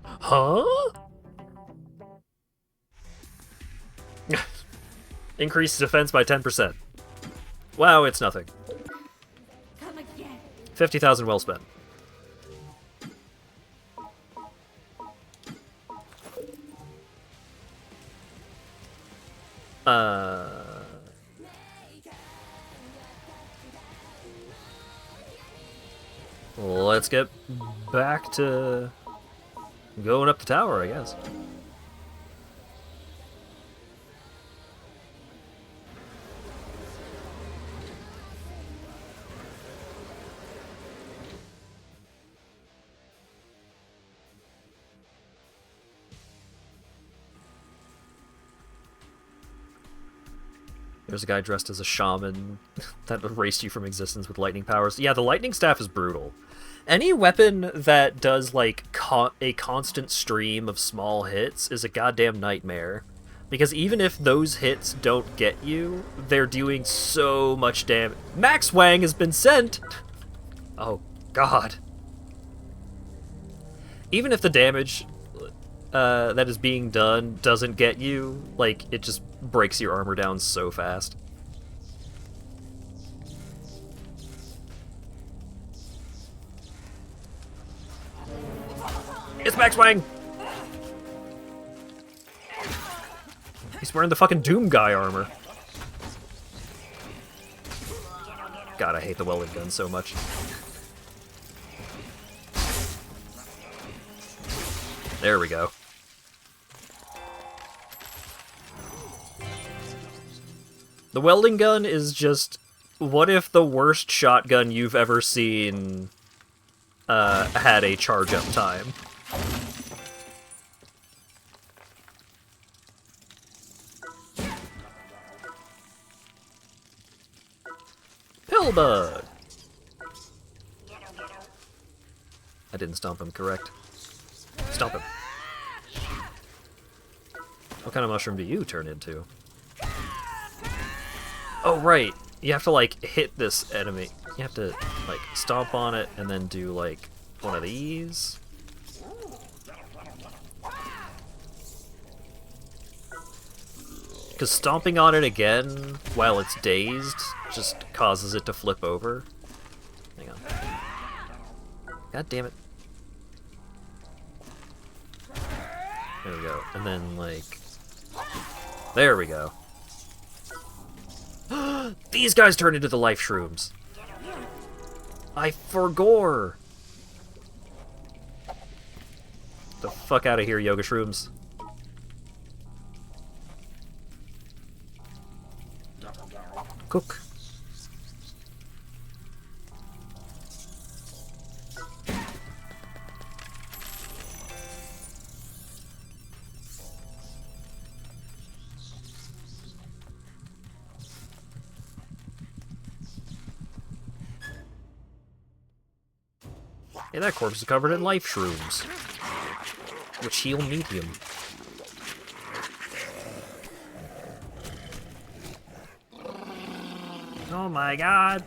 Huh? Increase defense by 10%. Wow, it's nothing. Come again. 50,000 well spent. Let's get back to going up the tower, I guess. There's a guy dressed as a shaman that erased you from existence with lightning powers. Yeah, the lightning staff is brutal. Any weapon that does, like, a constant stream of small hits is a goddamn nightmare. Because even if those hits don't get you, they're doing so much damage. Max Wang has been sent! Oh, God. Even if the damage that is being done doesn't get you, like, it just breaks your armor down so fast. It's Max Wang! He's wearing the fucking Doom Guy armor. God, I hate the welding gun so much. There we go. The welding gun is just... What if the worst shotgun you've ever seen had a charge-up time? Bug! I didn't stomp him, correct? Stomp him. What kind of mushroom do you turn into? Oh, right! You have to, like, hit this enemy. You have to, like, stomp on it and then do, like, one of these. Because stomping on it again while it's dazed just causes it to flip over. Hang on. God damn it. There we go. And then, like... There we go. These guys turn into the life shrooms. I forgore. The fuck out of here, yoga shrooms. Cook. Hey, that corpse is covered in life shrooms, which heal medium. Oh my god.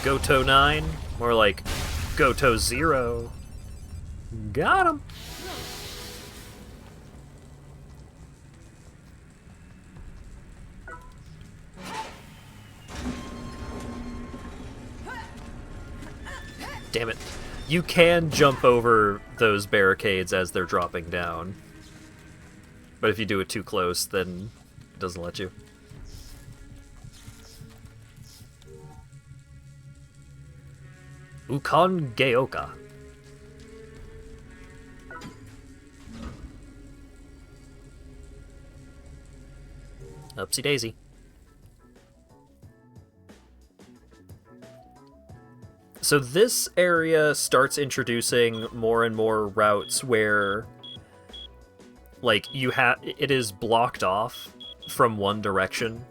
Goto 9? More like Goto 0. Got him! Damn it. You can jump over those barricades as they're dropping down. But if you do it too close, then it doesn't let you. Ukon Geoka. Upsy daisy. So this area starts introducing more and more routes where, like, it is blocked off from one direction,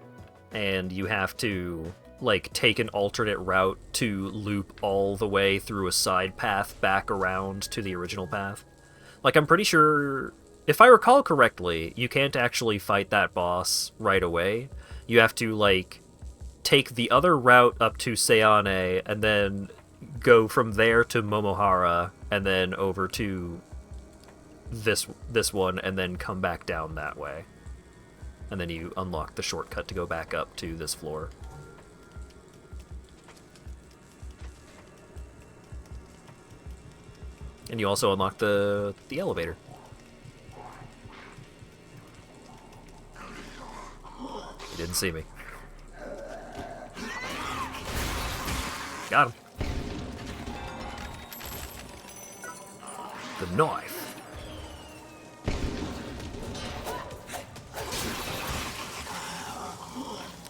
and you have to, like, take an alternate route to loop all the way through a side path back around to the original path. Like, I'm pretty sure, if I recall correctly, you can't actually fight that boss right away. You have to, like, take the other route up to Sayane, and then go from there to Momohara, and then over to this one, and then come back down that way. And then you unlock the shortcut to go back up to this floor. And you also unlock the elevator. He didn't see me. Got him. The knife.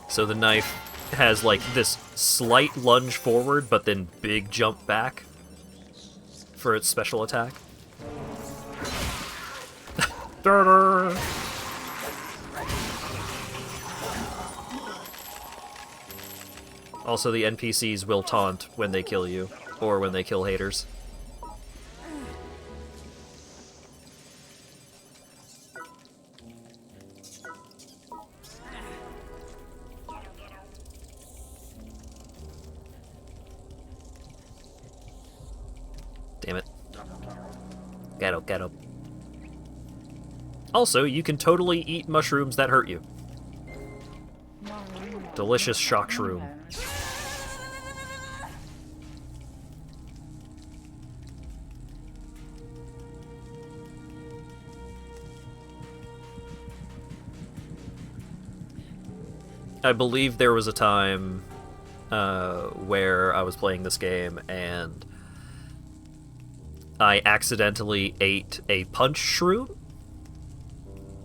So the knife has, like, this slight lunge forward, but then big jump back for its special attack. Also, the NPCs will taunt when they kill you, or when they kill haters. Damn it. Get up. Also, you can totally eat mushrooms that hurt you. Delicious shock shroom. I believe there was a time where I was playing this game and I accidentally ate a punch shroom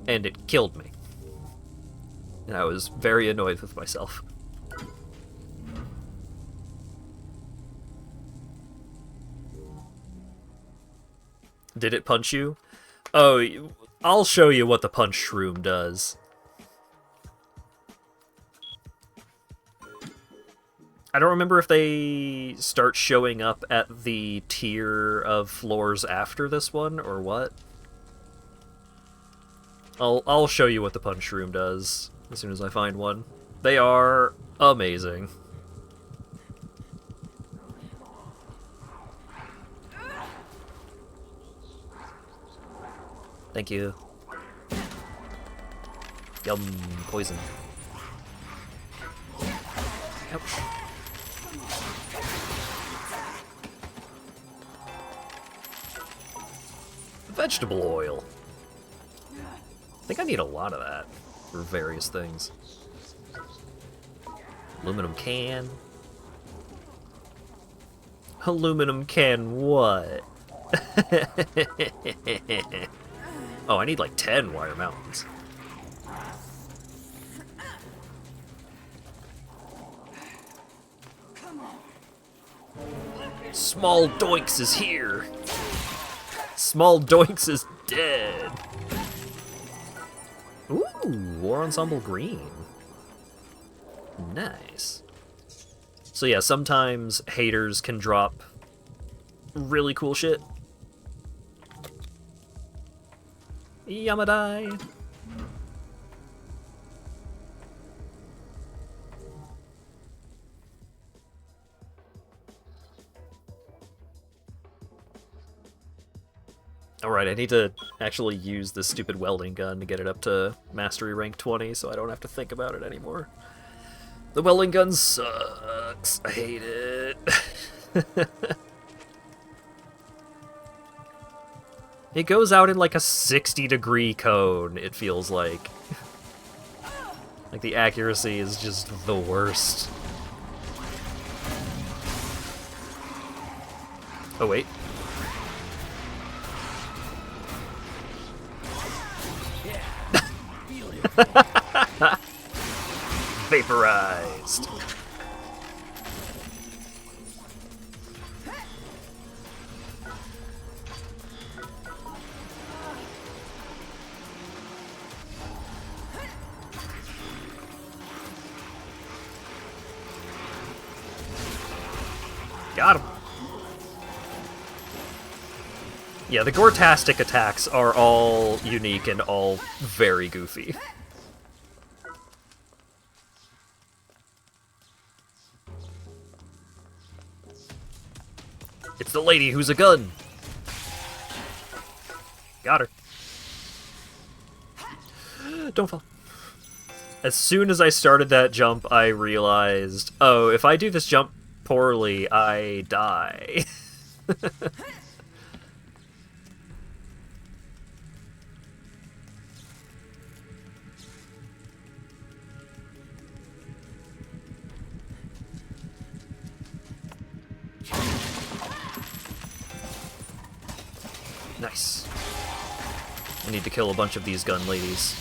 and it killed me. And I was very annoyed with myself. Did it punch you? Oh, I'll show you what the punch shroom does. I don't remember if they start showing up at the tier of floors after this one, or what. I'll show you what the punch shroom does as soon as I find one. They are amazing. Thank you. Yum, poison. Ouch. Vegetable oil. I think I need a lot of that for various things. Aluminum can. Aluminum can what? Oh, I need like 10 wire mountains. Small Doinks is here. Small Doinks is dead. Ooh, War Ensemble Green. Nice. So yeah, sometimes haters can drop really cool shit. Yamadai. Alright, I need to actually use this stupid welding gun to get it up to Mastery Rank 20 so I don't have to think about it anymore. The welding gun sucks. I hate it. It goes out in like a 60-degree cone, it feels like. Like the accuracy is just the worst. Oh wait. Vaporized. Got him. Yeah, the Gortastic attacks are all unique and all very goofy. It's the lady who's a gun. Got her. Don't fall. As soon as I started that jump, I realized, oh, if I do this jump poorly, I die. Nice. I need to kill a bunch of these gun ladies.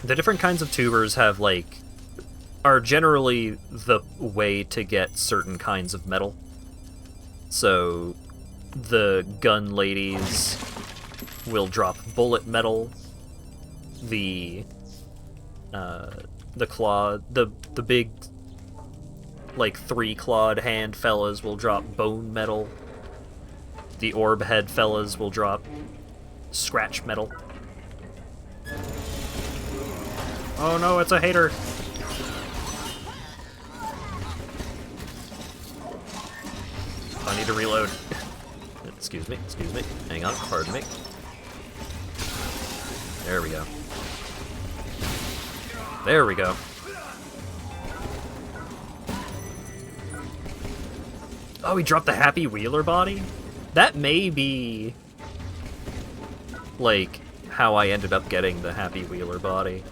The different kinds of tubers have, like, are generally the way to get certain kinds of metal. So, the gun ladies will drop bullet metal. The claw, the big, like, 3-clawed hand fellas will drop bone metal. The orb head fellas will drop scratch metal. Oh no, it's a hater! I need to reload. Excuse me, hang on, pardon me. There we go. There we go. Oh, he dropped the Happy Wheeler body? That may be, like, how I ended up getting the Happy Wheeler body.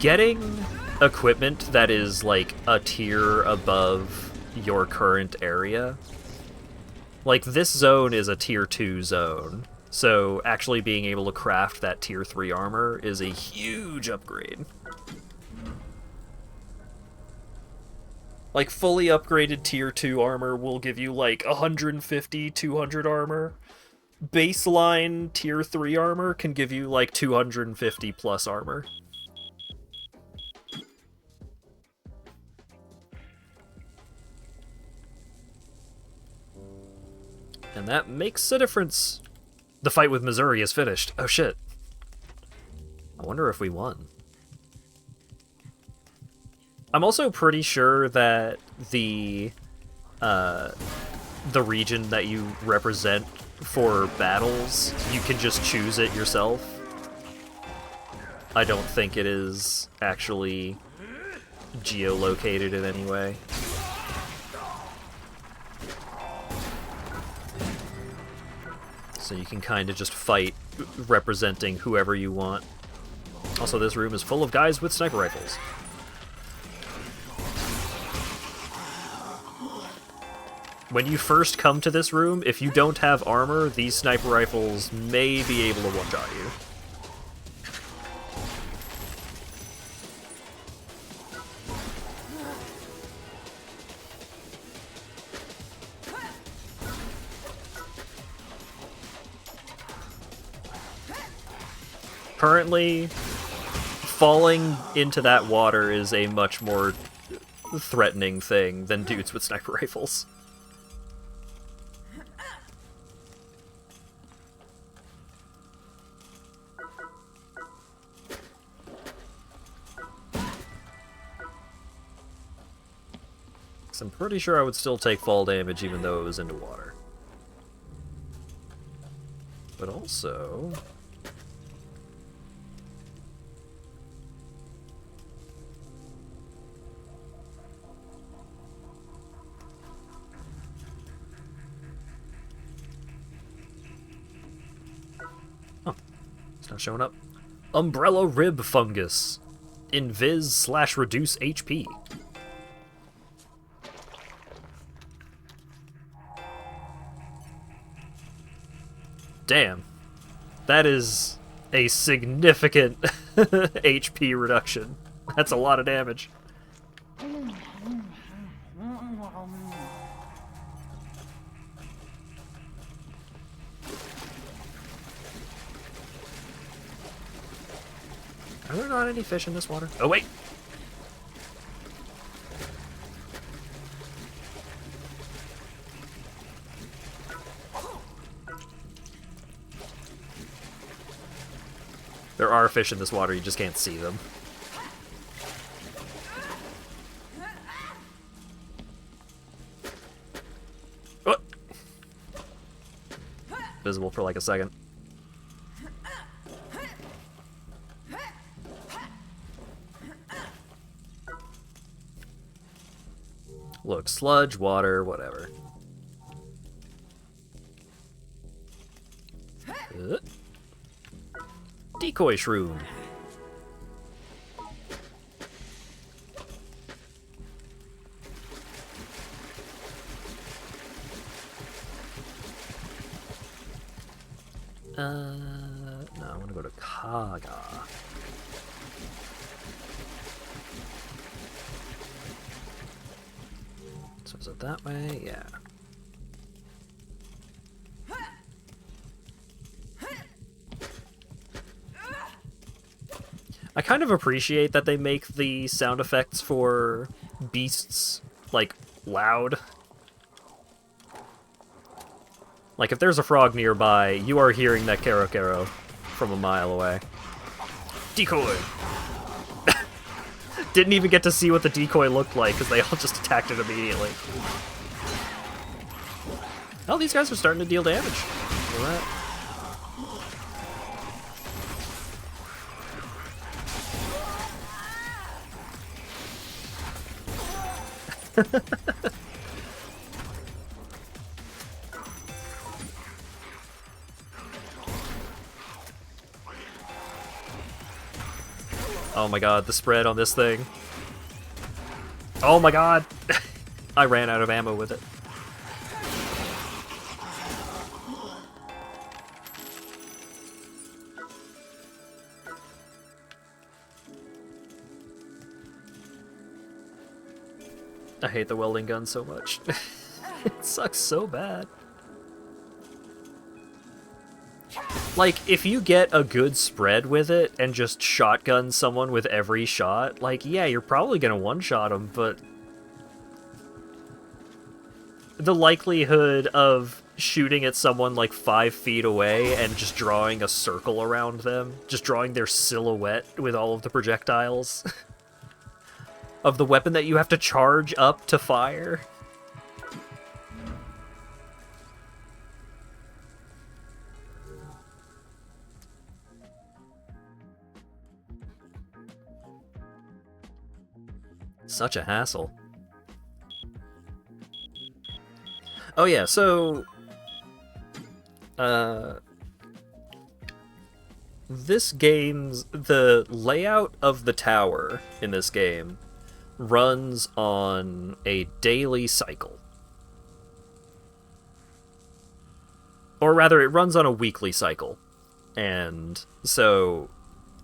Getting equipment that is, like, a tier above your current area Like, this zone is a tier 2 zone, so actually being able to craft that tier 3 armor is a huge upgrade. Like, fully upgraded tier 2 armor will give you, like, 150, 200 armor. Baseline tier 3 armor can give you, like, 250 plus armor. And that makes a difference. The fight with Missouri is finished. Oh shit. I wonder if we won. I'm also pretty sure that the region that you represent for battles, you can just choose it yourself. I don't think it is actually geolocated in any way. So you can kind of just fight representing whoever you want. Also, this room is full of guys with sniper rifles. When you first come to this room, if you don't have armor, these sniper rifles may be able to one-shot you. Currently, falling into that water is a much more threatening thing than dudes with sniper rifles. So I'm pretty sure I would still take fall damage even though it was into water. But also... It's not showing up. Umbrella Rib Fungus. Invis/reduce HP. Damn. That is a significant HP reduction. That's a lot of damage. Are there not any fish in this water? Oh, wait! There are fish in this water, you just can't see them. Oh. Visible for like a second. Look, sludge, water, whatever. Decoy shroom. No, I want to go to Kaga. So is it that way? Yeah. I kind of appreciate that they make the sound effects for beasts, like, loud. Like, if there's a frog nearby, you are hearing that Kero Kero from a mile away. Decoy! Didn't even get to see what the decoy looked like, because they all just attacked it immediately. Oh, these guys are starting to deal damage. Look at that. Oh my god, the spread on this thing. Oh my god! I ran out of ammo with it. hate the welding gun so much. It sucks so bad. Like, if you get a good spread with it and just shotgun someone with every shot, like, yeah, you're probably gonna one-shot them, but the likelihood of shooting at someone like 5 feet away and just drawing a circle around them, just drawing their silhouette with all of the projectiles of the weapon that you have to charge up to fire. Such a hassle. Oh yeah, so this the layout of the tower in this game runs on a daily cycle. Or rather, it runs on a weekly cycle. And so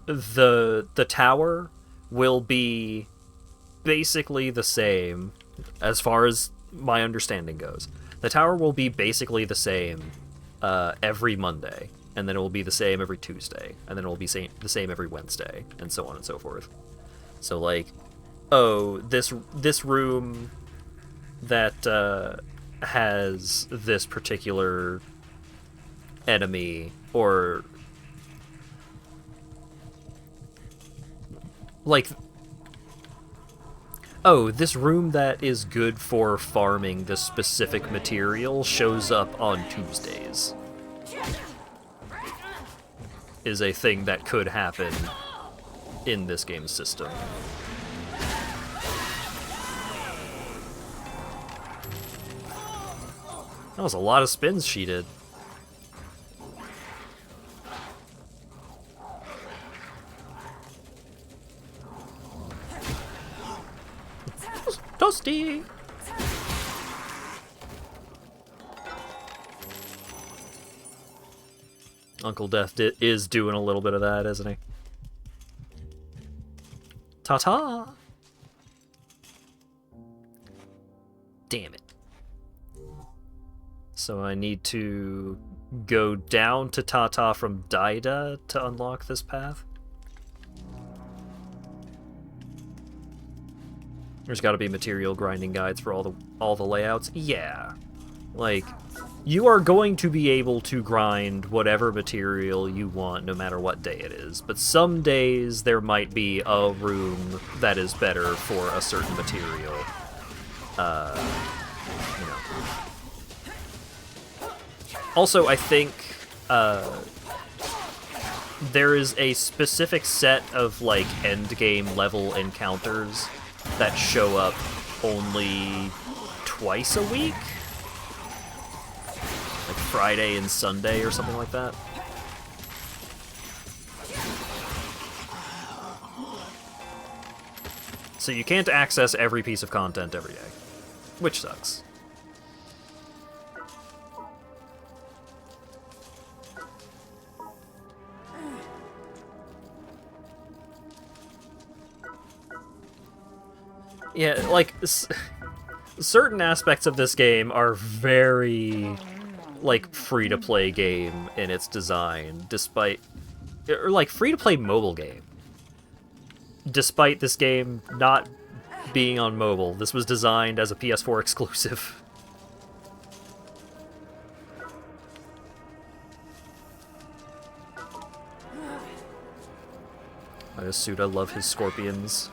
the tower will be basically the same as far as my understanding goes. The tower will be basically the same every Monday, and then it will be the same every Tuesday, and then it will be the same every Wednesday, and so on and so forth. So like, oh, this room that has this particular enemy, or like, oh, this room that is good for farming this specific material shows up on Tuesdays, is a thing that could happen in this game's system. That was a lot of spins she did. Toasty! Uncle Death is doing a little bit of that, isn't he? Ta-ta! Damn it. So I need to go down to Ta-ta from Daida to unlock this path? There's got to be material grinding guides for all the layouts. Yeah. Like, you are going to be able to grind whatever material you want no matter what day it is, but some days there might be a room that is better for a certain material. You know. Also, I think there is a specific set of like endgame level encounters that show up only twice a week? Like Friday and Sunday or something like that? So you can't access every piece of content every day, which sucks. Yeah, like, certain aspects of this game are very, like, free-to-play game in its design, despite... Or, like, free-to-play mobile game. Despite this game not being on mobile. This was designed as a PS4 exclusive. Suda, love his scorpions.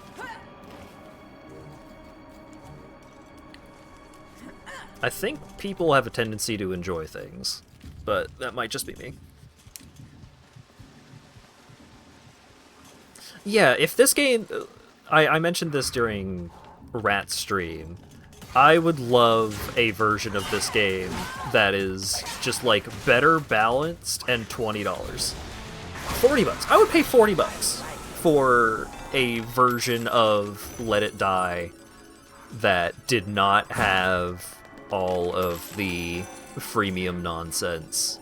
I think people have a tendency to enjoy things, but that might just be me. Yeah, if this game... I mentioned this during Rat's stream. I would love a version of this game that is just, like, better balanced and $20. $40. I would pay $40 for a version of Let It Die that did not have all of the freemium nonsense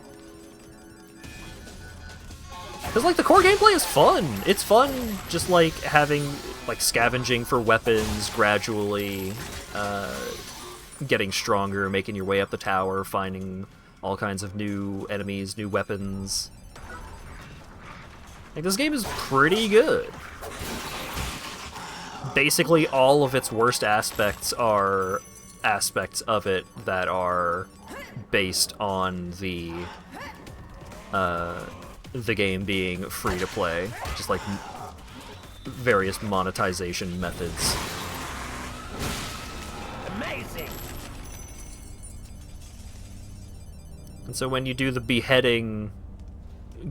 Because, like, the core gameplay is fun. It's fun just, like, having, like, scavenging for weapons gradually, getting stronger, making your way up the tower, finding all kinds of new enemies, new weapons. Like, this game is pretty good. Basically, all of its worst aspects are aspects of it that are based on the game being free to play, just like various monetization methods. Amazing. And so when you do the beheading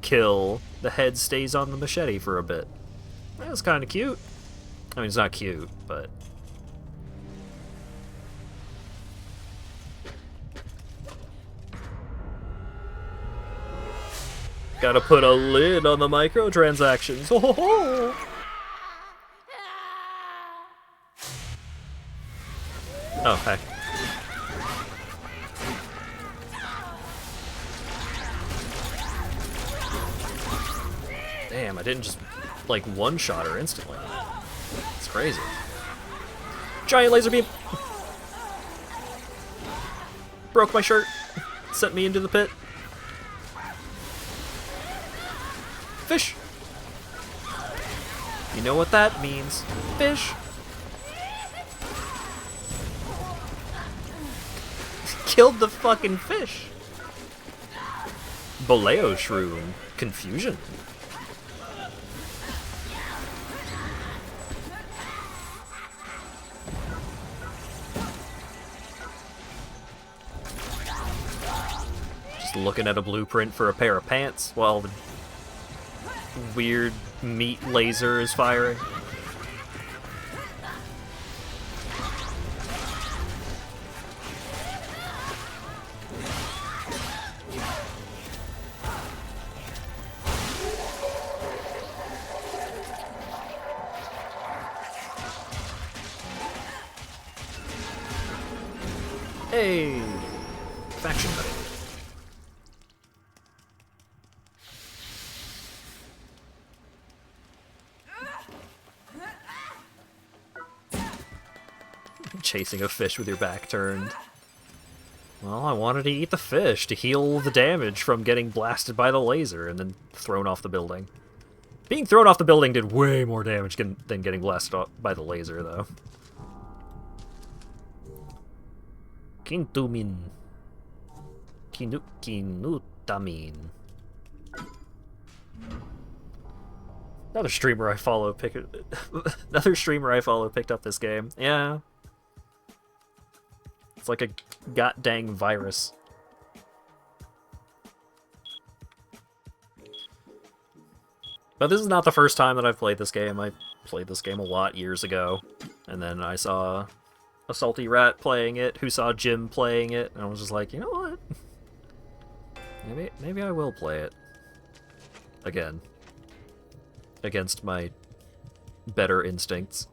kill, the head stays on the machete for a bit. That's kind of cute. I mean, it's not cute, but... Gotta put a lid on the microtransactions. Oh, ho, ho. Oh, heck. Damn, I didn't just, like, one-shot her instantly. It's crazy. Giant laser beam! Broke my shirt. Sent me into the pit. Fish! You know what that means. Fish! Killed the fucking fish! Boleo shroom. Confusion. Just looking at a blueprint for a pair of pants while the weird meat laser is firing. Hey! Faction buddy. Chasing a fish with your back turned. Well, I wanted to eat the fish to heal the damage from getting blasted by the laser and then thrown off the building. Being thrown off the building did way more damage than getting blasted by the laser, though. Kintumin. Kinutamin. Another streamer I follow picked up this game. Yeah. It's like a god dang virus. But this is not the first time that I've played this game. I played this game a lot years ago, and then I saw a Salty Rat playing it, who saw Jim playing it, and I was just like, you know what? Maybe I will play it. Again. Against my better instincts.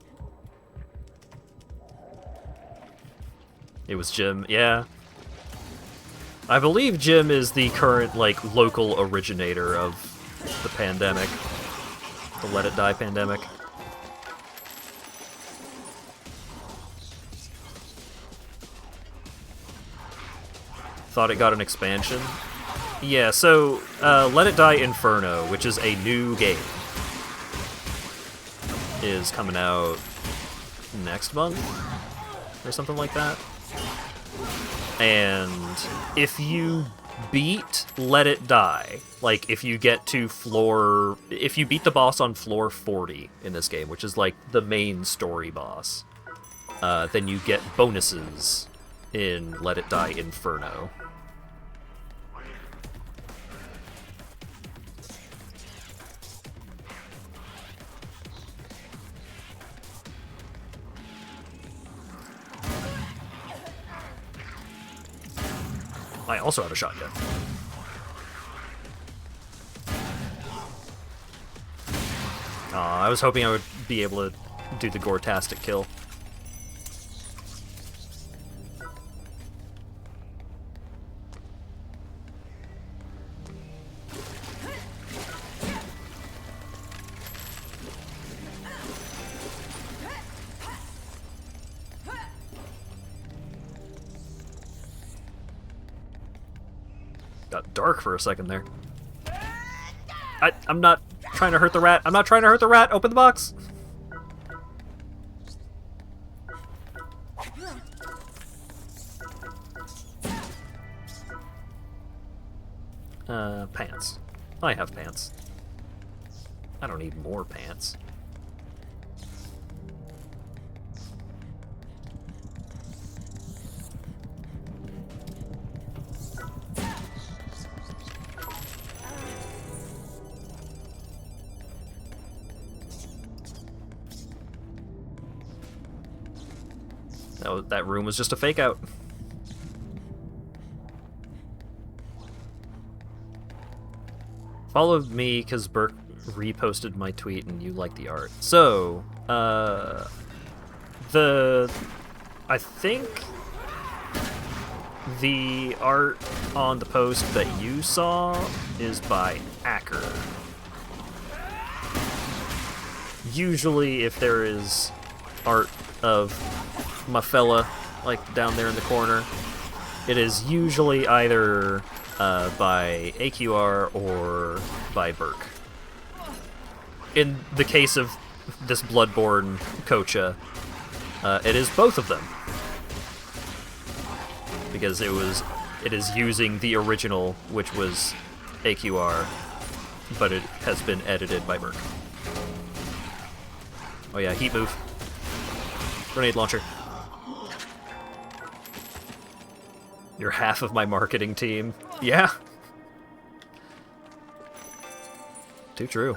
It was Jim, yeah. I believe Jim is the current, like, local originator of the pandemic. The Let It Die pandemic. Thought it got an expansion. Yeah, so, Let It Die Inferno, which is a new game, is coming out next month, or something like that. And if you beat Let It Die, like, if you get to if you beat the boss on floor 40 in this game, which is, like, the main story boss, then you get bonuses in Let It Die Inferno. I also have a shotgun. I was hoping I would be able to do the Gore-tastic kill. Got dark for a second there. I'm not trying to hurt the rat. I'm not trying to hurt the rat. Open the box. Pants. I have pants. I don't need more pants. That room was just a fake out. Follow me because Burke reposted my tweet and you like the art. So, I think the art on the post that you saw is by Acker. Usually, if there is art of my fella, like down there in the corner, it is usually either by AQR or by Burke. In the case of this Bloodborne Kocha, it is both of them. Because it is using the original, which was AQR, but it has been edited by Burke. Oh yeah, heat move. Grenade launcher. You're half of my marketing team. Yeah. Too true.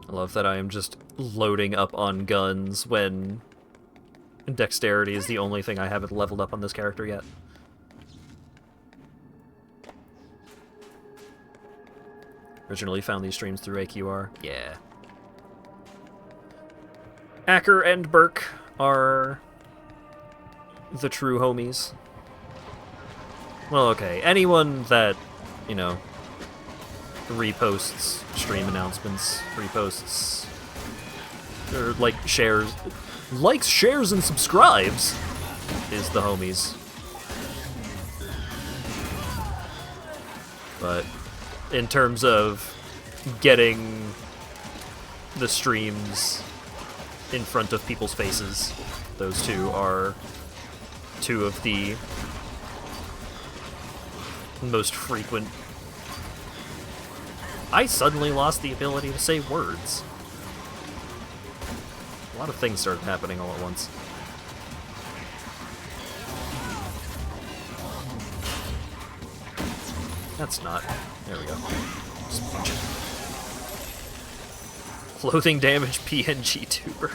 I love that I am just loading up on guns when dexterity is the only thing I haven't leveled up on this character yet. Originally found these streams through AQR. Yeah. Acker and Burke are the true homies. Well, okay. Anyone that, you know, reposts stream announcements, reposts, or likes, shares, and subscribes is the homies. But in terms of getting the streams in front of people's faces, those two are two of the most frequent. I suddenly lost the ability to say words. A lot of things started happening all at once. That's not. There we go. Just punch it. Clothing damage PNG tuber.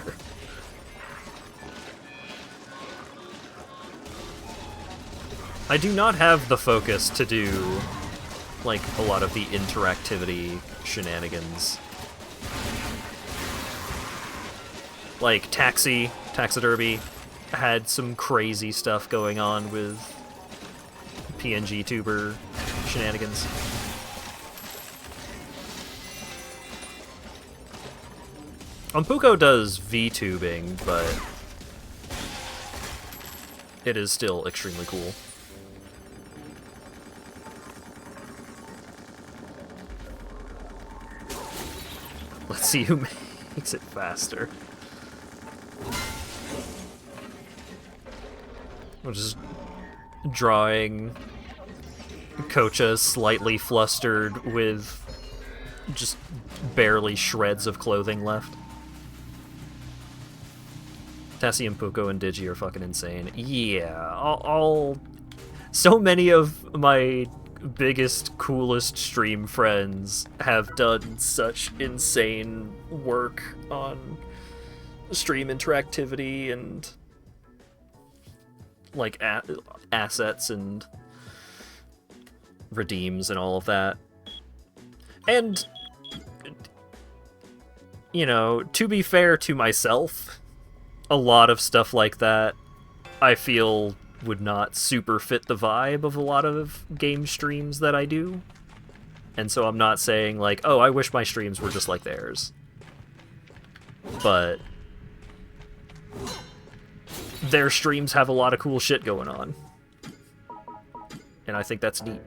I do not have the focus to do, like, a lot of the interactivity shenanigans. Like, Taxidermy had some crazy stuff going on with PNG tuber shenanigans. Umpuko does VTubing, but it is still extremely cool. Let's see who makes it faster. We're just drawing Kocha slightly flustered with just barely shreds of clothing left. Tassie and Puko and Digi are fucking insane. Yeah, so many of my biggest, coolest stream friends have done such insane work on stream interactivity and like assets and redeems and all of that. And, you know, to be fair to myself, a lot of stuff like that I feel would not super fit the vibe of a lot of game streams that I do. And so I'm not saying, like, oh, I wish my streams were just like theirs. But their streams have a lot of cool shit going on. And I think that's neat.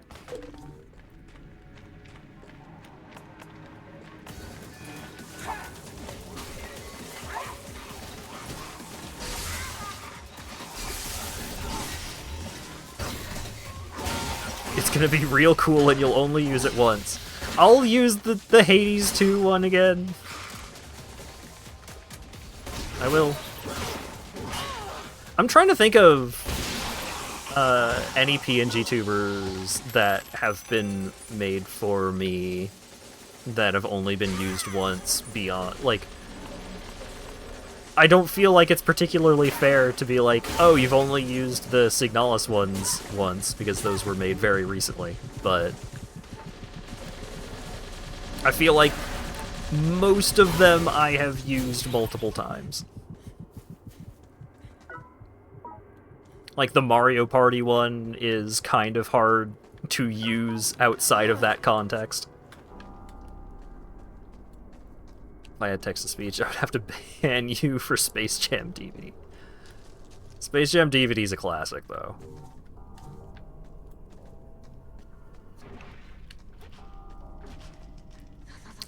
It's gonna be real cool and you'll only use it once. I'll use the Hades 2 one again. I will. I'm trying to think of any PNG tubers that have been made for me that have only been used once beyond, like, I don't feel like it's particularly fair to be like, oh, you've only used the Signalis ones once, because those were made very recently, but I feel like most of them I have used multiple times. Like, the Mario Party one is kind of hard to use outside of that context. If I had text-to-speech, I would have to ban you for Space Jam DVD. Space Jam DVD is a classic, though.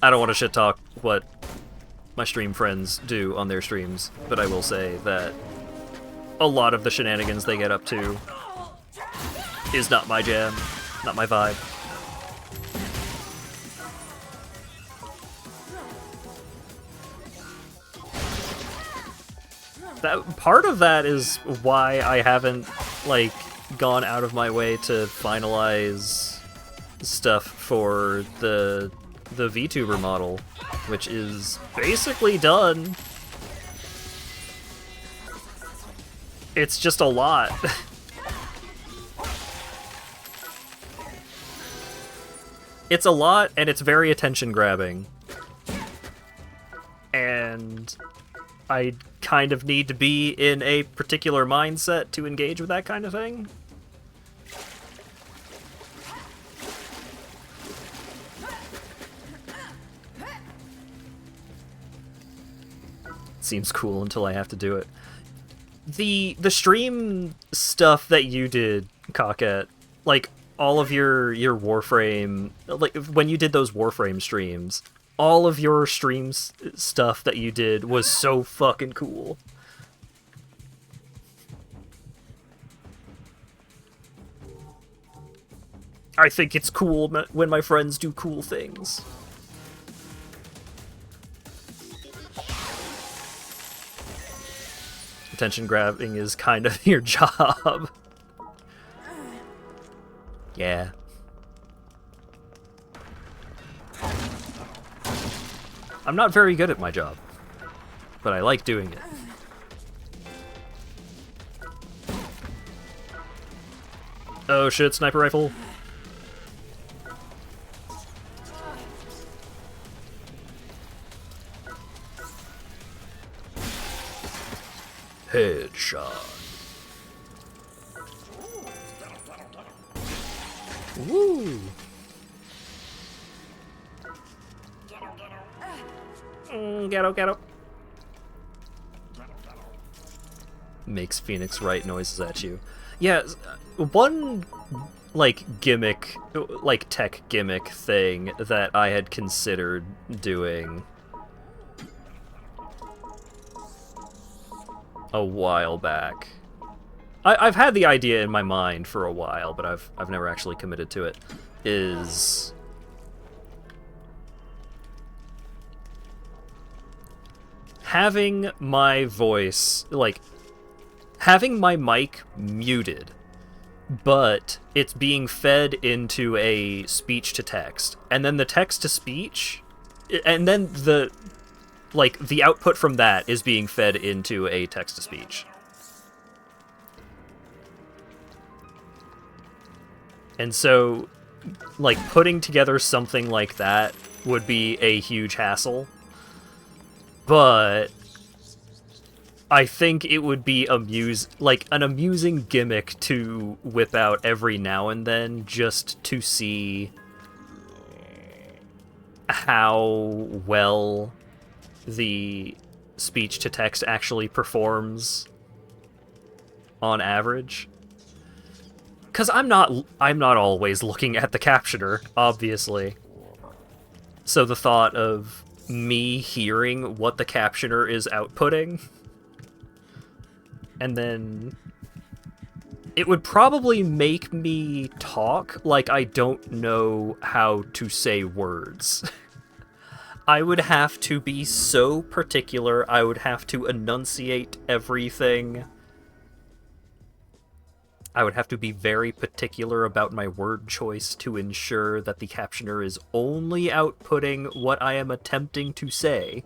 I don't want to shit-talk what my stream friends do on their streams, but I will say that a lot of the shenanigans they get up to is not my jam, not my vibe. That part of that is why I haven't, like, gone out of my way to finalize stuff for the VTuber model, which is basically done. It's just a lot. It's a lot, and it's very attention-grabbing. And I kind of need to be in a particular mindset to engage with that kind of thing. Seems cool until I have to do it. The stream stuff that you did, Cockette, like all of your Warframe, like when you did those Warframe streams, all of your streams stuff that you did was so fucking cool. I think it's cool when my friends do cool things. Attention grabbing is kind of your job. Yeah. I'm not very good at my job, but I like doing it. Oh shit, sniper rifle. Headshot. Woo! Ghetto. Makes Phoenix Wright noises at you. Yeah, one, like, gimmick, like, tech gimmick thing that I had considered doing a while back. I've had the idea in my mind for a while, but I've never actually committed to it, is having my voice, like, having my mic muted, but it's being fed into a speech-to-text, and then the text-to-speech, and then the output from that is being fed into a text-to-speech. And so, like, putting together something like that would be a huge hassle. But I think it would be an amusing gimmick to whip out every now and then, just to see how well the speech to text actually performs on average. Cause I'm not always looking at the captioner, obviously. So the thought of me hearing what the captioner is outputting, and then it would probably make me talk like I don't know how to say words. I would have to be so particular, I would have to enunciate everything. I would have to be very particular about my word choice to ensure that the captioner is only outputting what I am attempting to say.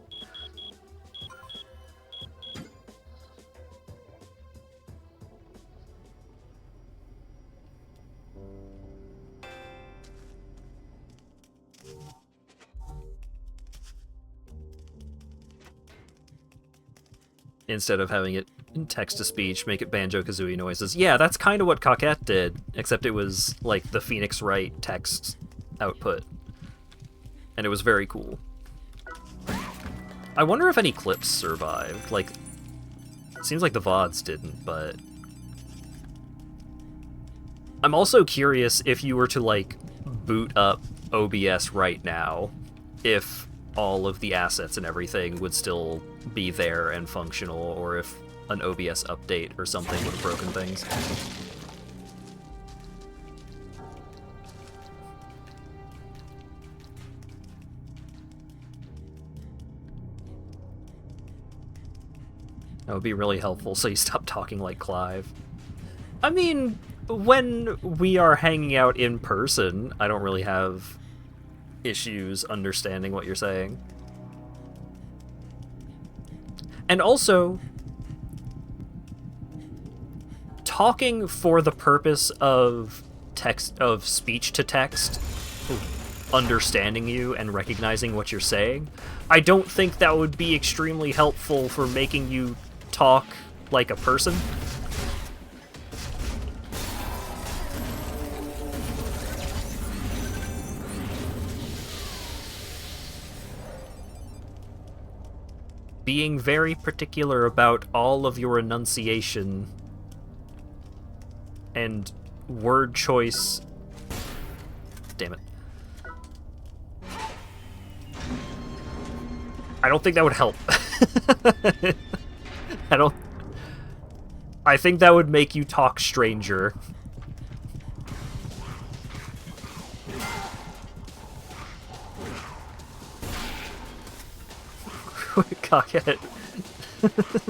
Instead of having it in text-to-speech, make it Banjo-Kazooie noises. Yeah, that's kind of what Coquette did, except it was, like, the Phoenix Wright text output. And it was very cool. I wonder if any clips survived. Like, it seems like the VODs didn't, but... I'm also curious if you were to, like, boot up OBS right now, if all of the assets and everything would still be there and functional, or if an OBS update or something would have broken things. That would be really helpful, so you stop talking like Clive. I mean, when we are hanging out in person, I don't really have issues understanding what you're saying. And also, talking for the purpose of speech to text, understanding you and recognizing what you're saying, I don't think that would be extremely helpful for making you talk like a person. Being very particular about all of your enunciation and word choice. Damn it. I don't think that would help. I think that would make you talk stranger. Cockhead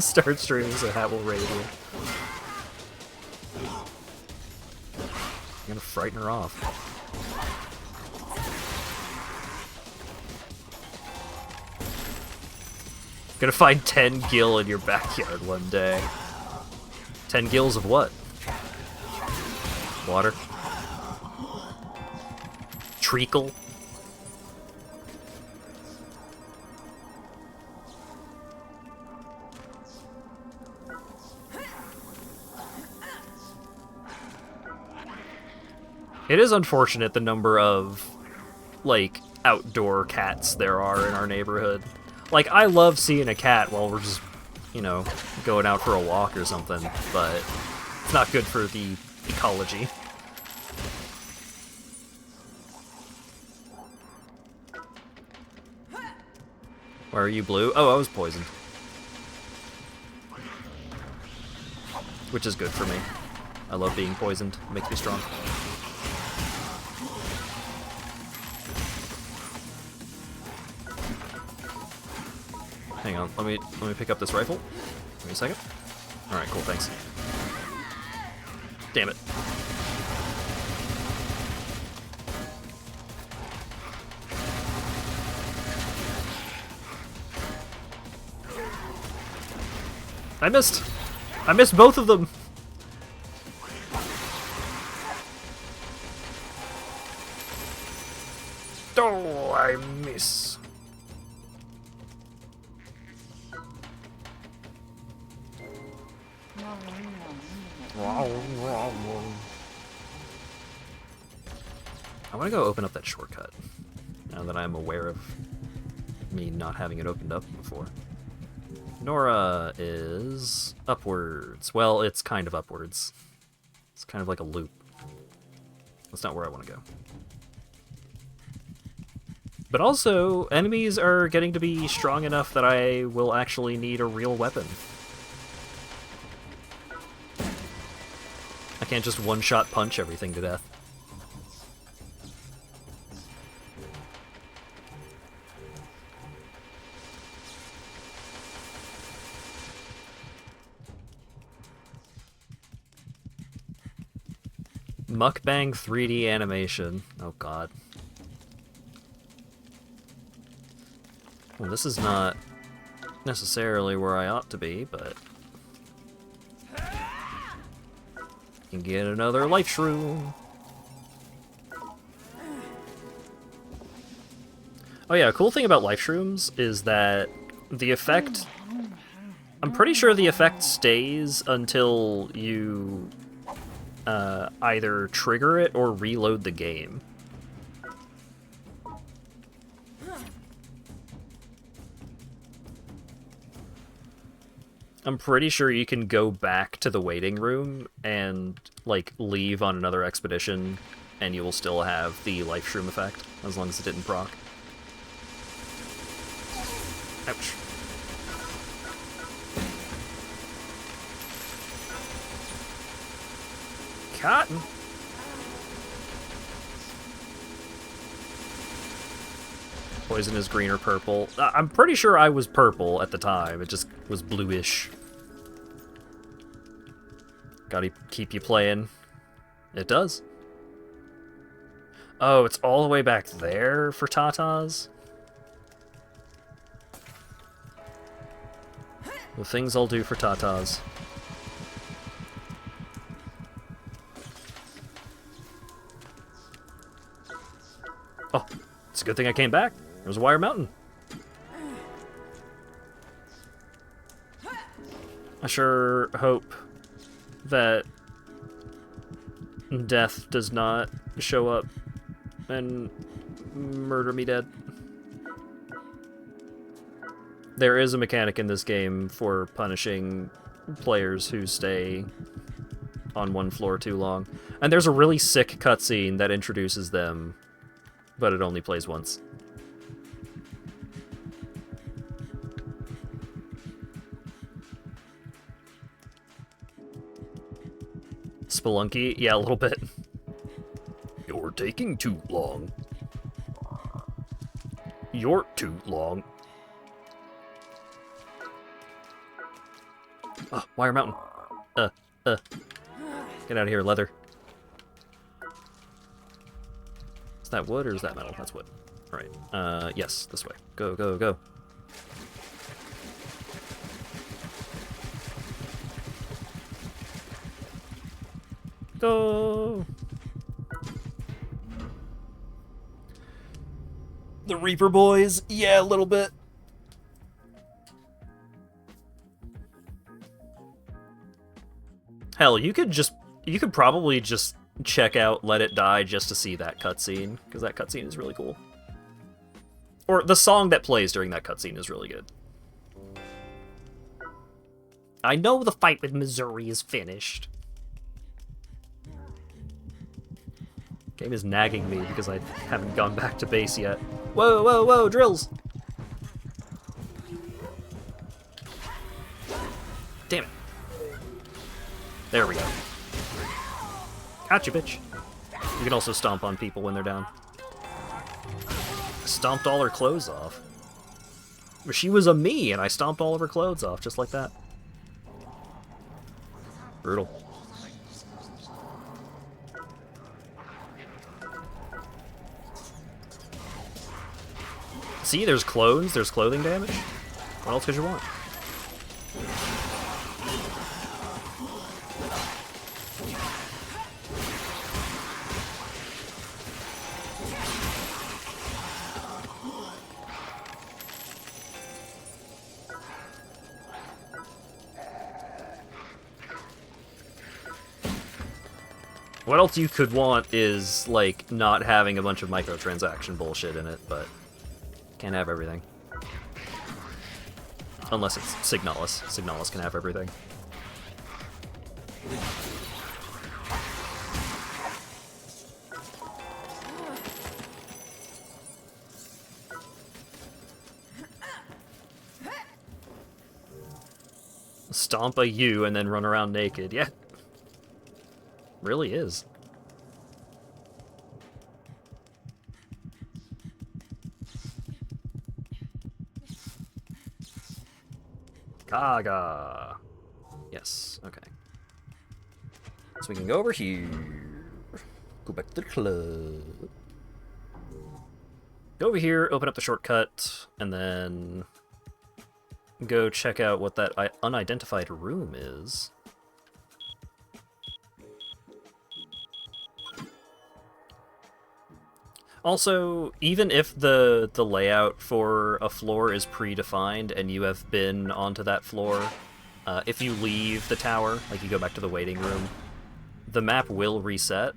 start streaming so HatVod raid you. I'm gonna frighten her off. Gonna find 10 gil in your backyard one day. 10 gills of what? Water? Treacle? It is unfortunate the number of, like, outdoor cats there are in our neighborhood. Like, I love seeing a cat while we're just, you know, going out for a walk or something, but it's not good for the ecology. Why are you blue? Oh, I was poisoned. Which is good for me. I love being poisoned. It makes me strong. Hang on, let me pick up this rifle. Give me a second. Alright, cool, thanks. Damn it. I missed! I missed both of them! Oh, I miss. I want to go open up that shortcut. Now now that I'm aware of me not having it opened up before. Nora is upwards. Well, it's kind of upwards. It's kind of like a loop. That's not where I want to go. But also, enemies are getting to be strong enough that I will actually need a real weapon. I can't just one-shot punch everything to death. Mukbang 3D animation. Oh god. Well, this is not necessarily where I ought to be, but... Can get another life shroom. Oh yeah, a cool thing about life shrooms is that the effect... I'm pretty sure the effect stays until you either trigger it or reload the game. I'm pretty sure you can go back to the waiting room and, like, leave on another expedition, and you will still have the life shroom effect, as long as it didn't proc. Ouch. Cotton. Poison is green or purple. I'm pretty sure I was purple at the time. It just was bluish. Gotta keep you playing. It does. Oh, it's all the way back there for Tatas? The things I'll do for Tatas. Oh, it's a good thing I came back. There's a Wire Mountain. I sure hope that death does not show up and murder me dead. There is a mechanic in this game for punishing players who stay on one floor too long. And there's a really sick cutscene that introduces them, but it only plays once. Spelunky? Yeah, a little bit. You're taking too long. You're too long. Oh, Wire Mountain. Get out of here, leather. Is that wood or is that metal? That's wood. Alright. Yes, this way. Go, go, go. Go! The Reaper boys? Yeah, a little bit. Hell, you could probably just check out Let It Die just to see that cutscene, because that cutscene is really cool. Or the song that plays during that cutscene is really good. I know the fight with Missouri is finished. Game is nagging me because I haven't gone back to base yet. Whoa, whoa, whoa, drills! Damn it. There we go. Gotcha, bitch. You can also stomp on people when they're down. Stomped all her clothes off. She was a me, and I stomped all of her clothes off, just like that. Brutal. See, there's clones, there's clothing damage. What else could you want? What else you could want is, like, not having a bunch of microtransaction bullshit in it, but can't have everything. Unless it's Signalis. Signalis can have everything. Stomp a U and then run around naked. Yeah. Really is. Kaga. Yes, okay. So we can go over here. Go back to the club. Go over here, open up the shortcut, and then go check out what that unidentified room is. Also, even if the layout for a floor is predefined and you have been onto that floor, if you leave the tower, like you go back to the waiting room, the map will reset,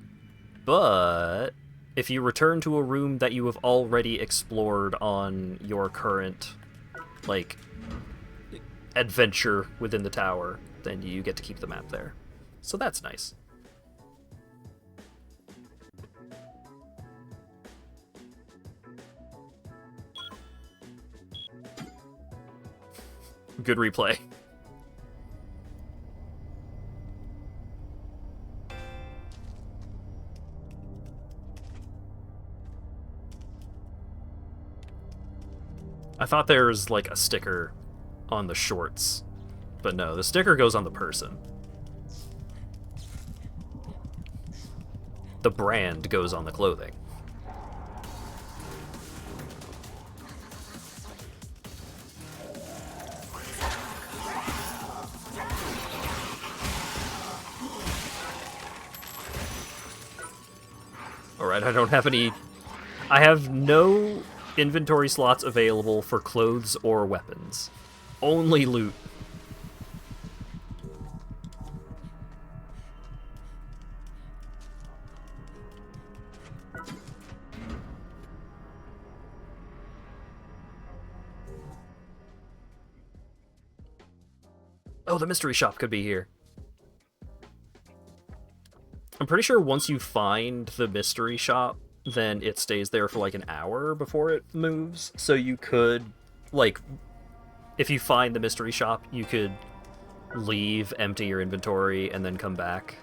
but if you return to a room that you have already explored on your current, like, adventure within the tower, then you get to keep the map there. So that's nice. Good replay. I thought there was like a sticker on the shorts, but no, the sticker goes on the person. The brand goes on the clothing. Alright, I don't have any... I have no inventory slots available for clothes or weapons. Only loot. Oh, the mystery shop could be here. I'm pretty sure once you find the mystery shop, then it stays there for like an hour before it moves. So you could, like, if you find the mystery shop, you could leave, empty your inventory, and then come back.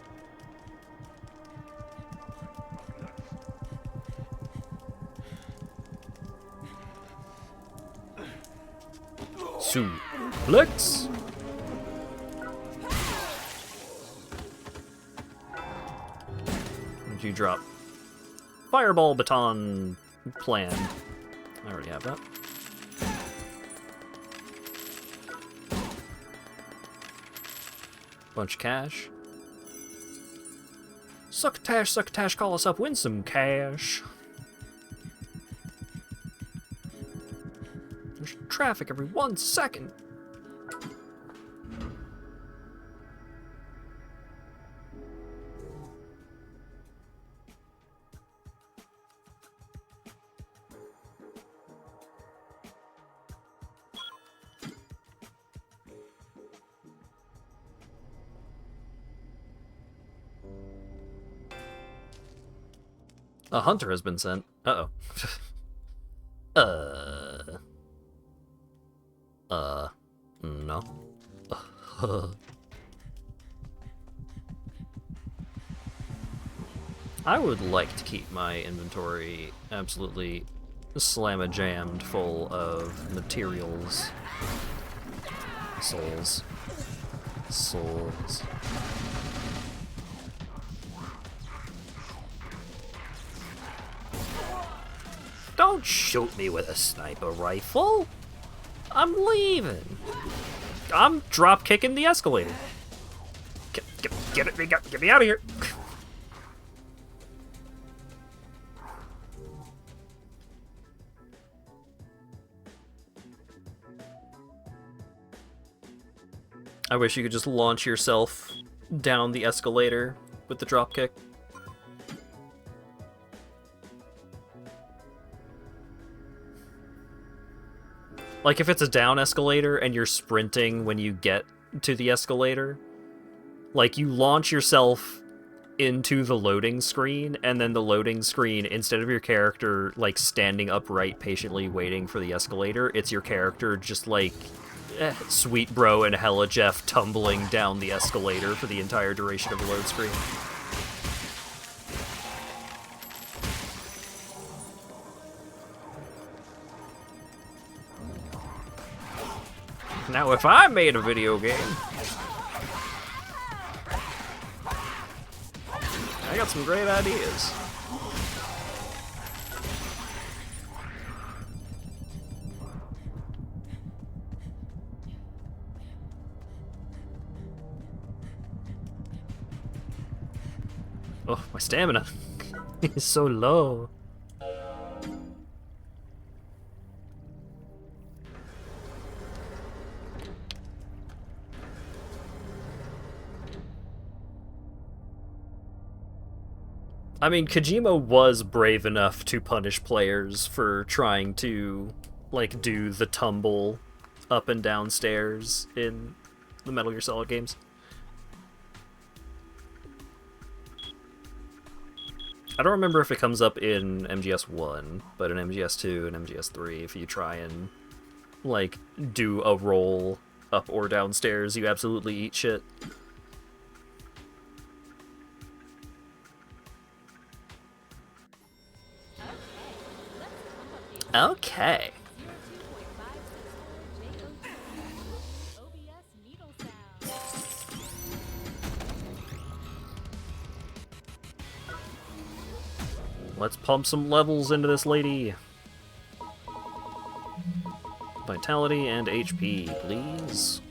Suplex! What did you drop? Fireball baton plan. I already have that. Bunch of cash. Succotash, call us up, win some cash. There's traffic every 1 second. A hunter has been sent. Uh-oh. No. I would like to keep my inventory absolutely slamma-jammed full of materials. Souls. Don't shoot me with a sniper rifle. I'm leaving. I'm drop kicking the escalator. Get me out of here. I wish you could just launch yourself down the escalator with the drop kick. Like, if it's a down escalator and you're sprinting when you get to the escalator, like, you launch yourself into the loading screen, and then the loading screen, instead of your character, like, standing upright patiently waiting for the escalator, it's your character just, like, Sweet Bro and Hella Jeff tumbling down the escalator for the entire duration of the load screen. Now, if I made a video game, I got some great ideas. Oh, my stamina is so low. I mean, Kojima was brave enough to punish players for trying to, like, do the tumble up and down stairs in the Metal Gear Solid games. I don't remember if it comes up in MGS1, but in MGS2 and MGS3, if you try and, like, do a roll up or downstairs, you absolutely eat shit. Okay. Let's pump some levels into this lady. Vitality and HP, please.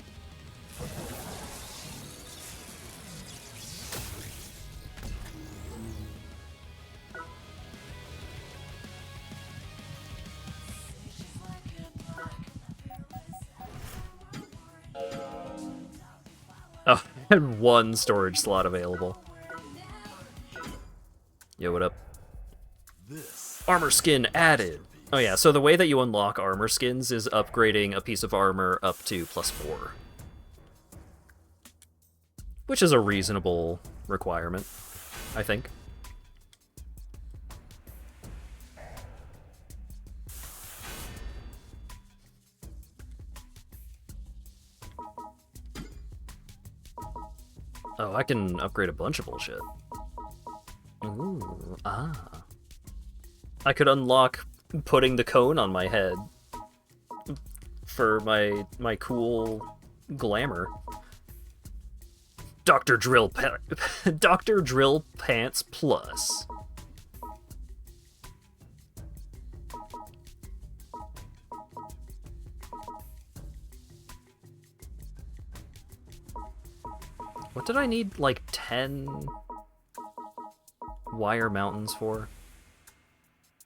Oh, I had one storage slot available. Yo, what up? Armor skin added. Oh yeah, so the way that you unlock armor skins is upgrading a piece of armor up to +4. Which is a reasonable requirement, I think. Oh, I can upgrade a bunch of bullshit. Ooh, ah. I could unlock putting the cone on my head for my cool glamour. Dr. Drill Pants Plus. What did I need, like, 10 wire mountains for?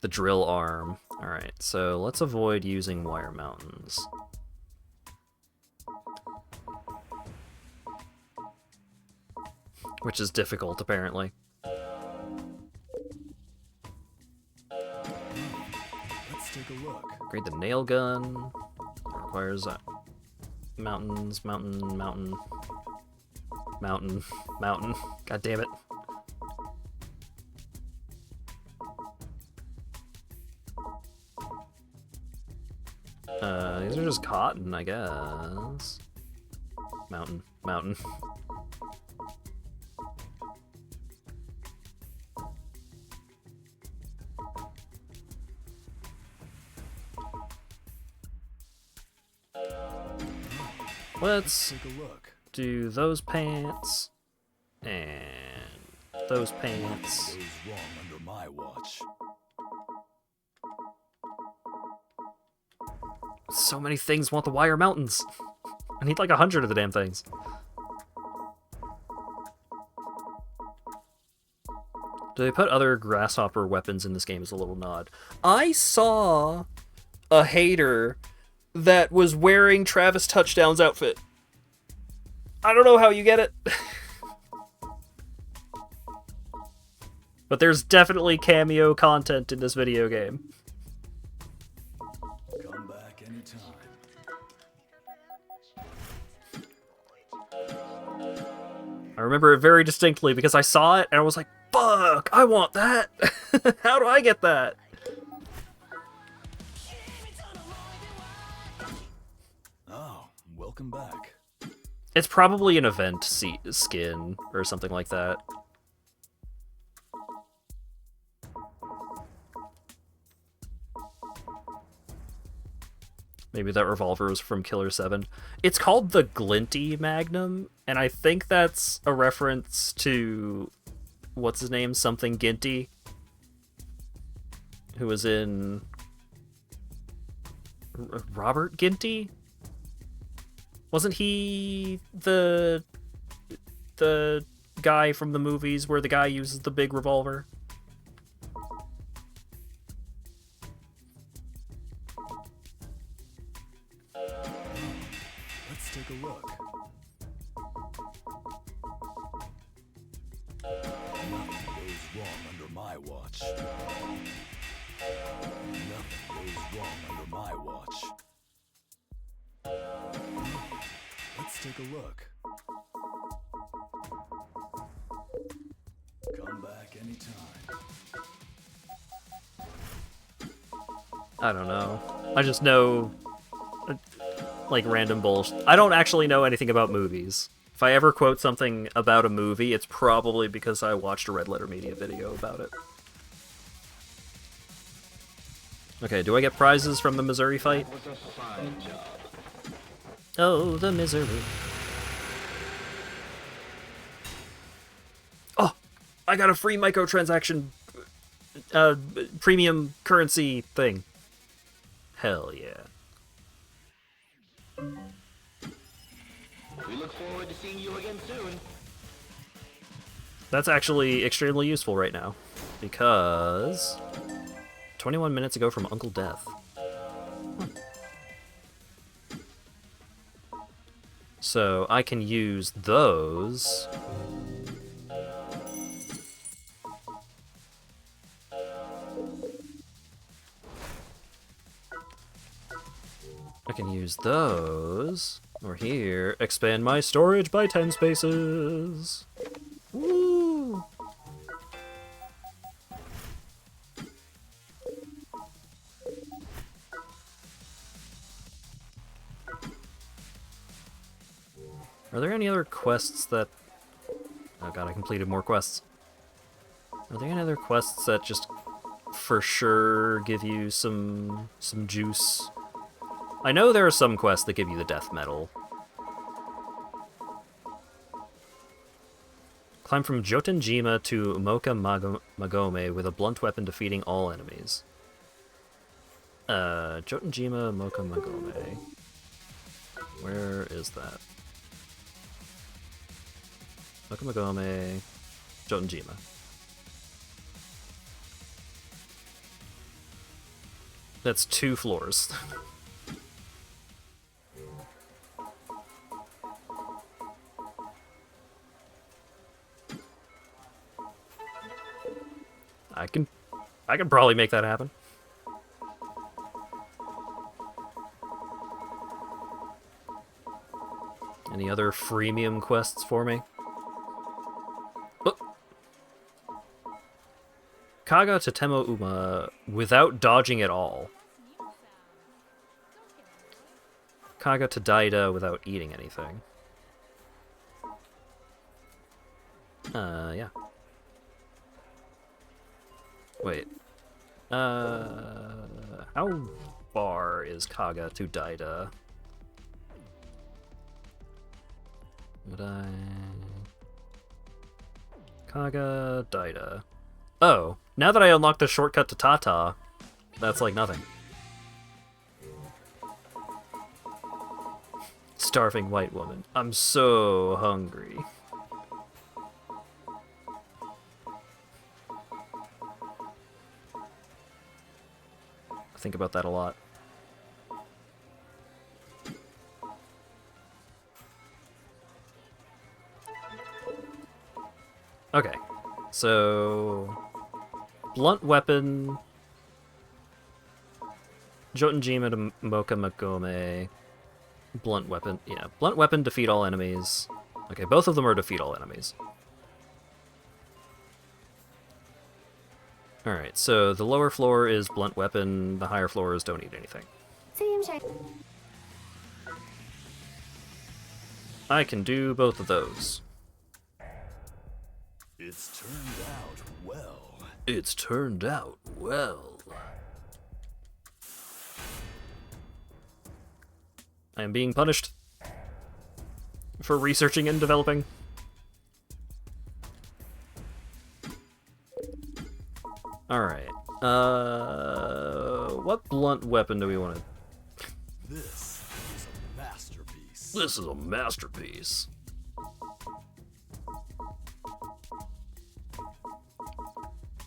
The drill arm. Alright, so let's avoid using wire mountains. Which is difficult, apparently. Let's take a look. Upgrade the nail gun. Requires mountains, mountain. God damn it. These are just cotton, I guess. Mountain. Let's Take a look. do those pants and those pants. Goes wrong under my watch. So many things want the wire mountains. I need like 100 of the damn things. Do they put other grasshopper weapons in this game is a little nod. I saw a hater that was wearing Travis Touchdown's outfit. I don't know how you get it. But there's definitely cameo content in this video game. Come Come back anytime. I remember it very distinctly because I saw it and I was like, fuck, I want that. How do I get that? Oh, welcome back. It's probably an event skin or something like that. Maybe that revolver was from Killer 7. It's called the Glinty Magnum, and I think that's a reference to... what's his name? Something Ginty? Who was in... Robert Ginty? Wasn't he the guy from the movies where the guy uses the big revolver? Let's take a look. Nothing goes wrong under my watch. Nothing goes wrong under my watch. Let's take a look. Come back anytime. I don't know. I just know, like, random bullshit. I don't actually know anything about movies. If I ever quote something about a movie, it's probably because I watched a Red Letter Media video about it. Okay, do I get prizes from the Missouri fight? Oh, the misery. Oh, I got a free microtransaction premium currency thing. Hell yeah. We look forward to seeing you again soon. That's actually extremely useful right now, because 21 minutes ago from Uncle Death. So I can use those. I can use those. Or here, expand my storage by 10 spaces. Woo! Are there any other quests that... Oh god, I completed more quests. Are there any other quests that just for sure give you some juice? I know there are some quests that give you the death medal. Climb from Jotunjima to Mocha Magome with a blunt weapon, defeating all enemies. Jotunjima, Mocha Magome. Where is that? Mocha Magome, Jotunjima. That's 2 floors. I can probably make that happen. Any other freemium quests for me? Oh. Kaga to Temo Uma without dodging at all. Kaga to Daida without eating anything. Yeah. Wait. How far is Kaga to Daida? Would I... Kaga, Daida. Oh, now that I unlocked the shortcut to Tata, that's like nothing. Starving white woman. I'm so hungry. I think about that a lot. Okay, so blunt weapon Jotunjima to Mocha Magome. Blunt weapon. Yeah, blunt weapon, defeat all enemies. Okay, both of them are defeat all enemies. Alright, so the lower floor is blunt weapon, the higher floor is don't eat anything. Seems like I can do both of those. It's turned out well. It's turned out well. I am being punished for researching and developing. Alright. What blunt weapon do we want to... This is a masterpiece. This is a masterpiece.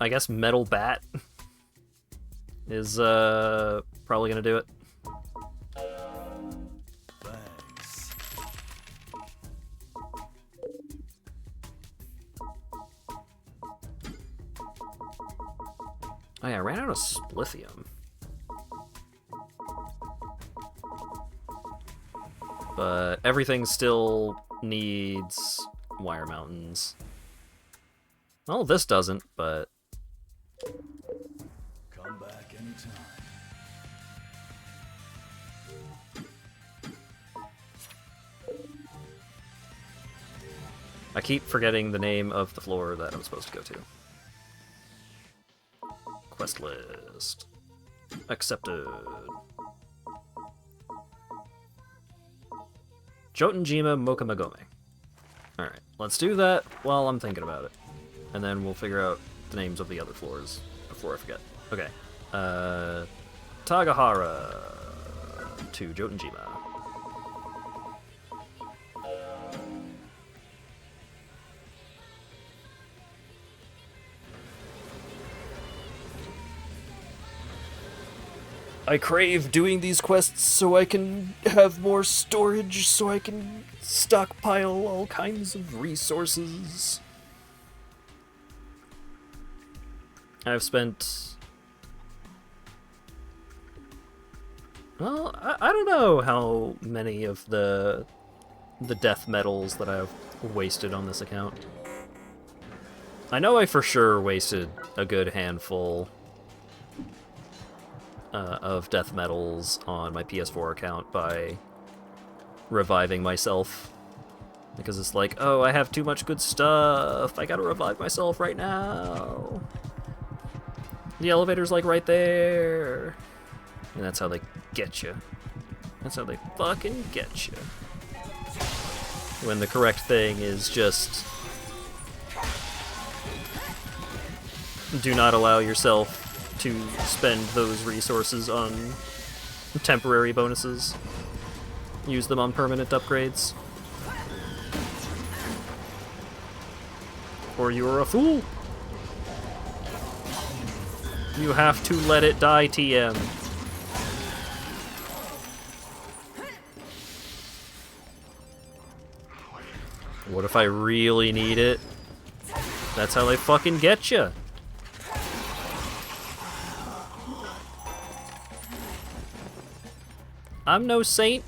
I guess metal bat is probably gonna do it. Thanks. Oh yeah, I ran out of splithium. But everything still needs wire mountains. Well, this doesn't, but... Come back anytime. I keep forgetting the name of the floor that I'm supposed to go to. Quest list. Accepted. Jotunjima Mocha Magome. Alright, let's do that while I'm thinking about it. And then we'll figure out the names of the other floors before I forget. Okay. Tagahara to Jotunjima. I crave doing these quests so I can have more storage, so I can stockpile all kinds of resources. I've spent... Well, I don't know how many of the death metals that I've wasted on this account. I know I for sure wasted a good handful of death metals on my PS4 account by reviving myself. Because it's like, oh, I have too much good stuff. I gotta revive myself right now. The elevator's like right there. And that's how they get you. That's how they fucking get you. When the correct thing is just... do not allow yourself to spend those resources on temporary bonuses. Use them on permanent upgrades. Or you're a fool! You have to let it die, TM. What if I really need it? That's how they fucking get you. I'm no saint.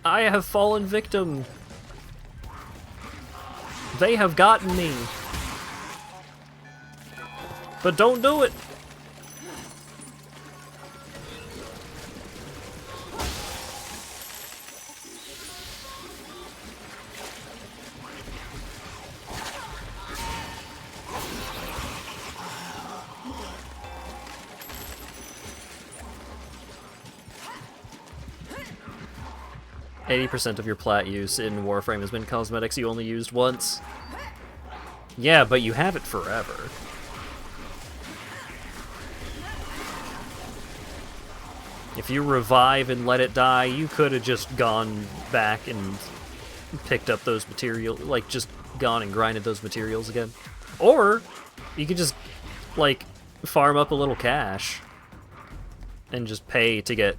I have fallen victim. They have gotten me. But don't do it. %, of your plat use in Warframe has been cosmetics you only used once. Yeah, but you have it forever. If you revive and let it die, you could have just gone back and picked up those materials, like just gone and grinded those materials again. Or you could just like farm up a little cash and just pay to get,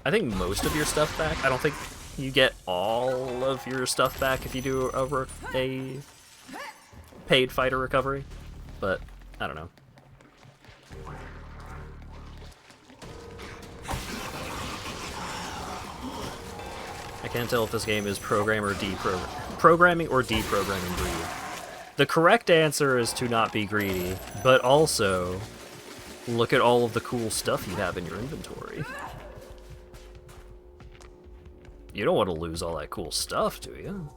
I think, most of your stuff back. I don't think you get all of your stuff back if you do a paid fighter recovery, but I don't know. I can't tell if this game is programming or deprogramming greed. The correct answer is to not be greedy, but also look at all of the cool stuff you have in your inventory. You don't want to lose all that cool stuff, do you?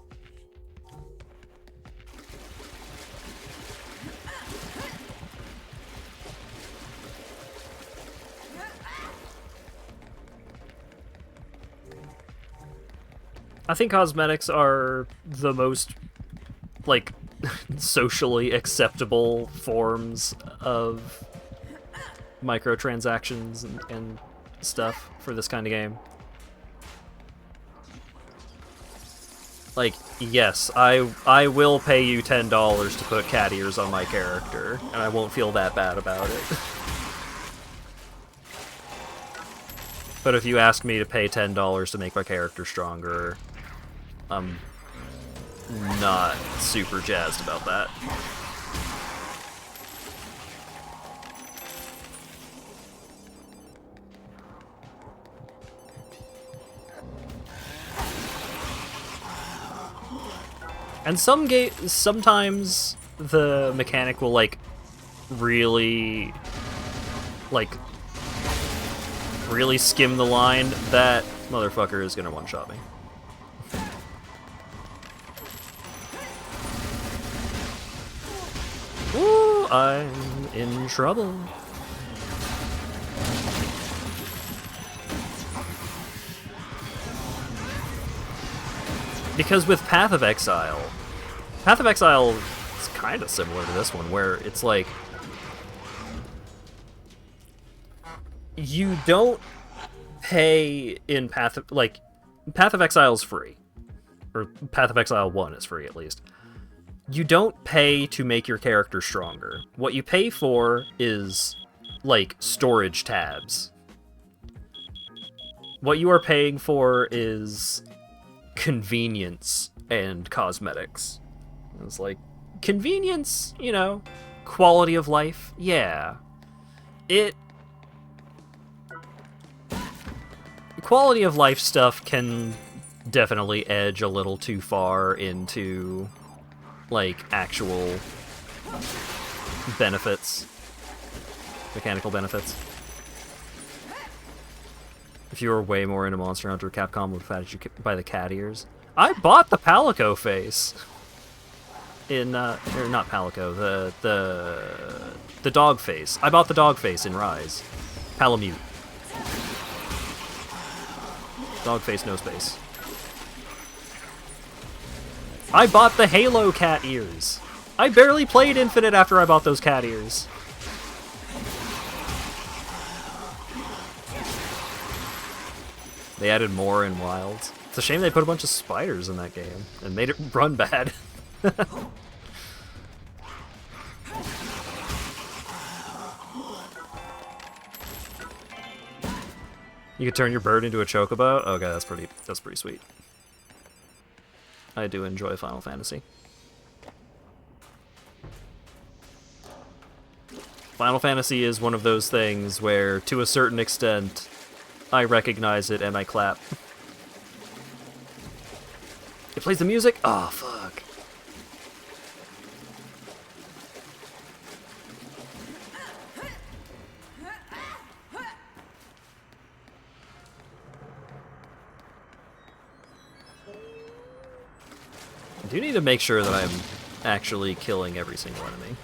I think cosmetics are the most, like, socially acceptable forms of microtransactions and stuff for this kind of game. Like, yes, I will pay you $10 to put cat ears on my character, and I won't feel that bad about it. But if you ask me to pay $10 to make my character stronger, I'm not super jazzed about that. And sometimes the mechanic will, like, really skim the line. That motherfucker is gonna one-shot me. Ooh, I'm in trouble. Because with Path of Exile is kind of similar to this one, where it's like, you don't pay in Path of Exile is free. Or Path of Exile 1 is free, at least. You don't pay to make your character stronger. What you pay for is, like, storage tabs. What you are paying for is convenience and cosmetics. It's like, convenience, you know, quality of life, yeah. Quality of life stuff can definitely edge a little too far into, like, actual benefits. Mechanical benefits. If you were way more into Monster Hunter, Capcom would have had you buy the cat ears. I bought the Palico face! In, or not Palico, the dog face. I bought the dog face in Rise. Palamute. Dog face, no space. I bought the Halo cat ears. I barely played Infinite after I bought those cat ears. They added more in Wilds. It's a shame they put a bunch of spiders in that game and made it run bad. You could turn your bird into a chocobo? Okay, that's pretty sweet. I do enjoy Final Fantasy. Final Fantasy is one of those things where, to a certain extent, I recognize it and I clap. It plays the music? Oh, fuck. I do need to make sure that I'm actually killing every single enemy.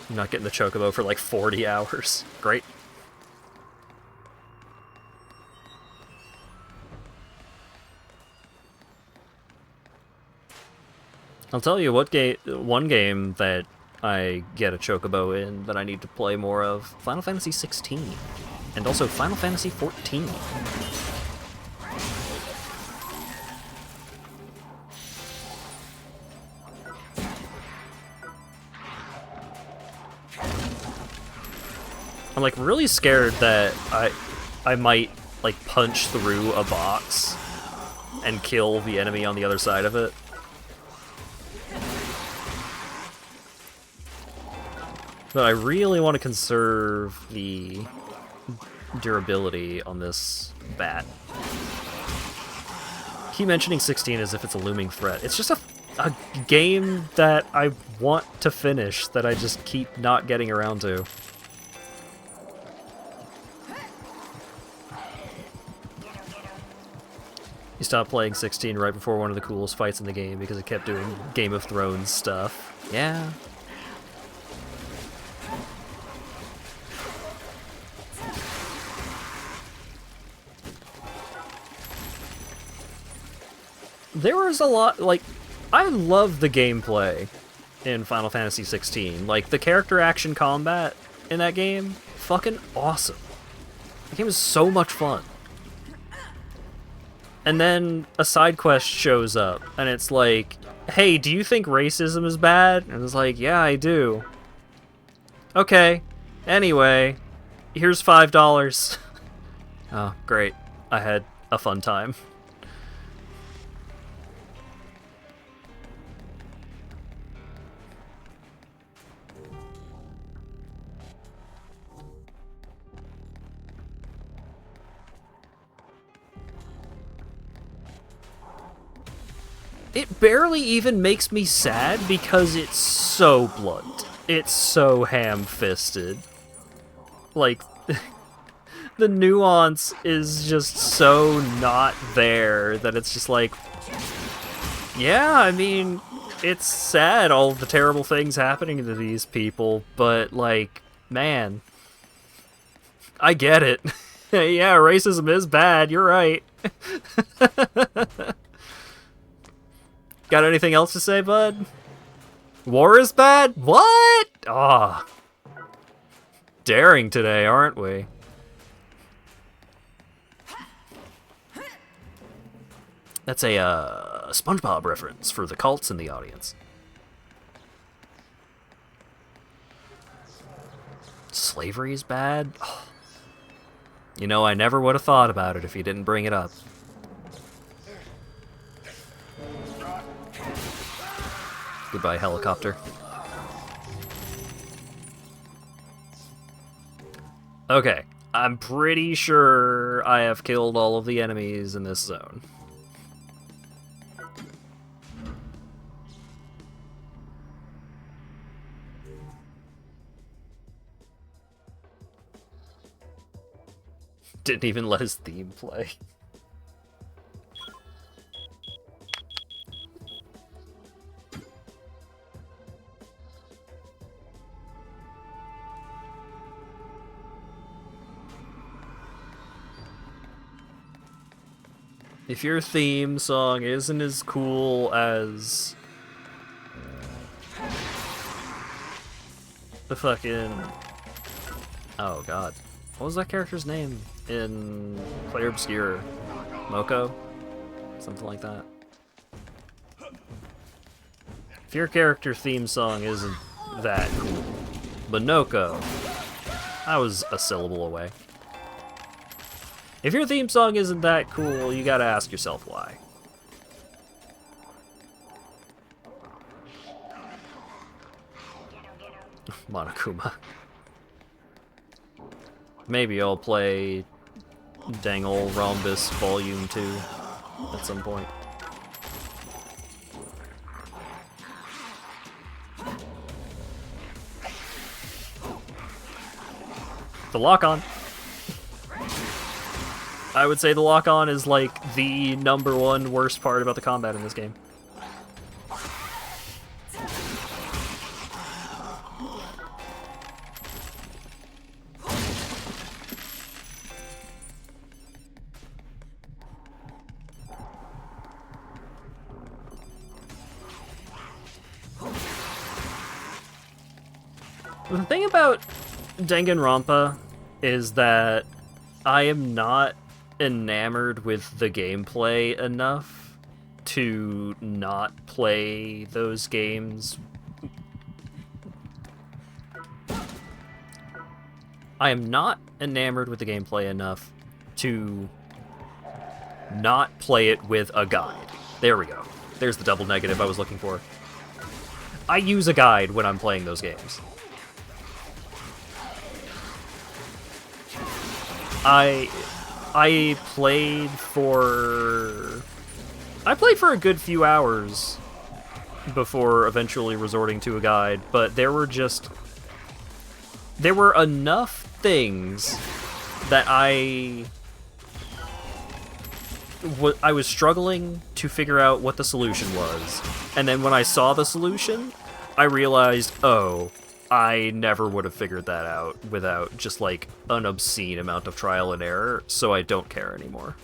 I'm not getting the chocobo for like 40 hours. Great. I'll tell you what one game that I get a chocobo in that I need to play more of. Final Fantasy 16. And also Final Fantasy 14. I'm like really scared that I might like punch through a box and kill the enemy on the other side of it. But I really want to conserve the durability on this bat. Keep mentioning 16 as if it's a looming threat. It's just a game that I want to finish that I just keep not getting around to. You stopped playing 16 right before one of the coolest fights in the game because it kept doing Game of Thrones stuff. Yeah. There was a lot, like, I love the gameplay in Final Fantasy 16. Like, the character action combat in that game, fucking awesome. The game is so much fun. And then a side quest shows up, and it's like, hey, do you think racism is bad? And it's like, yeah, I do. Okay. Anyway, here's $5. Oh, great. I had a fun time. It barely even makes me sad because it's so blunt. It's so ham-fisted. Like, the nuance is just so not there that it's just like, yeah, I mean, it's sad all the terrible things happening to these people, but like, man, I get it. Yeah, racism is bad, you're right. Got anything else to say, bud? War is bad? What? Ah. Daring today, aren't we? That's a SpongeBob reference for the cults in the audience. Slavery is bad? Oh. You know, I never would have thought about it if you didn't bring it up. Goodbye, helicopter. Okay, I'm pretty sure I have killed all of the enemies in this zone. Didn't even let his theme play. If your theme song isn't as cool as the fucking... Oh god. What was that character's name in Clair Obscure? Moko? Something like that. If your character theme song isn't that cool, Bonoko, I was a syllable away. If your theme song isn't that cool, you gotta ask yourself why. Monokuma. Maybe I'll play dang ol' Rhombus Volume 2 at some point. The lock-on. I would say the lock-on is like the #1 worst part about the combat in this game. The thing about Danganronpa is that I am not enamored with the gameplay enough to not play those games. I am not enamored with the gameplay enough to not play it with a guide. There we go. There's the double negative I was looking for. I use a guide when I'm playing those games. I played for a good few hours before eventually resorting to a guide, but there were enough things that I was struggling to figure out what the solution was. And then when I saw the solution, I realized, oh, I never would have figured that out without just, like, an obscene amount of trial and error, so I don't care anymore.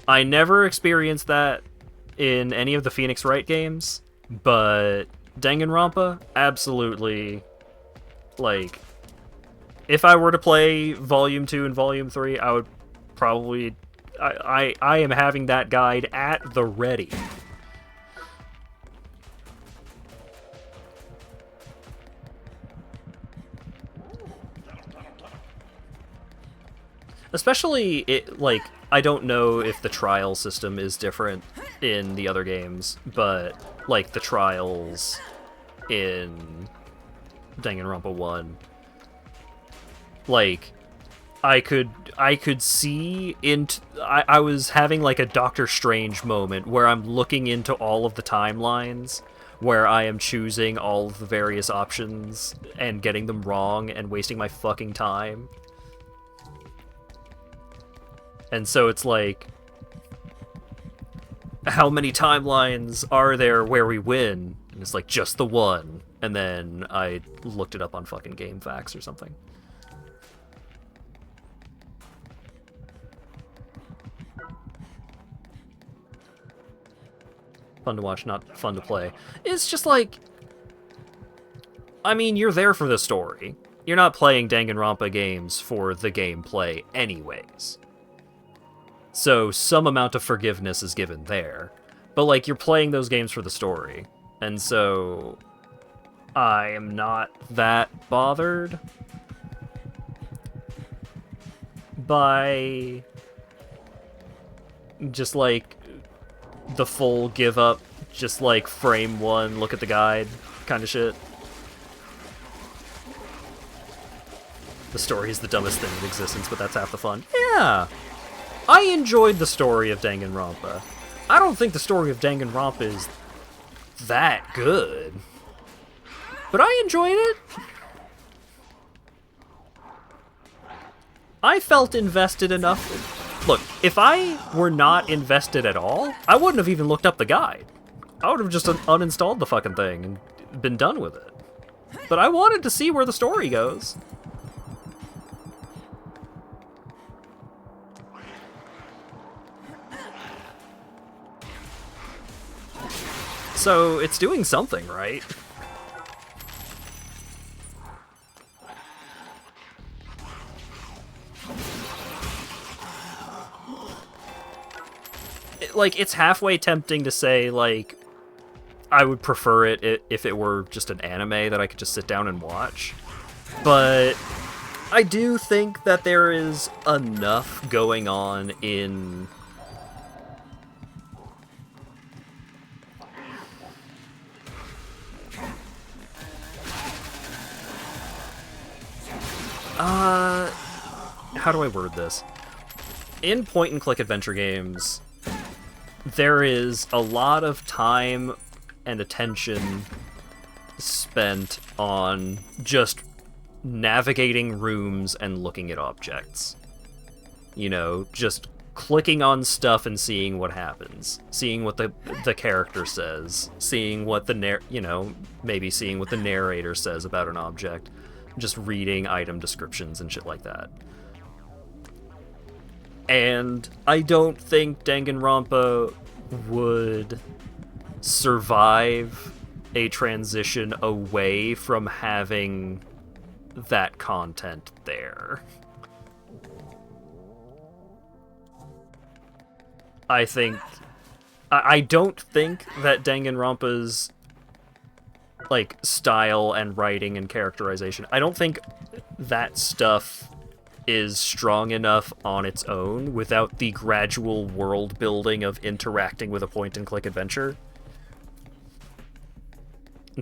I never experienced that in any of the Phoenix Wright games, but Danganronpa, absolutely, like, if I were to play Volume 2 and Volume 3, I would probably... I am having that guide at the ready. Especially, I don't know if the trial system is different in the other games, but, like, the trials in Danganronpa 1... Like, I could see into... I was having, like, a Doctor Strange moment where I'm looking into all of the timelines, where I am choosing all of the various options and getting them wrong and wasting my fucking time. And so it's like, how many timelines are there where we win? And it's like, just the one. And then I looked it up on fucking GameFAQs or something. Fun to watch, not fun to play. It's just like... I mean, you're there for the story. You're not playing Danganronpa games for the gameplay anyways. So some amount of forgiveness is given there. But, like, you're playing those games for the story. And so... I am not that bothered by... just, like... the full give up, just like frame one, look at the guide kind of shit. The story is the dumbest thing in existence, but that's half the fun. Yeah! I enjoyed the story of Danganronpa. I don't think the story of Danganronpa is that good, but I enjoyed it. I felt invested enough. Look, if I were not invested at all, I wouldn't have even looked up the guide. I would have just uninstalled the fucking thing and been done with it. But I wanted to see where the story goes. So, it's doing something, right? Like, it's halfway tempting to say, like, I would prefer it if it were just an anime that I could just sit down and watch. But I do think that there is enough going on in... how do I word this? In point-and-click adventure games, there is a lot of time and attention spent on just navigating rooms and looking at objects. You know, just clicking on stuff and seeing what happens. Seeing what the character says. Seeing what maybe seeing what the narrator says about an object. Just reading item descriptions and shit like that. And I don't think Danganronpa would survive a transition away from having that content there. I don't think that Danganronpa's like style and writing and characterization, I don't think that stuff is strong enough on its own without the gradual world building of interacting with a point-and-click adventure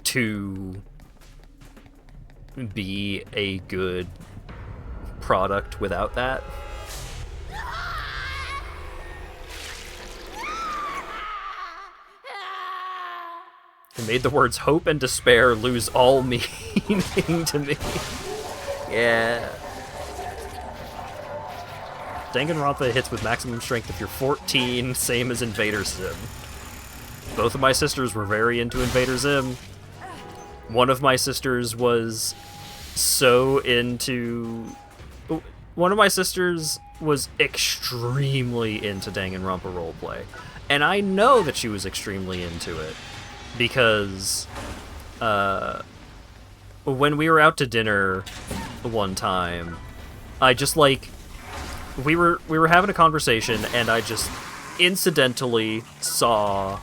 to be a good product without that. It made the words hope and despair lose all meaning to me. Yeah. Danganronpa hits with maximum strength if you're 14, same as Invader Zim. Both of my sisters were very into Invader Zim. One of my sisters was so into... One of my sisters was extremely into Danganronpa roleplay. And I know that she was extremely into it. Because when we were out to dinner one time, I just like... We were having a conversation, and I just incidentally saw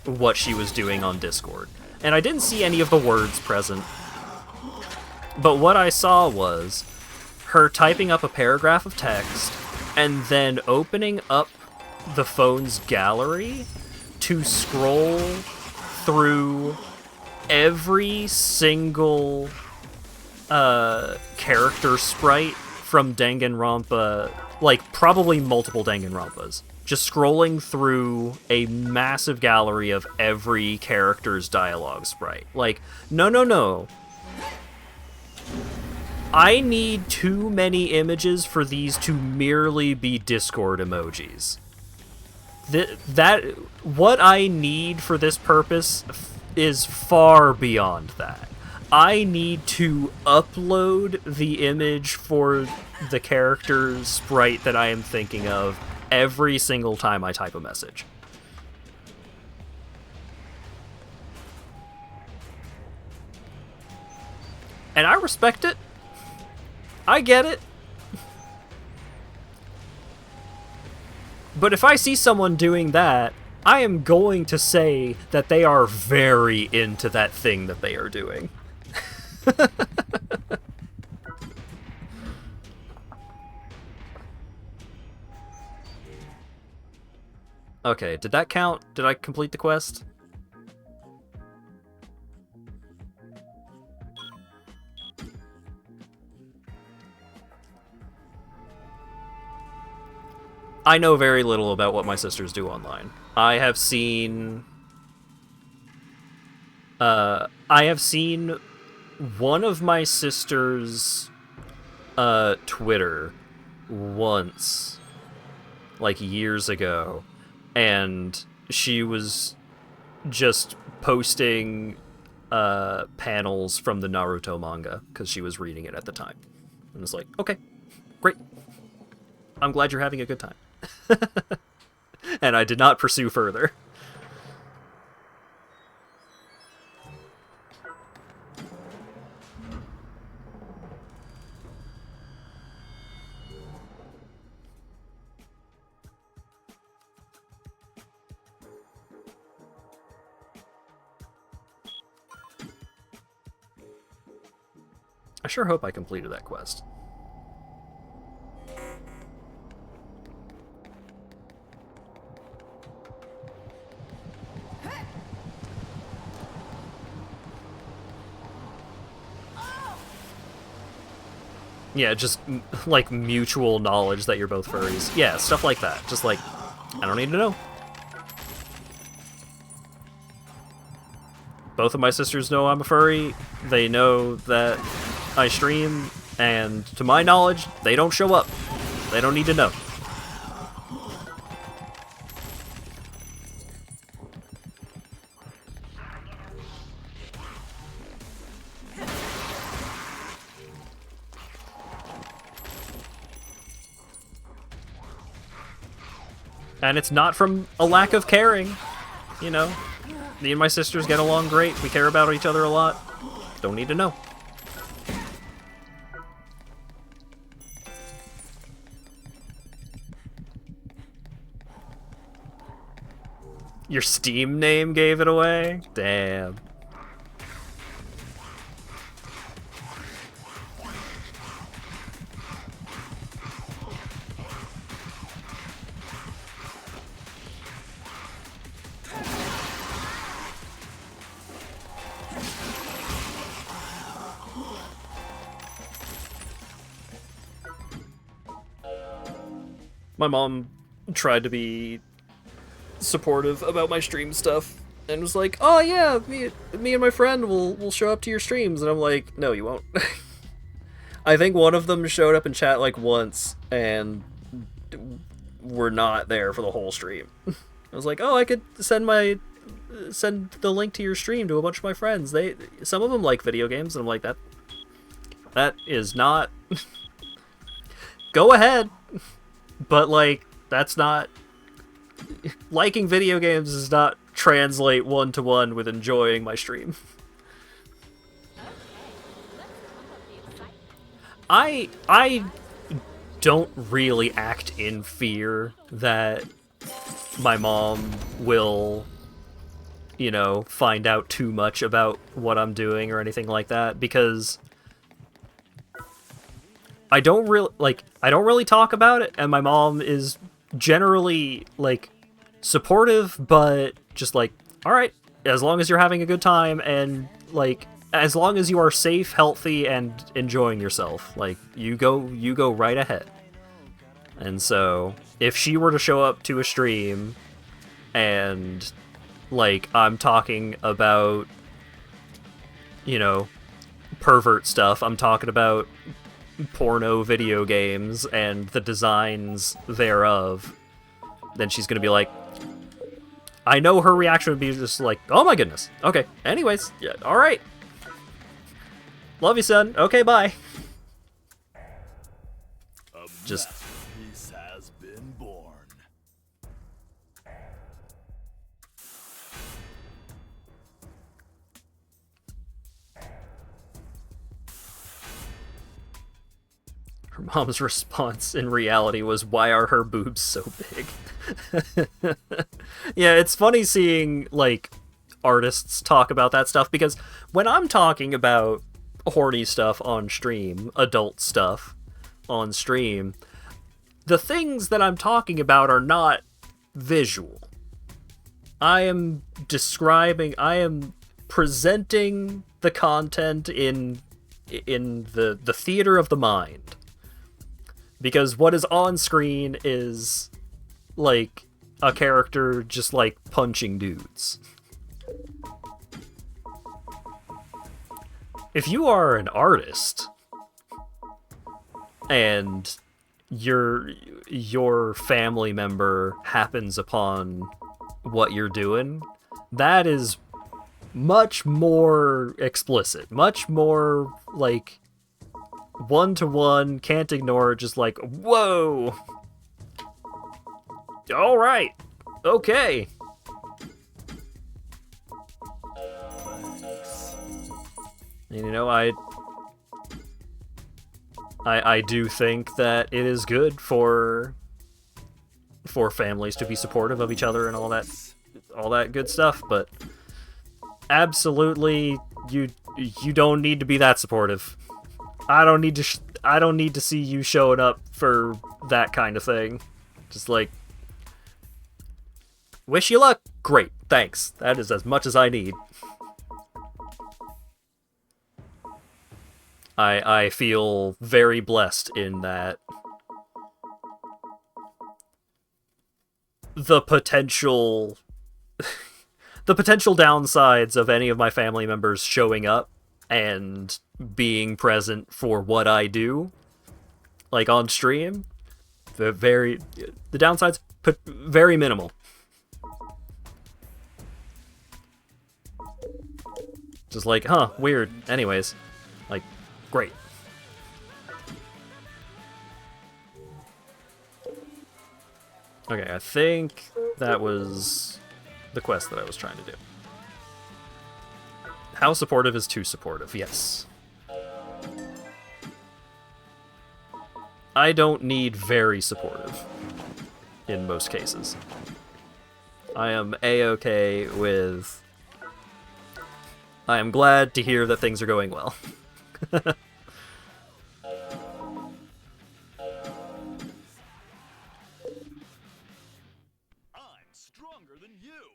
what she was doing on Discord. And I didn't see any of the words present. But what I saw was her typing up a paragraph of text, and then opening up the phone's gallery to scroll through every single character sprite from Danganronpa, like probably multiple Danganronpas. Just scrolling through a massive gallery of every character's dialogue sprite. Like, no. I need too many images for these to merely be Discord emojis. What I need for this purpose is far beyond that. I need to upload the image for the character's sprite that I am thinking of every single time I type a message. And I respect it. I get it. But if I see someone doing that, I am going to say that they are very into that thing that they are doing. Okay, did that count? Did I complete the quest? I know very little about what my sisters do online. I have seen one of my sisters' Twitter once, like years ago, and she was just posting panels from the Naruto manga because she was reading it at the time. And it's like, okay, great. I'm glad you're having a good time. And I did not pursue further. I sure hope I completed that quest. Yeah, just, like, mutual knowledge that you're both furries. Yeah, stuff like that. Just, like, I don't need to know. Both of my sisters know I'm a furry. They know that I stream, and to my knowledge, they don't show up. They don't need to know. And it's not from a lack of caring, you know. Me and my sisters get along great. We care about each other a lot. Don't need to know. Your Steam name gave it away? Damn. my mom tried to be supportive about my stream stuff and was like, "Oh yeah, me and my friend will show up to your streams," and I'm like, "No, you won't." I think one of them showed up in chat like once and were not there for the whole stream. I was like, "Oh, I could send the link to your stream to a bunch of my friends. Some of them like video games," and I'm like, that is not. Go ahead, but like that's not. Liking video games does not translate one-to-one with enjoying my stream. I don't really act in fear that my mom will, find out too much about what I'm doing or anything like that, because I don't really talk about it, and my mom is generally like supportive, but just like, all right, as long as you're having a good time and like as long as you are safe, healthy, and enjoying yourself, like you go right ahead. And so if she were to show up to a stream and like I'm talking about pervert stuff, I'm talking about porno video games and the designs thereof, then she's gonna be like, I know her reaction would be just like, oh my goodness, okay, anyways, yeah, alright, love you, son, okay, bye. Just Peace has been born. her mom's response in reality was, why are her boobs so big? Yeah, it's funny seeing, like, artists talk about that stuff, because when I'm talking about horny stuff on stream, adult stuff on stream, the things that I'm talking about are not visual. I am presenting the content in the theater of the mind. Because what is on screen is, like, a character just, like, punching dudes. If you are an artist, and your family member happens upon what you're doing, that is much more explicit, much more, like, one-to-one, can't ignore, just like, whoa! Alright, okay. And, I do think that it is good for families to be supportive of each other and all that good stuff, but absolutely you don't need to be that supportive. I don't need to see you showing up for that kind of thing. Just like, wish you luck. Great, thanks. That is as much as I need. I feel very blessed in that the potential downsides of any of my family members showing up and being present for what I do, like on stream, the downsides very minimal. Just like, huh, weird. Anyways, like, great. Okay, I think that was the quest that I was trying to do. How supportive is too supportive? Yes. I don't need very supportive in most cases. I am A-okay with... I am glad to hear that things are going well. I'm stronger than you.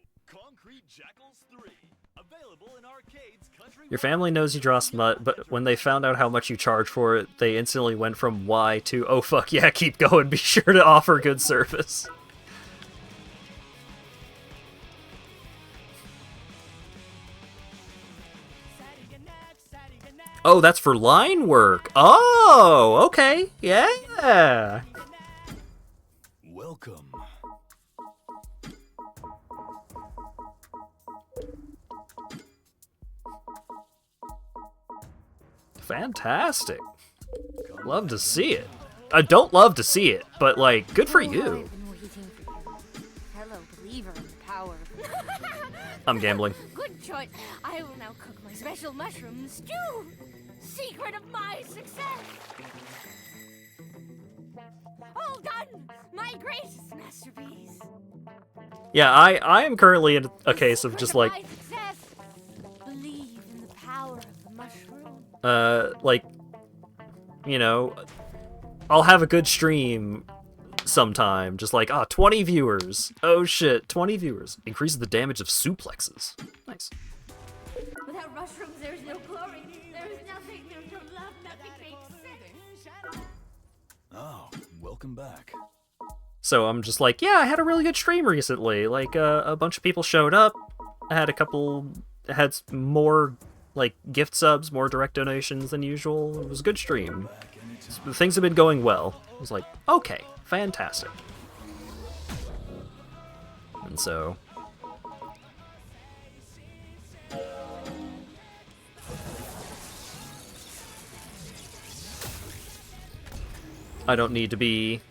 Your family knows you draw smut, but when they found out how much you charge for it, they instantly went from why to, oh fuck yeah, keep going, be sure to offer good service. Oh, that's for line work. Oh, okay, yeah. Welcome. Fantastic. Love to see it. I don't love to see it, but like, good for Oh, you. I've been waiting for you. Fellow believer in the power of... I'm gambling. Good choice. I will now cook my special mushroom stew. Secret of my success. All done. My greatest masterpiece. Yeah, I am currently in a case of just like, My success. Believe in the power of the mushroom. like, you know, I'll have a good stream sometime. Just like, 20 viewers. Oh shit, 20 viewers. Increases the damage of suplexes. Nice. Without mushrooms, there's no glory. There's nothing. There's no love. Nothing makes sense. Oh, welcome back. So I'm just like, yeah, I had a really good stream recently. Like, a bunch of people showed up. I had had more, like, gift subs, more direct donations than usual. It was a good stream. Things have been going well. I was like, okay, fantastic. And so... I don't need to be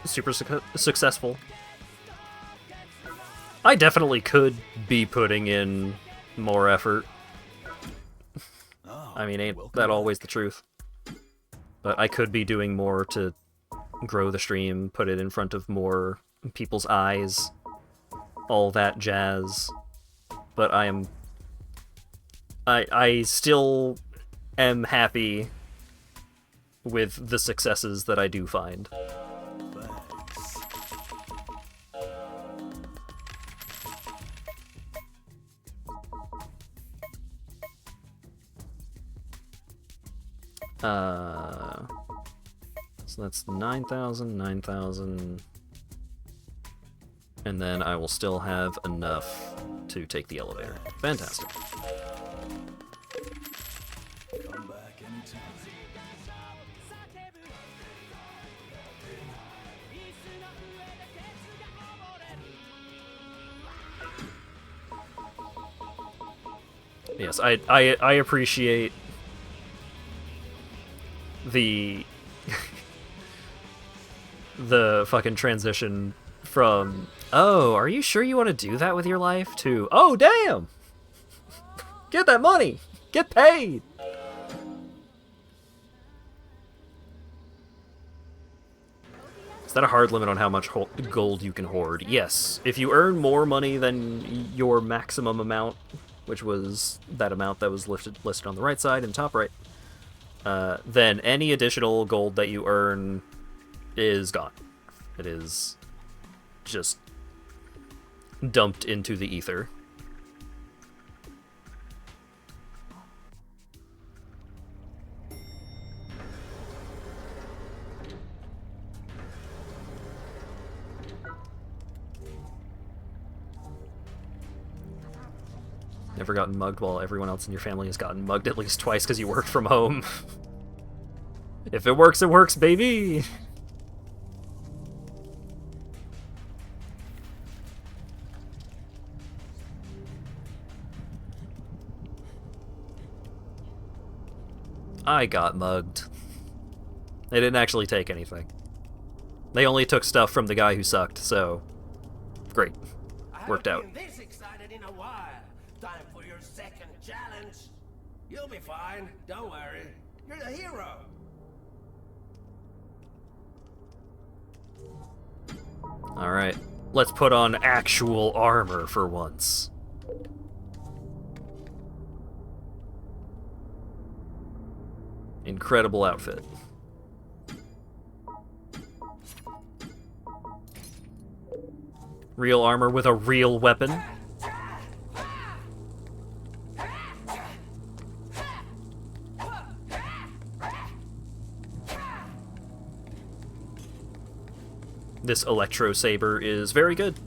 super successful. I definitely could be putting in more effort. I mean, ain't that always the truth? But I could be doing more to grow the stream, put it in front of more people's eyes, all that jazz. But I still am happy with the successes that I do find. So that's 9,000, 9,000. And then I will still have enough to take the elevator. Fantastic. Come back anytime. Yes, I appreciate the the fucking transition from, oh, are you sure you want to do that with your life, to, oh, damn! Get that money! Get paid! Is that a hard limit on how much gold you can hoard? Yes. If you earn more money than your maximum amount, which was that amount that was listed on the right side and top right, then any additional gold that you earn is gone. It is just dumped into the ether. Never gotten mugged while everyone else in your family has gotten mugged at least twice because you worked from home. If it works, baby! I got mugged. They didn't actually take anything. They only took stuff from the guy who sucked, so... Great. Worked out. I haven't been this excited in a while. Time for your second challenge. You'll be fine. Don't worry. You're the hero. Alright. Let's put on actual armor for once. Incredible outfit. Real armor with a real weapon. This electro saber is very good.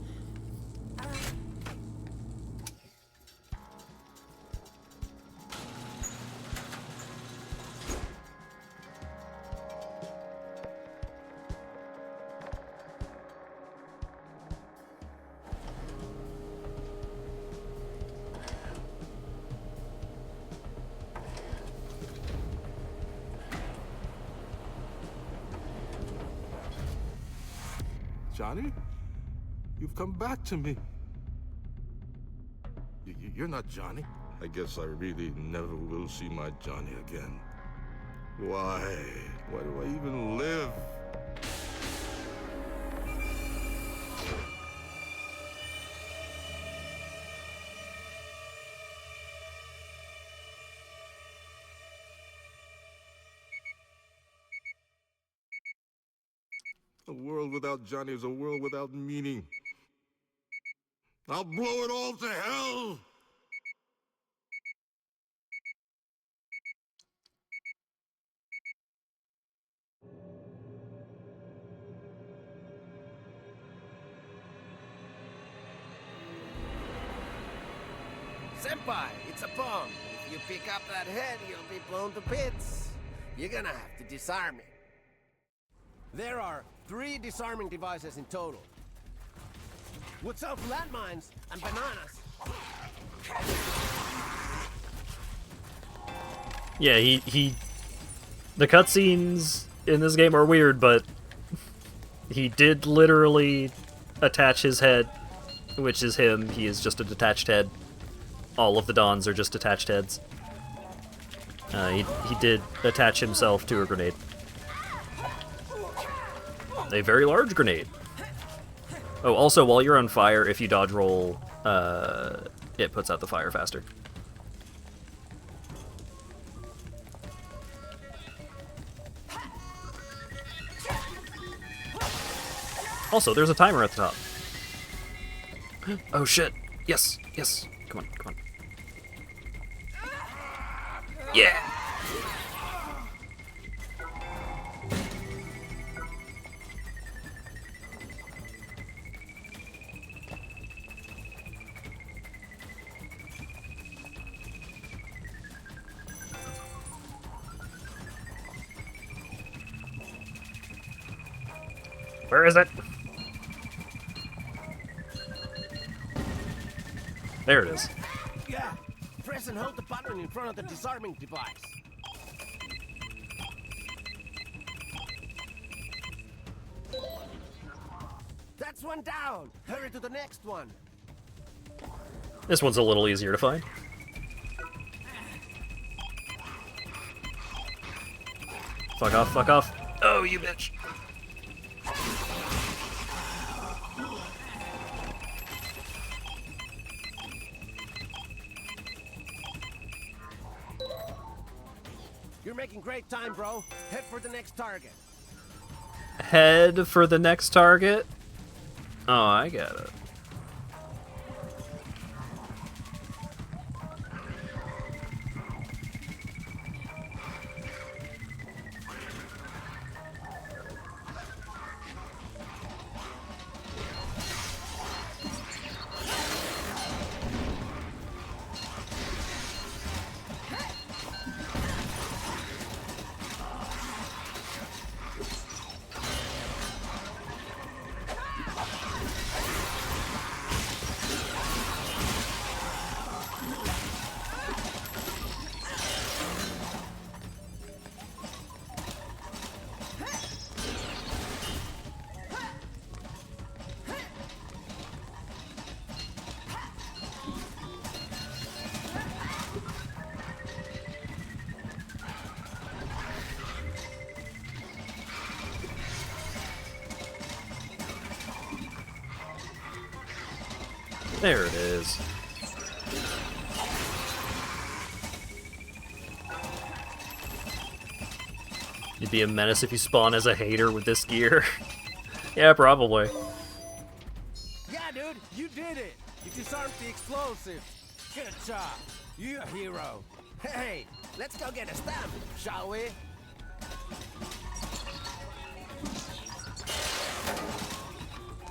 Johnny? You've come back to me. You're not Johnny. I guess I really never will see my Johnny again. Why? Why do I even live? A world without Johnny is a world without meaning. I'll blow it all to hell! Senpai, it's a bomb. If you pick up that head, you'll be blown to bits. You're gonna have to disarm it. There are 3 disarming devices in total. What's up, landmines and bananas? Yeah, he... The cutscenes in this game are weird, but he did literally attach his head, which is him. He is just a detached head. All of the Dons are just detached heads. He did attach himself to a grenade. A very large grenade. Oh, also, while you're on fire, if you dodge roll, it puts out the fire faster. Also, there's a timer at the top. Oh shit! Yes, yes. Come on, come on. Yeah! Where is it? There it is. Yeah, press and hold the button in front of the disarming device. That's one down. Hurry to the next one. This one's a little easier to find. Fuck off, fuck off. Oh, you bitch. You're making great time, bro. Head for the next target. Head for the next target? Oh, I get it. There it is. You'd be a menace if you spawn as a hater with this gear. Yeah, probably. Yeah, dude. You did it! You disarmed the explosive! Good job! You're a hero! Hey, let's go get a stamp, shall we?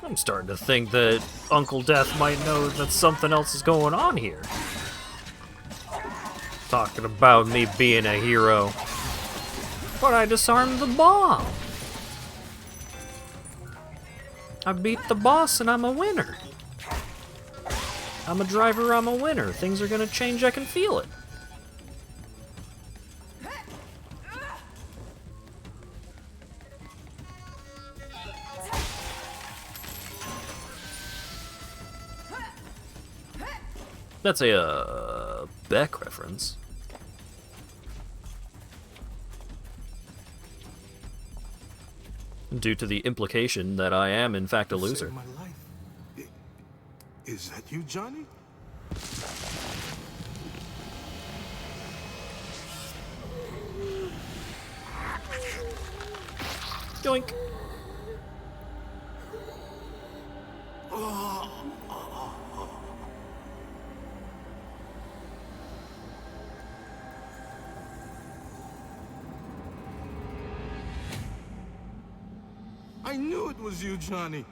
I'm starting to think that Uncle Death might know that something else is going on here. Talking about me being a hero. But I disarmed the bomb. I beat the boss and I'm a winner. I'm a driver, I'm a winner. Things are gonna change, I can feel it. That's a Beck reference. Due to the implication that I am in fact a loser. Saved my life. Is that you, Johnny? Yoink. I knew it was you, Johnny.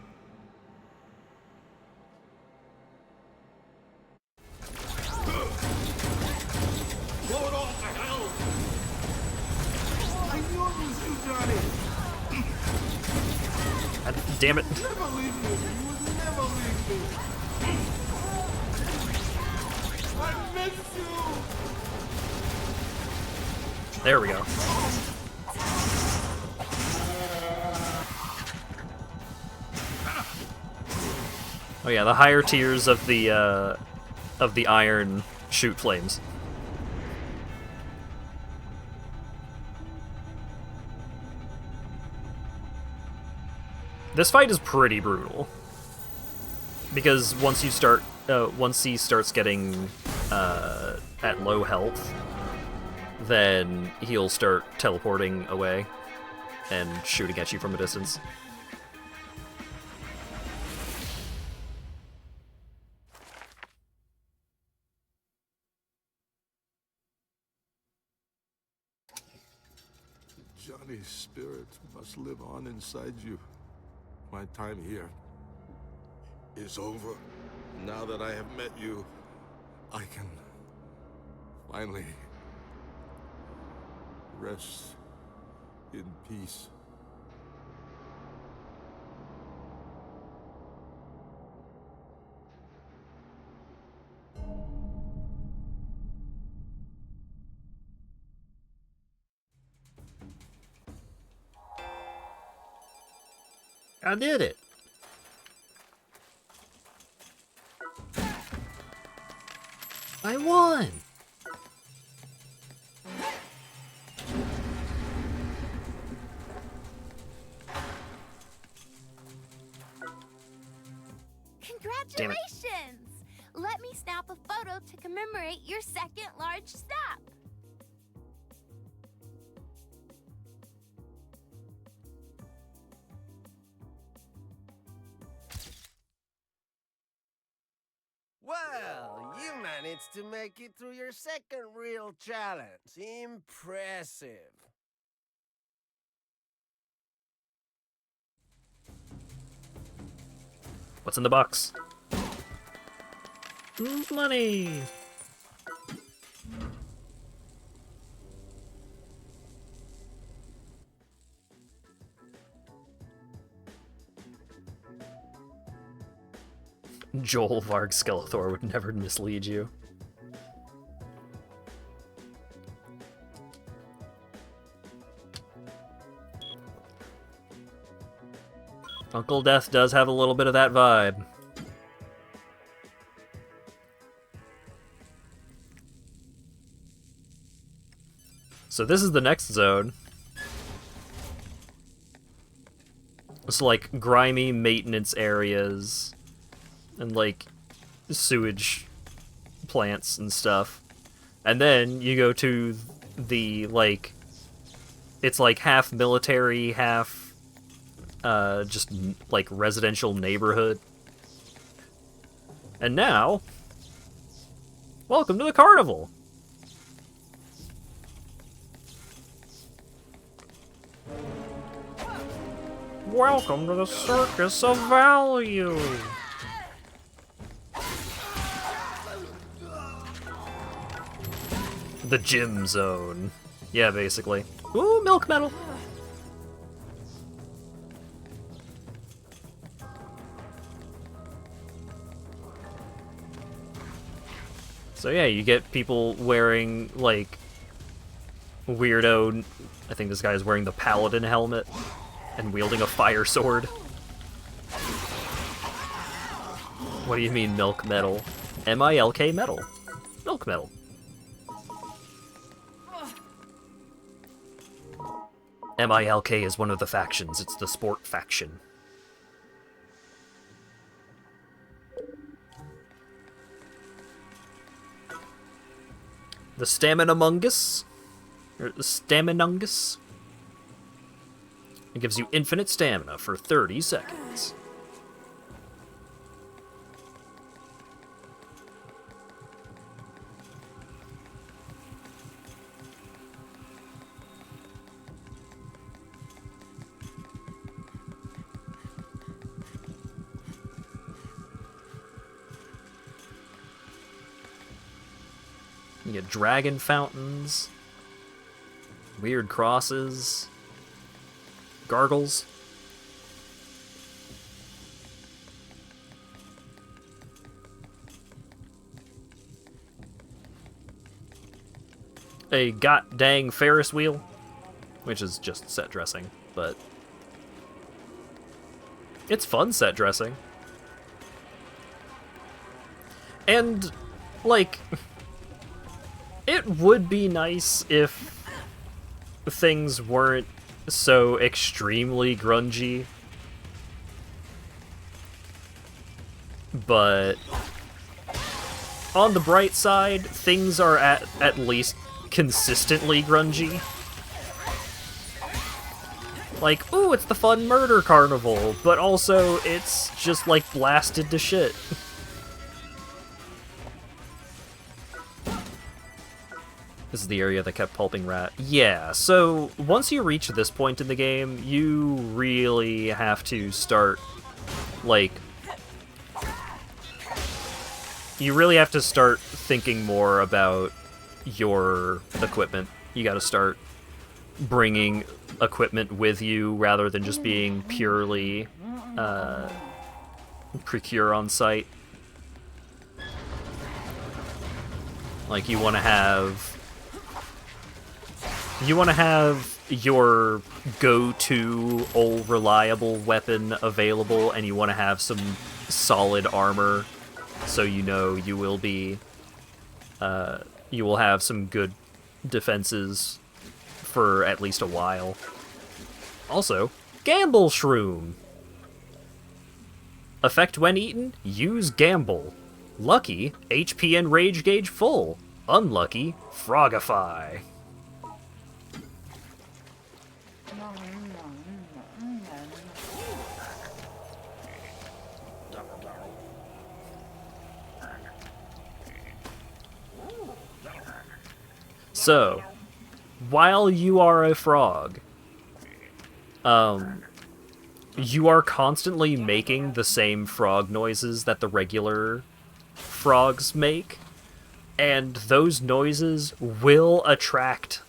Blow it off the hell! I knew it was you, Johnny. Damn it. Never leave me. You would never leave me. I miss you. There we go. Oh yeah, the higher tiers of the iron shoot flames. This fight is pretty brutal because once he starts getting at low health, then he'll start teleporting away and shooting at you from a distance. Johnny's spirit must live on inside you. My time here is over. Now that I have met you, I can finally rest in peace. I did it. I won. Congratulations! Let me snap a photo to commemorate your second large snap. Well, you managed to make it through your second real challenge. Impressive. What's in the box? Money! Joel Varg Skeletor would never mislead you. Uncle Death does have a little bit of that vibe. So this is the next zone. It's like grimy maintenance areas and like sewage plants and stuff. And then you go to the like, it's like half military, half just like residential neighborhood. And now, welcome to the carnival! Welcome to the circus of value! The gym zone. Yeah, basically. Ooh, milk medal! So yeah, you get people wearing, like, weirdo... I think this guy is wearing the paladin helmet and wielding a fire sword. What do you mean, milk medal? M-I-L-K medal. Milk medal. M-I-L-K is one of the factions. It's the sport faction. The Staminamungus, or the Staminungus. It gives you infinite stamina for 30 seconds. You get dragon fountains, weird crosses, gargles. A god dang Ferris wheel, which is just set dressing, but it's fun set dressing. And, like... It would be nice if things weren't so extremely grungy, but on the bright side, things are at least consistently grungy. Like, ooh, it's the fun murder carnival, but also it's just, like, blasted to shit. This is the area that kept pulping rat. Yeah, so once you reach this point in the game, you really have to start, like... You really have to start thinking more about your equipment. You gotta start bringing equipment with you rather than just being purely procure on site. Like, you want to have your go-to old reliable weapon available, and you want to have some solid armor, so you know you will be you will have some good defenses for at least a while. Also, Gamble Shroom. Effect when eaten, use Gamble. Lucky, HP and Rage gauge full. Unlucky, Frogify. So, while you are a frog, you are constantly making the same frog noises that the regular frogs make, and those noises will attract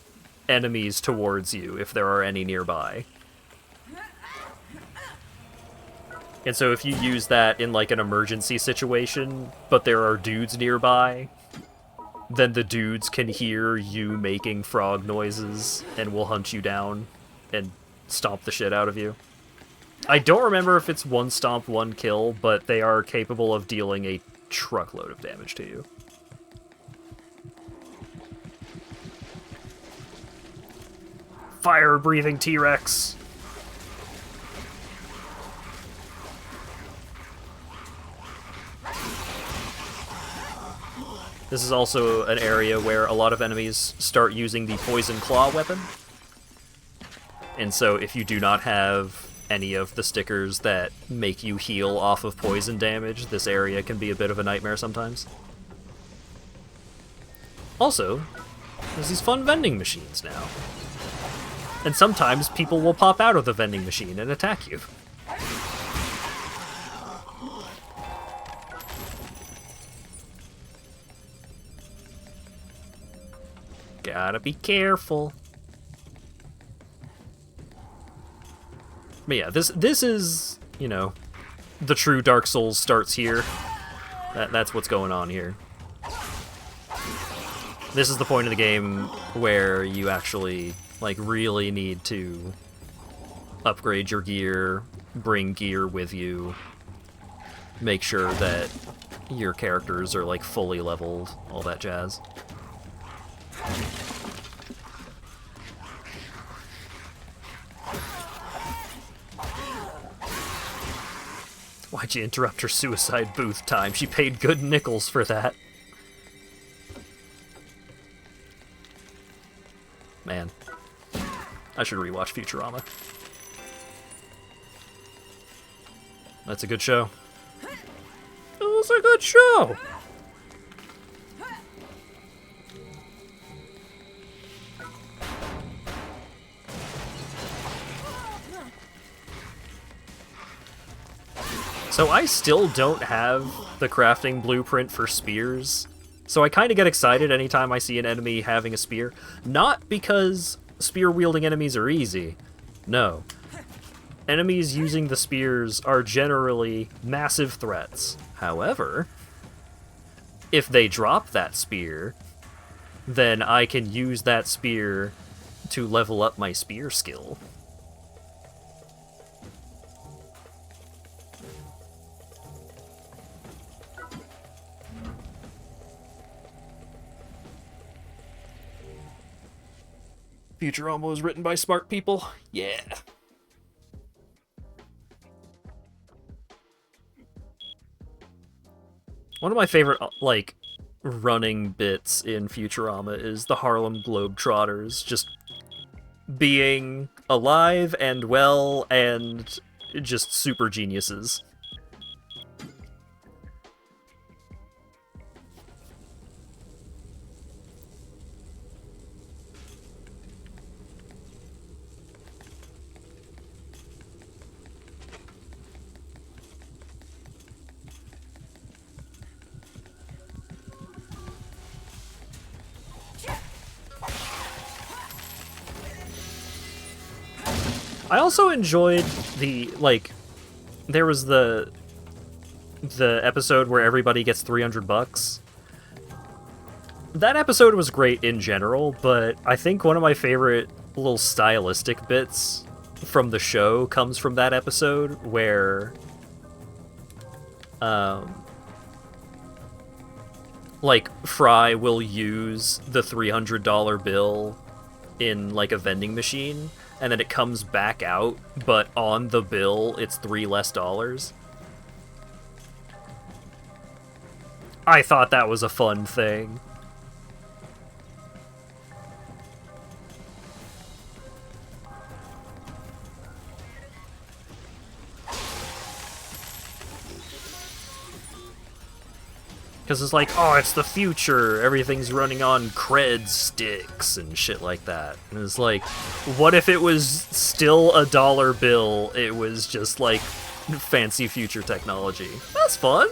enemies towards you if there are any nearby. And so if you use that in, like, an emergency situation, but there are dudes nearby, then the dudes can hear you making frog noises and will hunt you down and stomp the shit out of you. I don't remember if it's one stomp, one kill, but they are capable of dealing a truckload of damage to you. Fire-breathing T-Rex! This is also an area where a lot of enemies start using the Poison Claw weapon. And so if you do not have any of the stickers that make you heal off of poison damage, this area can be a bit of a nightmare sometimes. Also, there's these fun vending machines now. And sometimes people will pop out of the vending machine and attack you. Gotta be careful. But yeah, this is, you know, the true Dark Souls starts here. That's what's going on here. This is the point of the game where you actually, like, really need to upgrade your gear, bring gear with you, make sure that your characters are, like, fully leveled, all that jazz. Why'd you interrupt her suicide booth time? She paid good nickels for that. Man, I should rewatch Futurama. That's a good show. It was a good show! So I still don't have the crafting blueprint for spears, so I kind of get excited anytime I see an enemy having a spear. Not because spear-wielding enemies are easy. No. Enemies using the spears are generally massive threats. However, if they drop that spear, then I can use that spear to level up my spear skill. Futurama was written by smart people. Yeah. One of my favorite, like, running bits in Futurama is the Harlem Globetrotters just being alive and well and just super geniuses. I also enjoyed the, like, there was the episode where everybody gets $300. That episode was great in general, but I think one of my favorite little stylistic bits from the show comes from that episode where, like, Fry will use the $300 bill in, like, a vending machine, and then it comes back out, but on the bill, it's $3 less. I thought that was a fun thing. Because it's like, oh, it's the future, everything's running on cred sticks and shit like that. And it's like, what if it was still a dollar bill, it was just like fancy future technology? That's fun!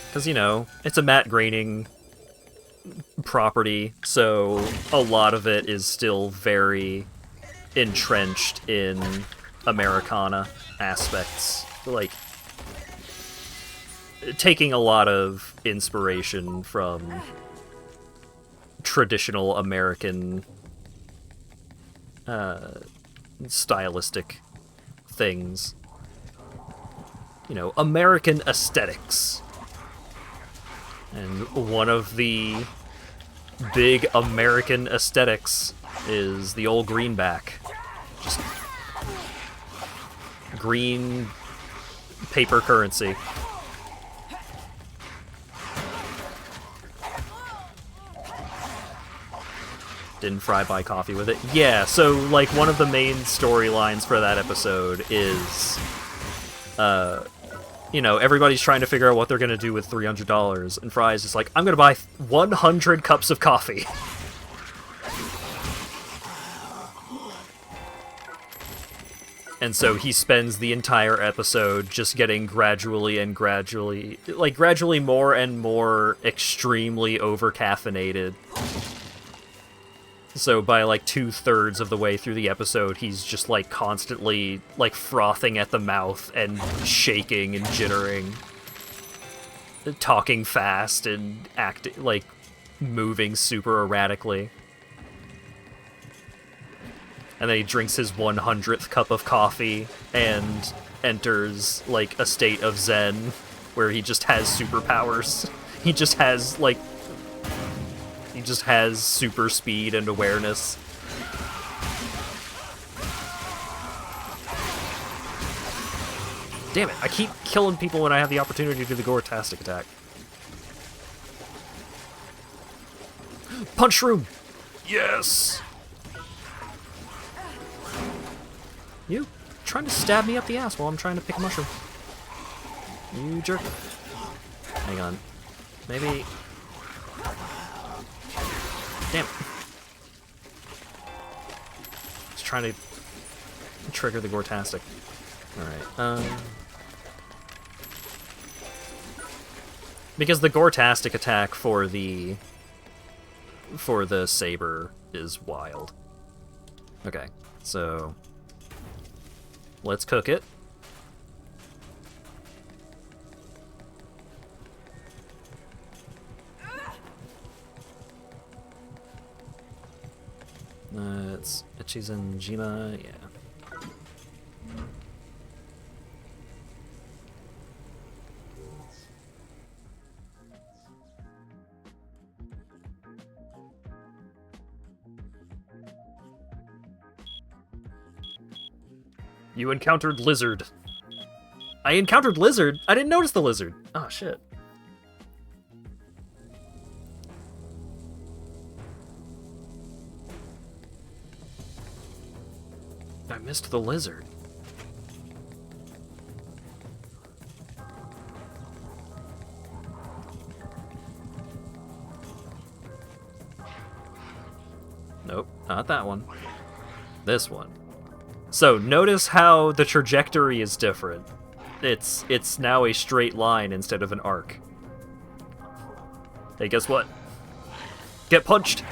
Because, you know, it's a matte graining property, so a lot of it is still very entrenched in Americana aspects. Like, taking a lot of inspiration from traditional American stylistic things. You know, American aesthetics. And one of the big American aesthetics is the old greenback. Just green paper currency. Didn't Fry buy coffee with it? Yeah, so, like, one of the main storylines for that episode is, you know, everybody's trying to figure out what they're gonna do with $300, and Fry's just like, I'm gonna buy 100 cups of coffee. And so he spends the entire episode just getting gradually more and more extremely over-caffeinated. So by, like, 2/3 of the way through the episode, he's just, like, constantly, like, frothing at the mouth and shaking and jittering. Talking fast and moving super erratically. And then he drinks his 100th cup of coffee and enters, like, a state of zen where he just has superpowers. He just has, like... He just has super speed and awareness. Damn it, I keep killing people when I have the opportunity to do the Gore-tastic attack. Punch room! Yes! You trying to stab me up the ass while I'm trying to pick a mushroom. You jerk. Hang on. Maybe... Damn it. Just trying to trigger the Gore-tastic. Alright, because the Gore-tastic attack for the saber is wild. Okay, so... Let's cook it. It's Ichizanjima, yeah. You encountered Lizard. I encountered Lizard? I didn't notice the Lizard. Oh, shit. I missed the Lizard. Nope, not that one. This one. So, notice how the trajectory is different. It's now a straight line instead of an arc. Hey, guess what? Get punched!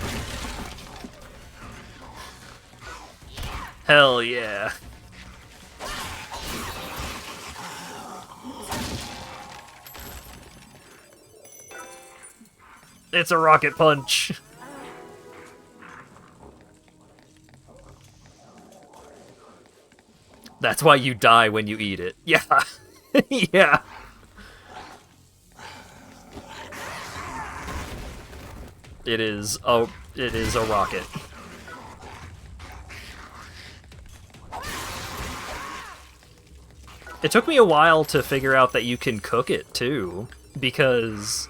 Hell yeah. It's a rocket punch! That's why you die when you eat it. Yeah. Yeah. It is a rocket. It took me a while to figure out that you can cook it too, because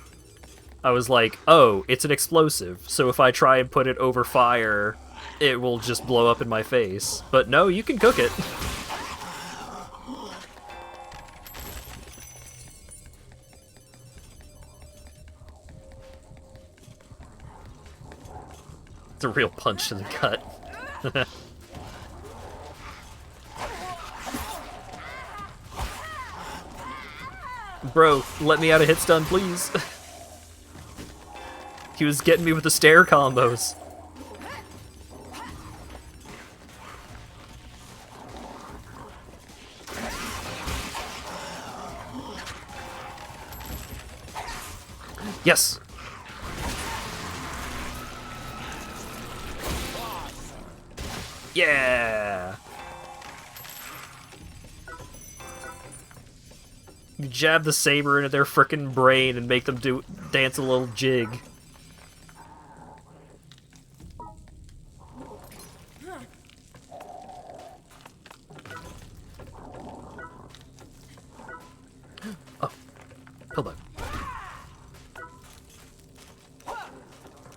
I was like, oh, it's an explosive, so if I try and put it over fire, it will just blow up in my face. But no, you can cook it. It's a real punch to the gut. Bro, let me out of hit stun, please. He was getting me with the stair combos. Yes! Yeah! You jab the saber into their frickin' brain and make them dance a little jig.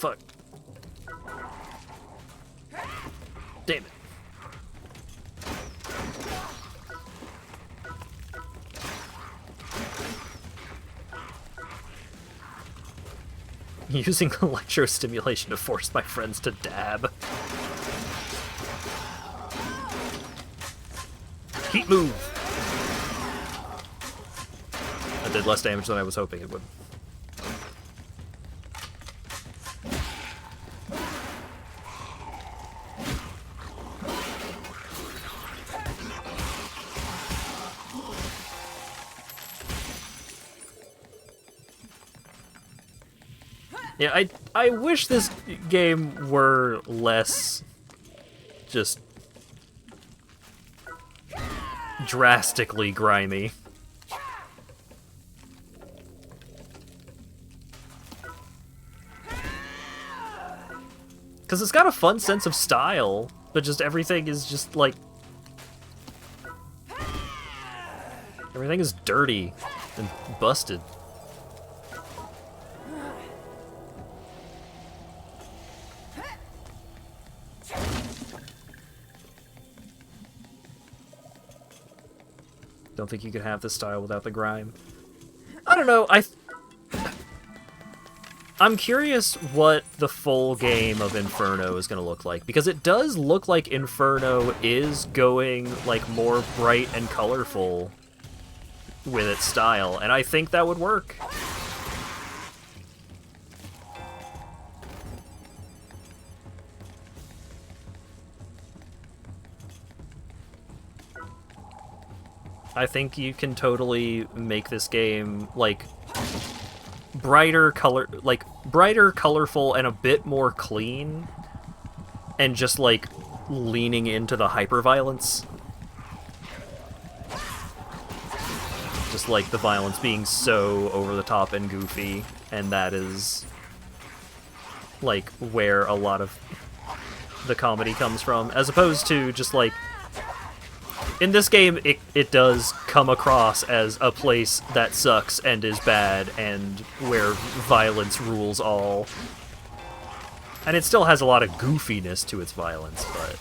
fuck. Damn it. Using electrostimulation to force my friends to dab. Heat move! That did less damage than I was hoping it would. Yeah, I wish this game were less just drastically grimy. Because it's got a fun sense of style, but just everything is just like... everything is dirty and busted. Don't think you could have this style without the grime. I don't know, I'm curious what the full game of Inferno is going to look like, because it does look like Inferno is going like more bright and colorful with its style, and I think that would work. I think you can totally make this game like brighter, colorful, and a bit more clean, and just like leaning into the hyper-violence. Just like the violence being so over the top and goofy, and that is like where a lot of the comedy comes from, as opposed to just like in this game, it does come across as a place that sucks and is bad, and where violence rules all. And it still has a lot of goofiness to its violence, but...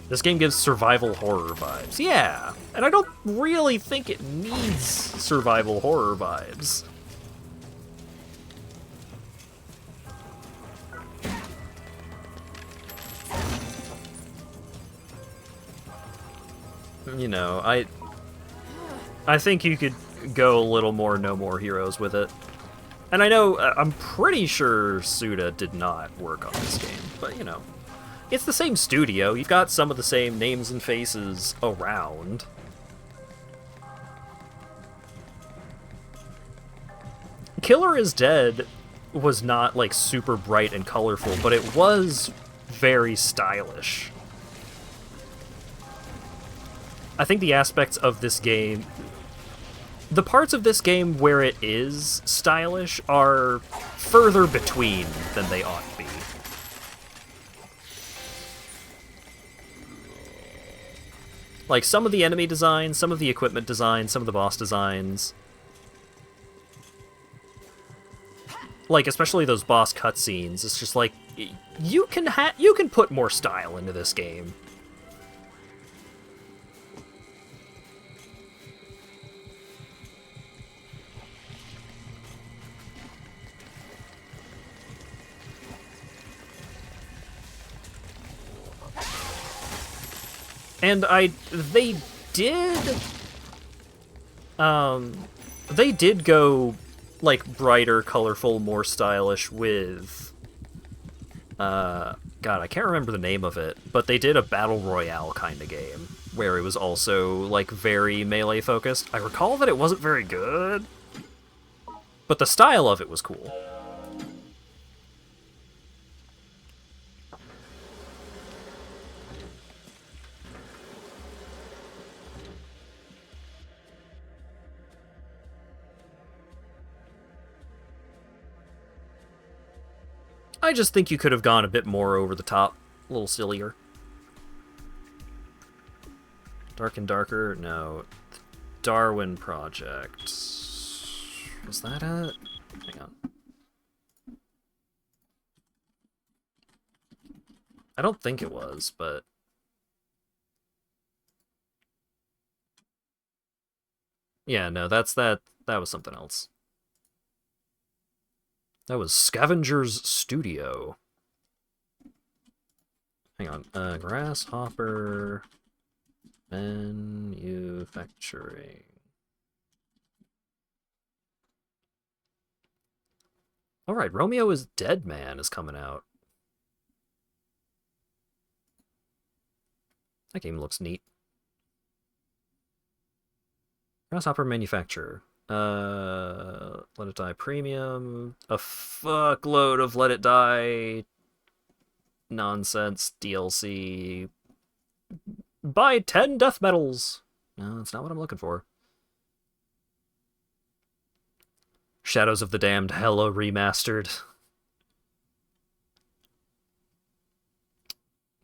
this game gives survival horror vibes. Yeah, and I don't really think it needs survival horror vibes. You know, I think you could go a little more No More Heroes with it. And I know, I'm pretty sure Suda did not work on this game, but you know. It's the same studio, you've got some of the same names and faces around. Killer is Dead was not, like, super bright and colorful, but it was very stylish. I think the aspects of this game... the parts of this game where it is stylish are further between than they ought to be. Like, some of the enemy designs, some of the equipment designs, some of the boss designs... like, especially those boss cutscenes, it's just like, you can put more style into this game. And they did go, like, brighter, colorful, more stylish with, God, I can't remember the name of it, but they did a Battle Royale kind of game, where it was also, like, very melee-focused. I recall that it wasn't very good, but the style of it was cool. I just think you could have gone a bit more over the top, a little sillier. Dark and Darker? No. Darwin Project. Was that it? Hang on. I don't think it was, but... Yeah, no, that was something else. That was Scavenger's Studio. Hang on, Grasshopper Manufacturing. Alright, Romeo is Dead Man is coming out. That game looks neat. Grasshopper Manufacturer. Let It Die Premium. A fuckload of Let It Die nonsense DLC. Buy 10 death medals. No, that's not what I'm looking for. Shadows of the Damned Hella Remastered.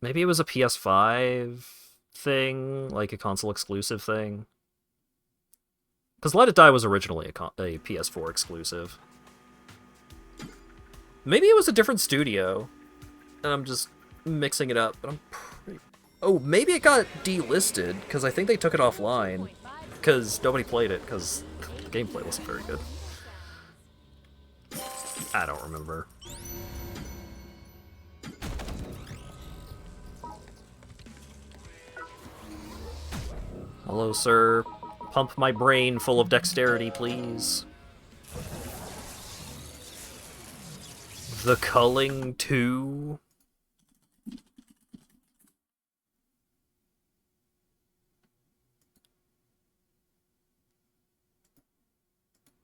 Maybe it was a PS5 thing, like a console exclusive thing. Because Let It Die was originally a PS4 exclusive. Maybe it was a different studio, and I'm just mixing it up, but I'm pretty... Oh, maybe it got delisted, because I think they took it offline, because nobody played it, because the gameplay wasn't very good. I don't remember. Hello, sir. Pump my brain full of dexterity, please. The Culling 2?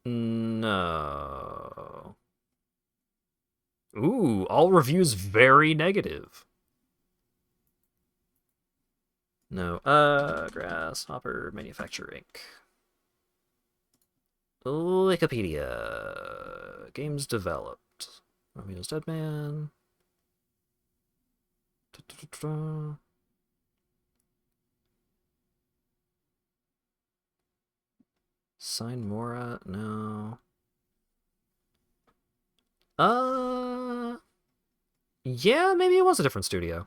No. Ooh, all reviews very negative. No, Grasshopper Manufacturing. Wikipedia. Games developed. Romeo's Dead Man. Sign Mora? No. Yeah, maybe it was a different studio.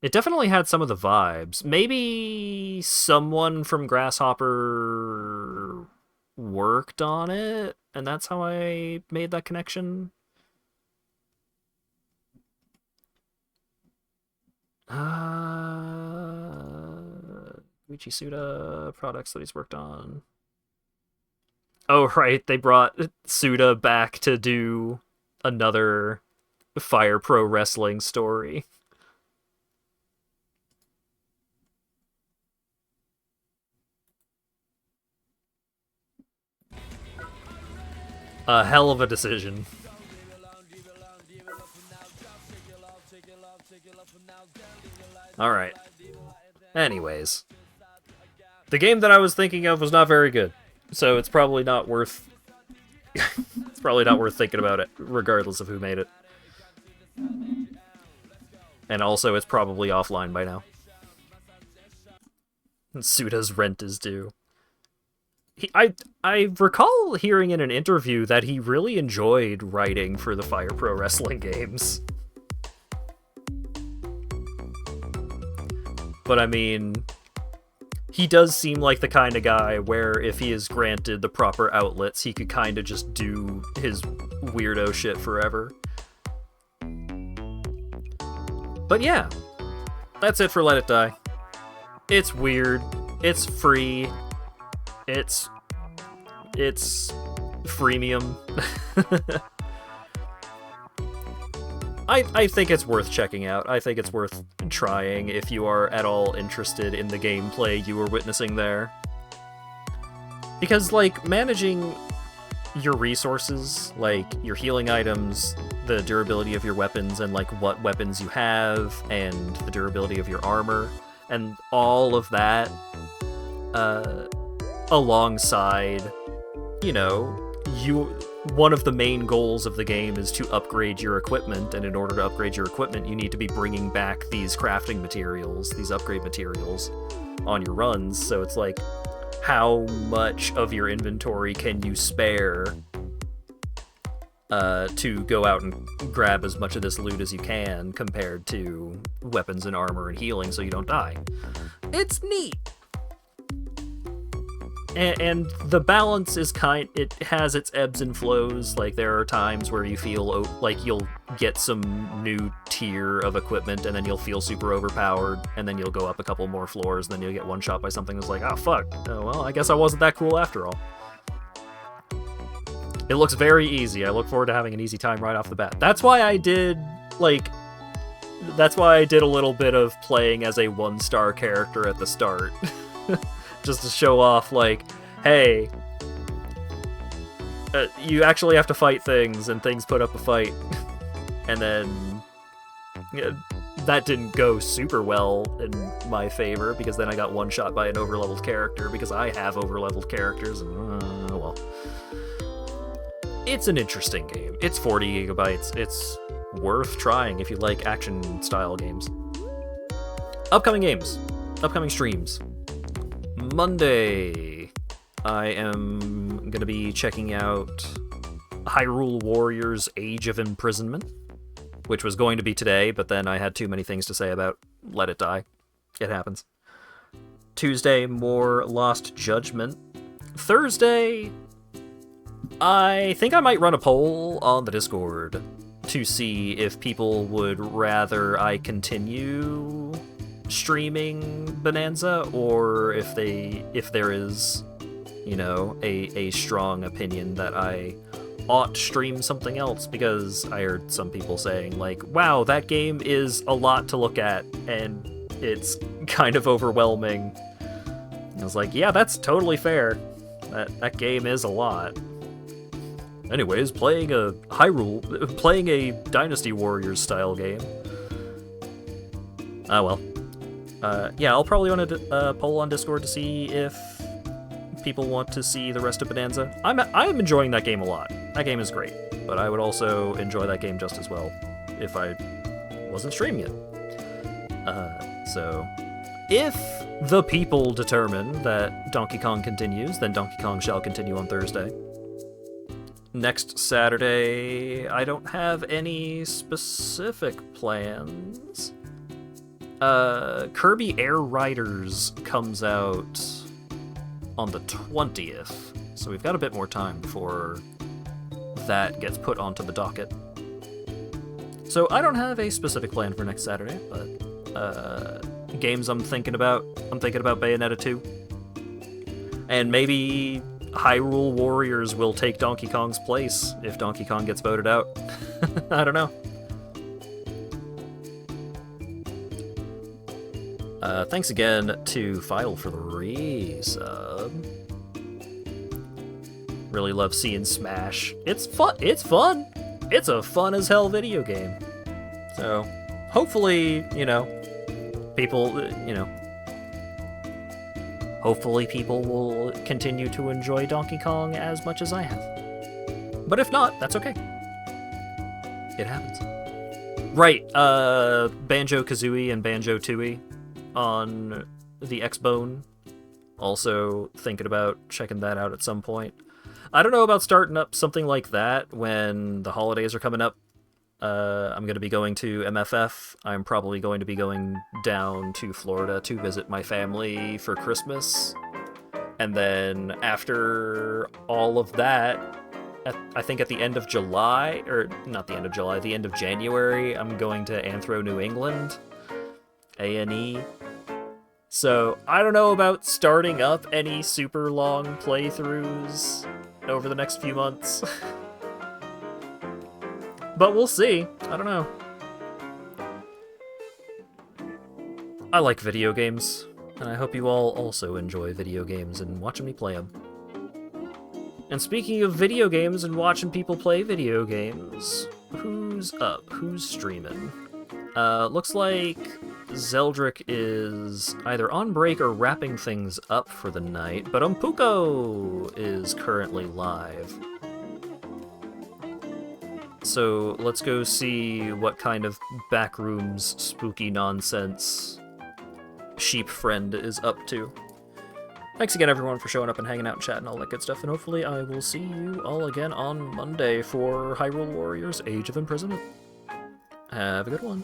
It definitely had some of the vibes. Maybe someone from Grasshopper worked on it, and that's how I made that connection. Koichi Suda, products that he's worked on. Oh, right, they brought Suda back to do another Fire Pro Wrestling story. A hell of a decision. Alright. Anyways. The game that I was thinking of was not very good. So it's probably not worth... it's probably not worth thinking about it, regardless of who made it. And also, it's probably offline by now. Suda's rent is due. I recall hearing in an interview that he really enjoyed writing for the Fire Pro Wrestling games. But I mean, he does seem like the kind of guy where if he is granted the proper outlets, he could kind of just do his weirdo shit forever. But yeah, that's it for Let It Die. It's weird. It's free. It's freemium. I think it's worth checking out. I think it's worth trying if you are at all interested in the gameplay you were witnessing there. Because, like, managing your resources, like your healing items, the durability of your weapons, and like what weapons you have, and the durability of your armor, and all of that, alongside, you know, one of the main goals of the game is to upgrade your equipment, and in order to upgrade your equipment, you need to be bringing back these crafting materials, these upgrade materials, on your runs. So it's like, how much of your inventory can you spare to go out and grab as much of this loot as you can compared to weapons and armor and healing so you don't die. It's neat! And the balance is it has its ebbs and flows. Like, there are times where you feel like you'll get some new tier of equipment, and then you'll feel super overpowered, and then you'll go up a couple more floors, and then you'll get one shot by something that's like, oh fuck, oh, well, I guess I wasn't that cool after all. It looks very easy. I look forward to having an easy time right off the bat. That's why I did a little bit of playing as a 1-star character at the start. Just to show off, like, hey, you actually have to fight things, and things put up a fight. And then that didn't go super well in my favor, because then I got one-shot by an overleveled character, because I have overleveled characters, and well. It's an interesting game. It's 40 gigabytes. It's worth trying if you like action-style games. Upcoming games. Upcoming streams. Monday, I am going to be checking out Hyrule Warriors Age of Imprisonment, which was going to be today, but then I had too many things to say about Let It Die. It happens. Tuesday, more Lost Judgment. Thursday, I think I might run a poll on the Discord to see if people would rather I continue streaming Bonanza, or if there is, you know, a strong opinion that I ought to stream something else, because I heard some people saying, like, wow, that game is a lot to look at, and it's kind of overwhelming. I was like, yeah, that's totally fair. That game is a lot. Anyways, playing a Dynasty Warriors style game. Oh well. Yeah, I'll probably run a poll on Discord to see if people want to see the rest of Bonanza. I'm enjoying that game a lot. That game is great, but I would also enjoy that game just as well if I wasn't streaming it. So, if the people determine that Donkey Kong continues, then Donkey Kong shall continue on Thursday. Next Saturday, I don't have any specific plans. Kirby Air Riders comes out on the 20th, so we've got a bit more time before that gets put onto the docket. So I don't have a specific plan for next Saturday, but games I'm thinking about Bayonetta 2. And maybe Hyrule Warriors will take Donkey Kong's place if Donkey Kong gets voted out. I don't know. Thanks again to Fidel for the resub. Really love seeing Smash. It's fun. It's fun. It's a fun as hell video game. So, hopefully, people, hopefully people will continue to enjoy Donkey Kong as much as I have. But if not, that's okay. It happens. Right, Banjo-Kazooie and Banjo-Tooie on the X-Bone. Also thinking about checking that out at some point. I don't know about starting up something like that when the holidays are coming up. I'm going to be going to MFF. I'm probably going to be going down to Florida to visit my family for Christmas. And then after all of that, I think at the end of July, or not the end of July, the end of January, I'm going to Anthro, New England, A&E. So I don't know about starting up any super long playthroughs over the next few months. But we'll see. I don't know. I like video games, and I hope you all also enjoy video games and watching me play them. And speaking of video games and watching people play video games, who's up? Who's streaming? Looks like Zeldrick is either on break or wrapping things up for the night, but Umpuko is currently live. So let's go see what kind of backrooms spooky nonsense Sheep Friend is up to. Thanks again, everyone, for showing up and hanging out and chatting, all that good stuff, and hopefully I will see you all again on Monday for Hyrule Warriors Age of Imprisonment. Have a good one.